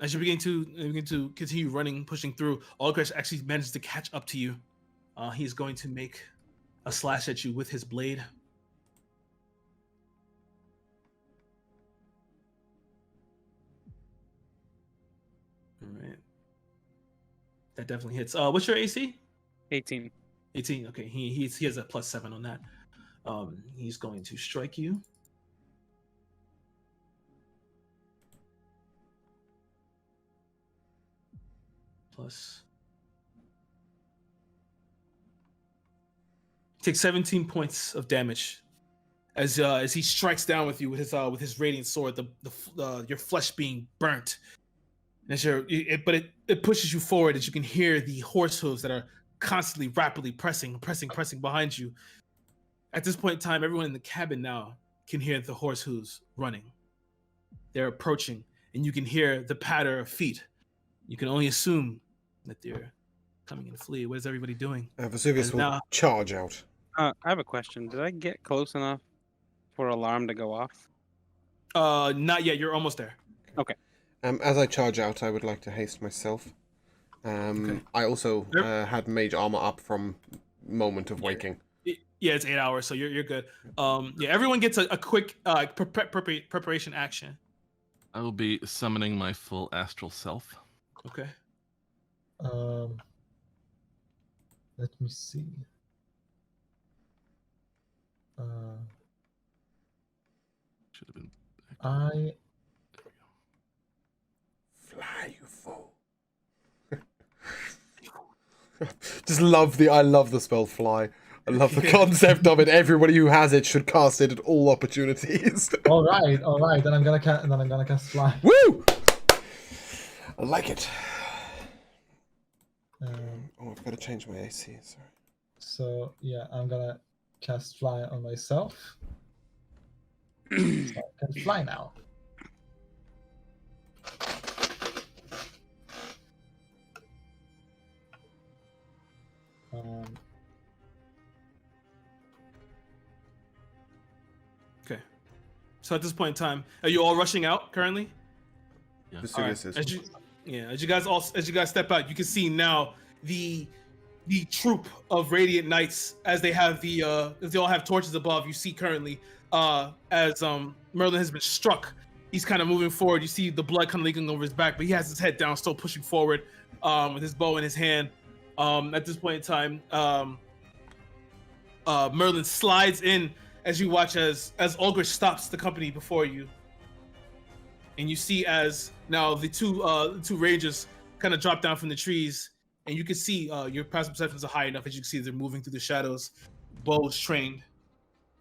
As you begin to continue running, pushing through, Olgresh actually manages to catch up to you. He's going to make a slash at you with his blade. All right. That definitely hits. What's your AC? 18. 18. Okay. He has a +7 on that. He's going to strike you. Plus. Take 17 points of damage as he strikes down with you with his radiant sword. Your flesh being burnt. As but it pushes you forward as you can hear the horse hooves that are constantly, rapidly pressing behind you. At this point in time, everyone in the cabin now can hear the horse hooves running. They're approaching, and you can hear the patter of feet. You can only assume that they're coming in flee. What is everybody doing? Vesuvius will charge out. I have a question. Did I get close enough for alarm to go off? Not yet. You're almost there. Okay. As I charge out, I would like to haste myself. Okay. I also had mage armor up from moment of waking. Yeah, it's 8 hours, so you're good. Yeah, everyone gets a quick preparation action. I will be summoning my full astral self. Okay. Let me see. Should have been. I Fly, you fool. I love the spell fly. I love the concept of it. Everybody who has it should cast it at all opportunities. all right. Then I'm gonna cast fly. Woo! I like it. I've got to change my AC. Sorry. So yeah, I'm gonna cast fly on myself. So I can fly now. Okay. So at this point in time, are you all rushing out currently? Yeah. Vesuvius is. As you guys step out, you can see now the troop of radiant knights as they have as they all have torches above. You see currently as Merlin has been struck. He's kind of moving forward. You see the blood kind of leaking over his back, but he has his head down, still pushing forward with his bow in his hand. At this point in time, Merlin slides in as you watch as Olgrich stops the company before you, and you see as now the two rangers kind of drop down from the trees, and you can see your passive perceptions are high enough as you can see they're moving through the shadows, bows trained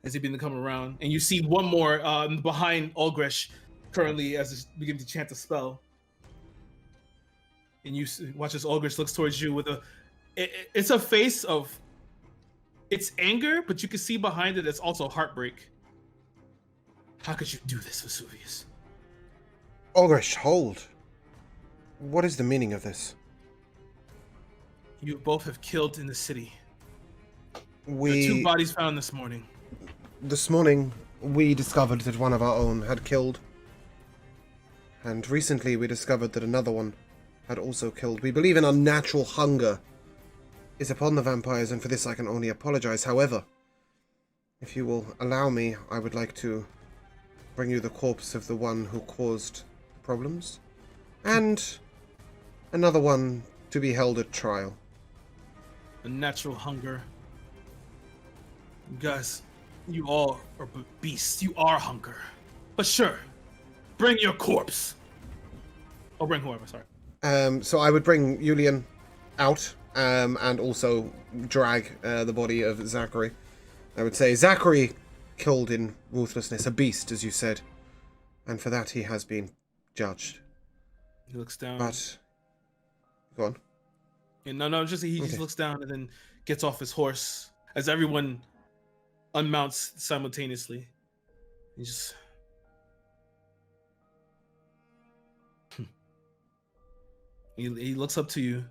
as they begin to come around, and you see one more behind Ulgresh currently as it's beginning to chant a spell. And you watch as Ulgresh looks towards you with it's a face of, it's anger, but you can see behind it it's also heartbreak. How could you do this, Vesuvius? Ulgresh, hold. What is the meaning of this? You both have killed in the city. There are We 2 bodies found this morning. This morning, we discovered that one of our own had killed. And recently we discovered that another one had also killed. We believe an unnatural hunger is upon the vampires, and for this I can only apologize. However, if you will allow me, I would like to bring you the corpse of the one who caused the problems, and another one to be held at trial. A natural hunger. You guys, you all are beasts. You are hunger. But sure, bring your corpse. Or bring whoever, sorry. So I would bring Yulian out, and also drag the body of Zachary. I would say Zachary killed in ruthlessness, a beast, as you said, and for that he has been judged. He looks down. But go on. And no, just he just looks down and then gets off his horse as everyone unmounts simultaneously. He just he looks up to you.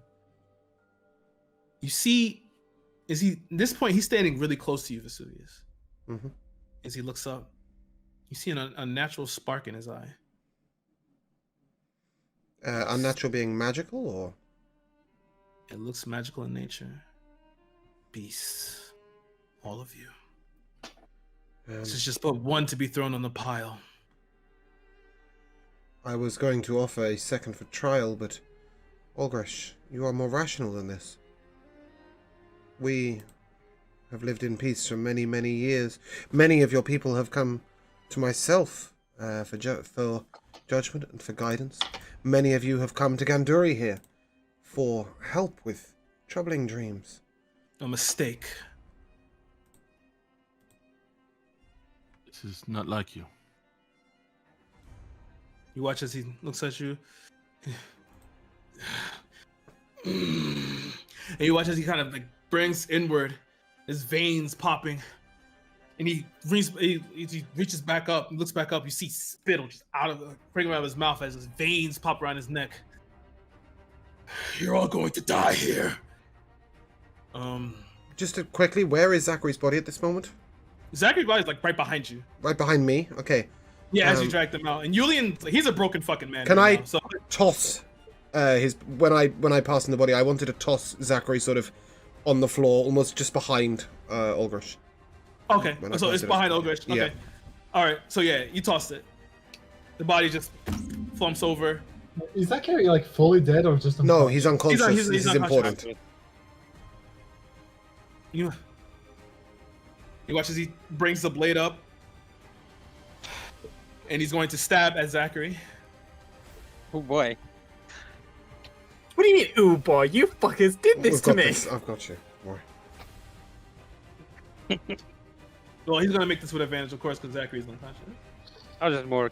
You see, at this point he's standing really close to you, Vesuvius. Mm-hmm. As he looks up, you see an unnatural spark in his eye. Unnatural being magical, or? It looks magical in nature. Beasts. All of you. This is just but one to be thrown on the pile. I was going to offer a second for trial, but Ulgresh, you are more rational than this. We have lived in peace for many, many years. Many of your people have come to myself for judgment and for guidance. Many of you have come to Ganduri here for help with troubling dreams. A mistake. This is not like you. You watch as he looks at you. And you watch as he kind of like brings inward, his veins popping. And he reaches back up, looks back up, you see spittle just bringing out of his mouth as his veins pop around his neck. You're all going to die here. Just to quickly, where is Zachary's body at this moment? Zachary's body is like right behind you. Right behind me? Okay. Yeah, as you drag them out. And Julian, he's a broken fucking man. Can right I now, so toss his when I pass in the body? I wanted to toss Zachary sort of on the floor, almost just behind Ulgresh. Okay, When I so it's pass it behind up. Ulgresh. Okay. Yeah. All right, so yeah, you tossed it. The body just flumps over. Is that Carrie like fully dead or just No, unconscious? he's unconscious. He's This is unconscious. important. You watch as he brings the blade up, and he's going to stab at Zachary. Oh boy. What do you mean, ooh boy? You fuckers did this We've to got me. this. I've got you. Don't worry. Well, he's gonna make this with advantage, of course, because Zachary's unconscious. I was just more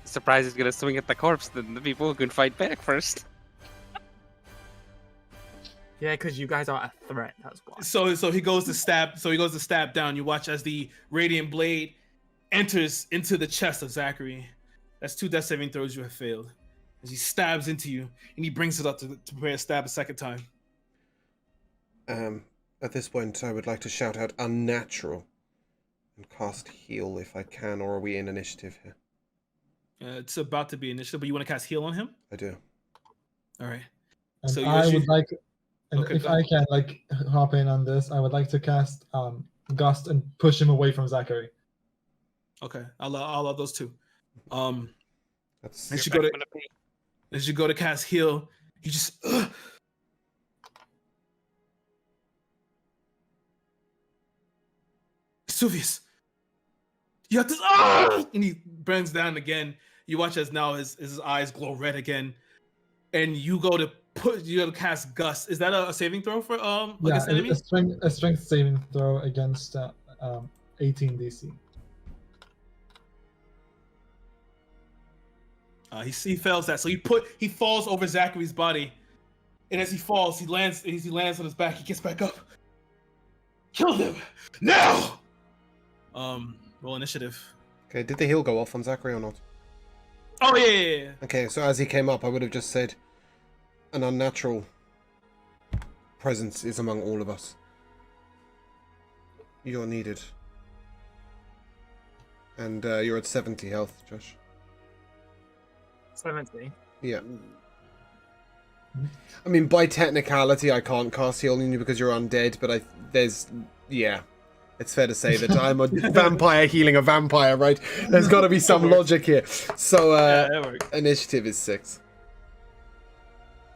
surprised he's gonna swing at the corpse than the people who can fight back first. Yeah, because you guys are a threat. That's why. So he goes to stab. So he goes to stab down. You watch as the radiant blade enters into the chest of Zachary. That's 2 death saving throws you have failed. As he stabs into you, and he brings it up to prepare to stab a second time. At this point, I would like to shout out unnatural and cast heal if I can, or are we in initiative here? It's about to be initiative, but you want to cast heal on him? I do. All right. And So I would like, and Okay, if go I can like hop in on this, I would like to cast Gust and push him away from Zachary. Okay, I'll allow those two. That's As you go to cast heal, you just Vesuvius, you have this, and he burns down again. You watch as now his eyes glow red again, and you go to cast Gust. Is that a saving throw for Yeah, against enemy? a strength saving throw against 18 DC. He fails that, so he falls over Zachary's body, and as he falls, he lands on his back. He gets back up. Kill them now. Roll initiative. Okay, did the heal go off on Zachary or not? Oh yeah. Okay, so as he came up, I would have just said, an unnatural presence is among all of us. You're needed. And you're at 70 health, Josh. 70. Yeah. I mean, by technicality, I can't cast heal on you because you're undead, but it's fair to say that I'm a vampire healing a vampire, right? There's got to be some logic here. So, initiative is 6.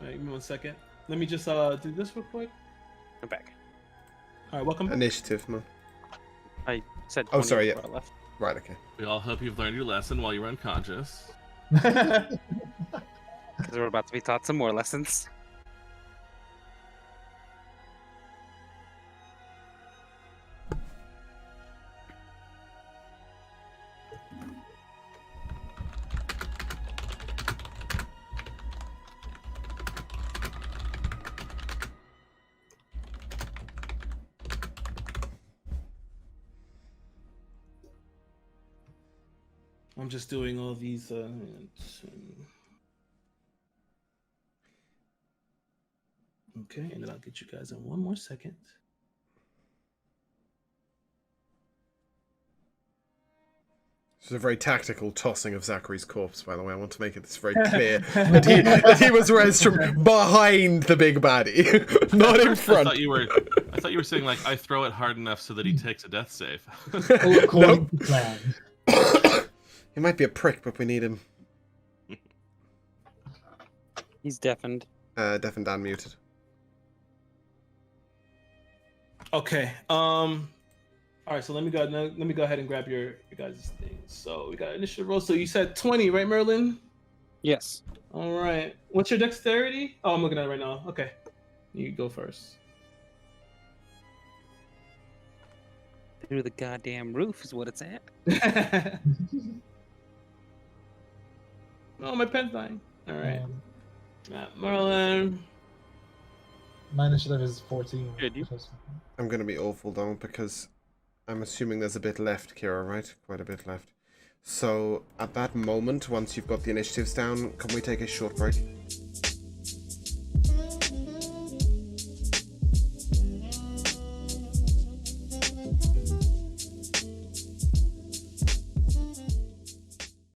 Alright, give me 1 second. Let me just do this real quick. I'm back. Alright, welcome. Initiative, man. I said. Oh, 20 sorry, yeah. before I left. Right, okay. We all hope you've learned your lesson while you were unconscious. Because we're about to be taught some more lessons. I'm just doing all these. Okay, and then I'll get you guys in 1 more second. This is a very tactical tossing of Zachary's corpse, by the way. I want to make this very clear that he was raised from behind the big baddie, not in front. I thought you were saying like I throw it hard enough so that he takes a death save. According to plan. He might be a prick, but we need him. He's deafened. Deafened and muted. Okay. All right. So let me go ahead and grab your guys' things. So we got initiative roll. So you said 20, right, Merlin? Yes. All right. What's your dexterity? Oh, I'm looking at it right now. Okay. You go first. Through the goddamn roof is what it's at. Oh, my pen's dying. All right. Merlin. My initiative is 14. Good, you- I'm going to be awful, though, because I'm assuming there's a bit left, Kira, right? Quite a bit left. So, at that moment, once you've got the initiatives down, can we take a short break?